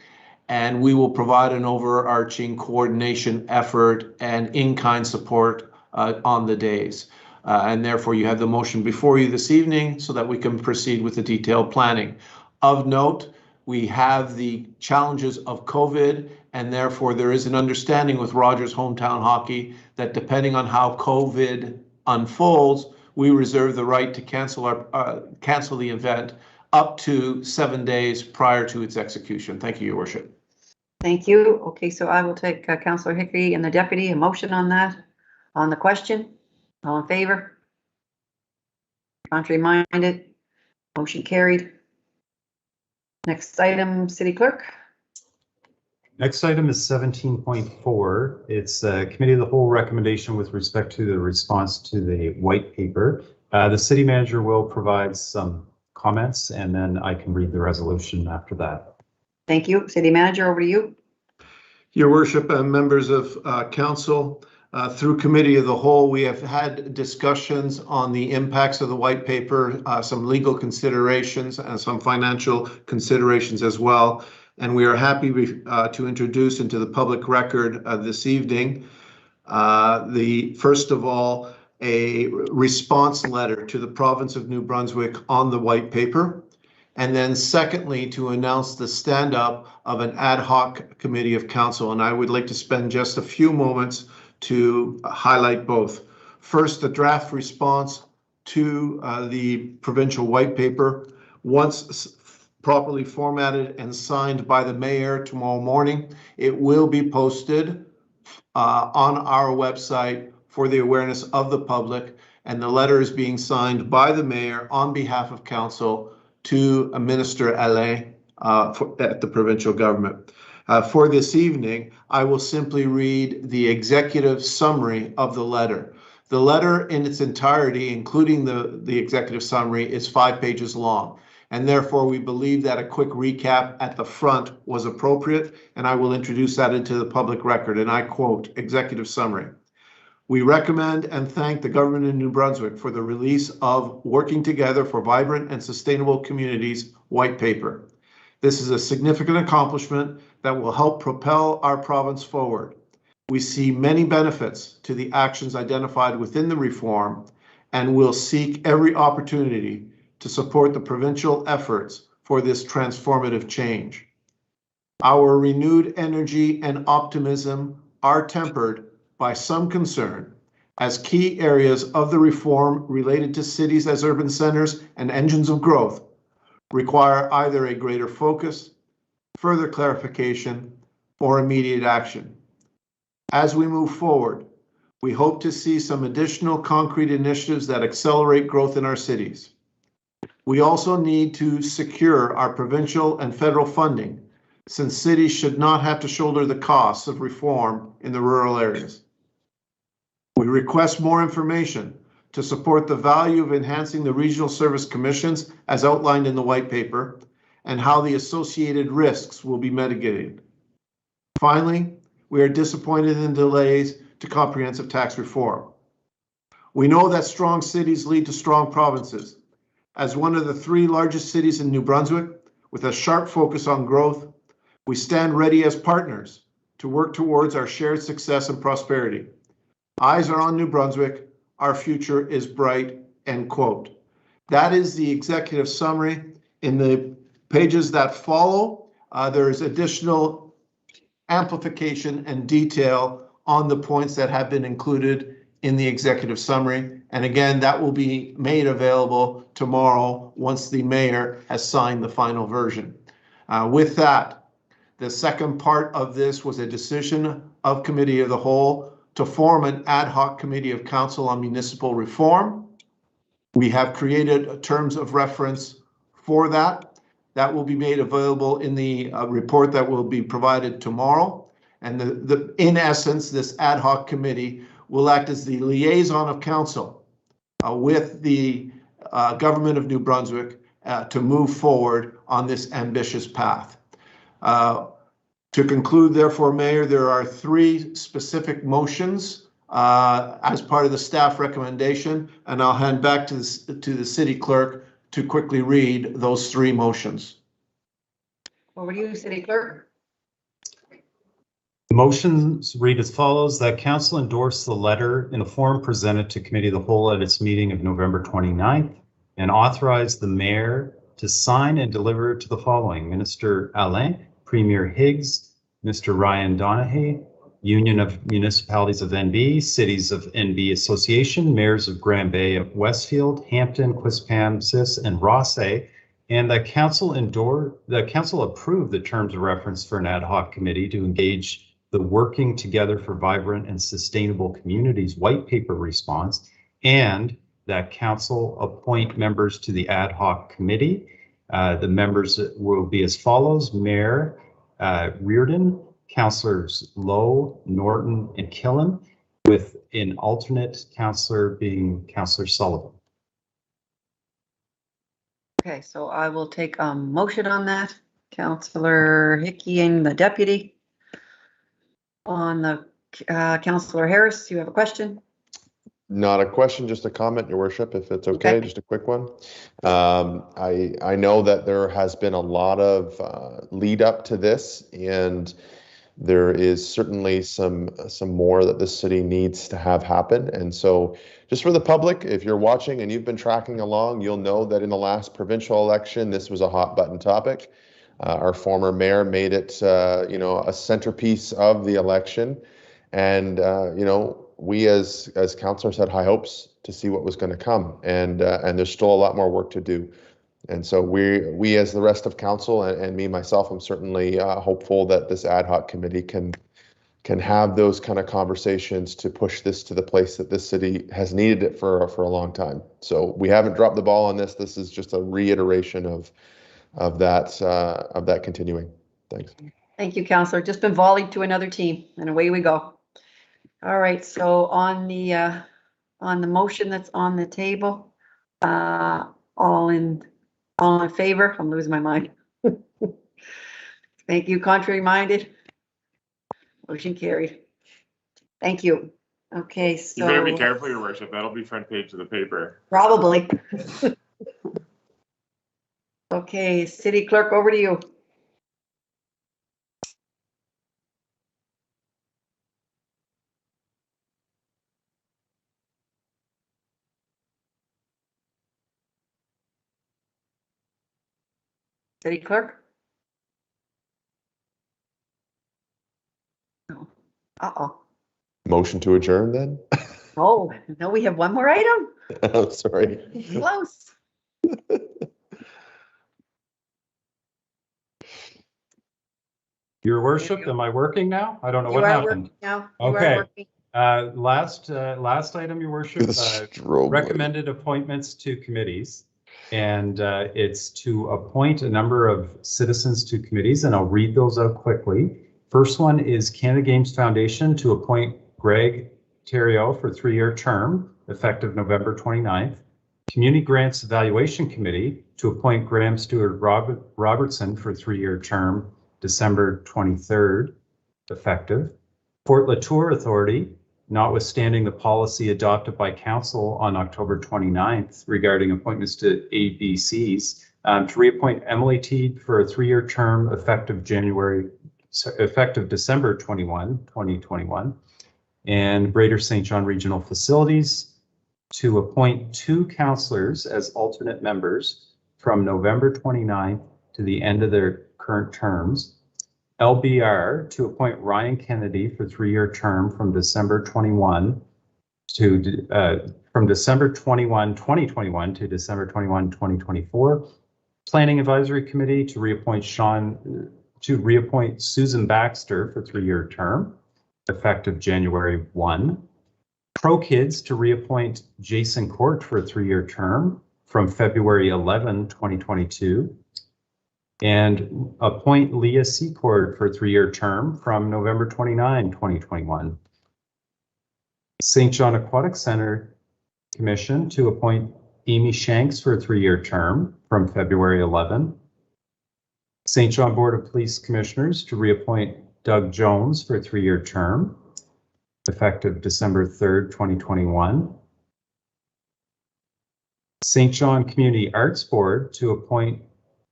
and we will provide an overarching coordination effort and in-kind support on the days. And therefore you have the motion before you this evening so that we can proceed with the detailed planning. Of note, we have the challenges of COVID, and therefore there is an understanding with Rogers Hometown Hockey that depending on how COVID unfolds, we reserve the right to cancel the event up to 7 days prior to its execution. Thank you, Your Worship. Thank you. Okay, so I will take Councillor Hickory and the deputy a motion on that. On the question, all in favor? Contrary minded? Motion carried. Next item, City Clerk. Next item is 17.4. It's a Committee of the Whole recommendation with respect to the response to the white paper. The city manager will provide some comments, and then I can read the resolution after that. Thank you. City Manager, over to you. Your Worship and members of Council, through Committee of the Whole, we have had discussions on the impacts of the white paper, some legal considerations and some financial considerations as well. And we are happy to introduce into the public record this evening, first of all, a response letter to the province of New Brunswick on the white paper. And then secondly, to announce the stand-up of an ad hoc committee of council. And I would like to spend just a few moments to highlight both. First, the draft response to the provincial white paper, once properly formatted and signed by the mayor tomorrow morning, it will be posted on our website for the awareness of the public, and the letter is being signed by the mayor on behalf of council to Minister Lng at the provincial government. For this evening, I will simply read the executive summary of the letter. The letter in its entirety, including the executive summary, is 5 pages long, and therefore we believe that a quick recap at the front was appropriate, and I will introduce that into the public record, and I quote, executive summary. We recommend and thank the government of New Brunswick for the release of Working Together for Vibrant and Sustainable Communities white paper. This is a significant accomplishment that will help propel our province forward. We see many benefits to the actions identified within the reform and will seek every opportunity to support the provincial efforts for this transformative change. Our renewed energy and optimism are tempered by some concern as key areas of the reform related to cities as urban centers and engines of growth require either a greater focus, further clarification, or immediate action. As we move forward, we hope to see some additional concrete initiatives that accelerate growth in our cities. We also need to secure our provincial and federal funding, since cities should not have to shoulder the costs of reform in the rural areas. We request more information to support the value of enhancing the regional service commissions as outlined in the white paper and how the associated risks will be mitigated. Finally, we are disappointed in delays to comprehensive tax reform. We know that strong cities lead to strong provinces. As one of the 3 largest cities in New Brunswick, with a sharp focus on growth, we stand ready as partners to work towards our shared success and prosperity. Eyes are on New Brunswick. Our future is bright, end quote. That is the executive summary. In the pages that follow, there is additional amplification and detail on the points that have been included in the executive summary. And again, that will be made available tomorrow once the mayor has signed the final version. With that, the second part of this was a decision of Committee of the Whole to form an ad hoc committee of council on municipal reform. We have created terms of reference for that. That will be made available in the report that will be provided tomorrow. And in essence, this ad hoc committee will act as the liaison of council with the government of New Brunswick to move forward on this ambitious path. To conclude, therefore, Mayor, there are 3 specific motions as part of the staff recommendation, and I'll hand back to the city clerk to quickly read those 3 motions. Over to you, City Clerk. The motions read as follows: that council endorse the letter in the form presented to Committee of the Whole at its meeting of November 29th and authorize the mayor to sign and deliver to the following: Minister Alain, Premier Higgs, Mr. Ryan Donahue, Union of Municipalities of NB, Cities of NB Association, Mayors of Grand Bay of Westfield, Hampton, Quispamsis, and Rothesay, and that council approve the terms of reference for an ad hoc committee to engage the Working Together for Vibrant and Sustainable Communities white paper response, and that council appoint members to the ad hoc committee. The members will be as follows: Mayor Reardon, Councillors Lowe, Norton, and Killen, with an alternate councillor being Councillor Sullivan. Okay, so I will take a motion on that. Councillor Hickey and the deputy. On the Councillor Harris, you have a question? Not a question, just a comment, Your Worship, if it's okay, just a quick one. I know that there has been a lot of lead up to this, and there is certainly some more that the city needs to have happen. And so just for the public, if you're watching and you've been tracking along, you'll know that in the last provincial election, this was a hot button topic. Our former mayor made it, a centerpiece of the election. And, we as councillors had high hopes to see what was going to come. And there's still a lot more work to do. And so we as the rest of council and me, myself, I'm certainly hopeful that this ad hoc committee can have those kind of conversations to push this to the place that this city has needed it for a long time. So we haven't dropped the ball on this. This is just a reiteration of that continuing. Thanks. Thank you, Councillor. Just been volleyed to another team, and away we go. All right, so on the motion that's on the table, all in favor? I'm losing my mind. Thank you. Contrary minded? Motion carried. Thank you. Okay, so you better be careful, Your Worship. That'll be front page of the paper. Probably. Okay, City Clerk, over to you. City Clerk? Uh-oh. Motion to adjourn then? Oh, no, we have one more item. Oh, sorry. Close. Your worship, am I working now? I don't know You what are happened. working now. You are Okay. working. Last item, your worship, Strobe. recommended appointments to committees. And it's to appoint a number of citizens to committees, and I'll read those out quickly. First one is Canada Games Foundation to appoint Greg Theriault for 3-year term, effective November 29th. Community Grants Evaluation Committee to appoint Graham Stewart Robertson for 3-year term, December 23rd, effective. Fort Latour Authority, notwithstanding the policy adopted by council on October 29th regarding appointments to ABCs, to reappoint Emily Teed for a 3-year term effective December 21, 2021. And Greater St. John Regional Facilities to appoint 2 councillors as alternate members from November 29th to the end of their current terms. LBR to appoint Ryan Kennedy for 3-year term from December 21, 2021 to December 21, 2024. Planning Advisory Committee to reappoint Susan Baxter for 3-year term, effective January 1. Pro Kids to reappoint Jason Court for a 3-year term from February 11, 2022. And appoint Leah Secord for a 3-year term from November 29, 2021. St. John Aquatic Center Commission to appoint Amy Shanks for a 3-year term from February 11. St. John Board of Police Commissioners to reappoint Doug Jones for a 3-year term, effective December 3rd, 2021. St. John Community Arts Board to appoint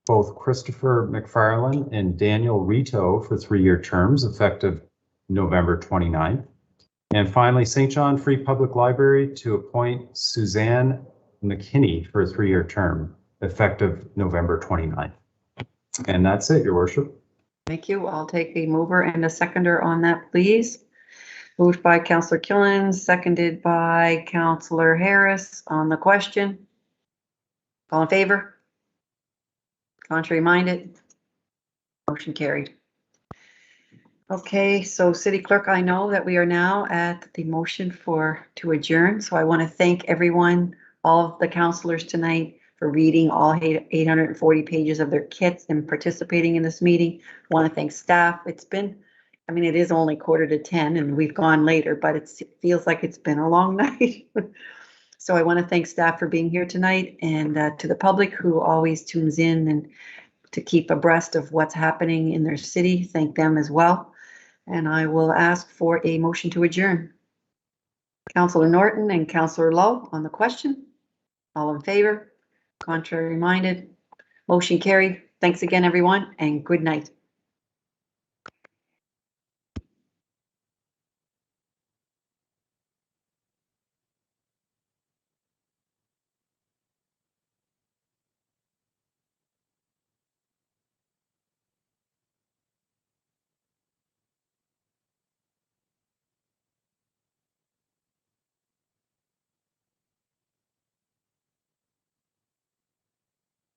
both Christopher McFarlane and Daniel Rito for 3-year terms, effective November 29th. And finally, St. John Free Public Library to appoint Suzanne McKinney for a 3-year term, effective November 29th. And that's it, your worship. Thank you. I'll take a mover and a seconder on that, please. Moved by Councillor Killen, seconded by Councillor Harris on the question. All in favor? Contrary minded? Motion carried. Okay, so City Clerk, I know that we are now at the motion to adjourn. So I want to thank everyone, all of the councillors tonight for reading all 840 pages of their kits and participating in this meeting. I want to thank staff. It is only 9:45 and we've gone later, but it feels like it's been a long night. So I want to thank staff for being here tonight, and to the public who always tunes in and to keep abreast of what's happening in their city. Thank them as well. And I will ask for a motion to adjourn. Councillor Norton and Councillor Lowe on the question. All in favor? Contrary minded? Motion carried. Thanks again, everyone, and good night.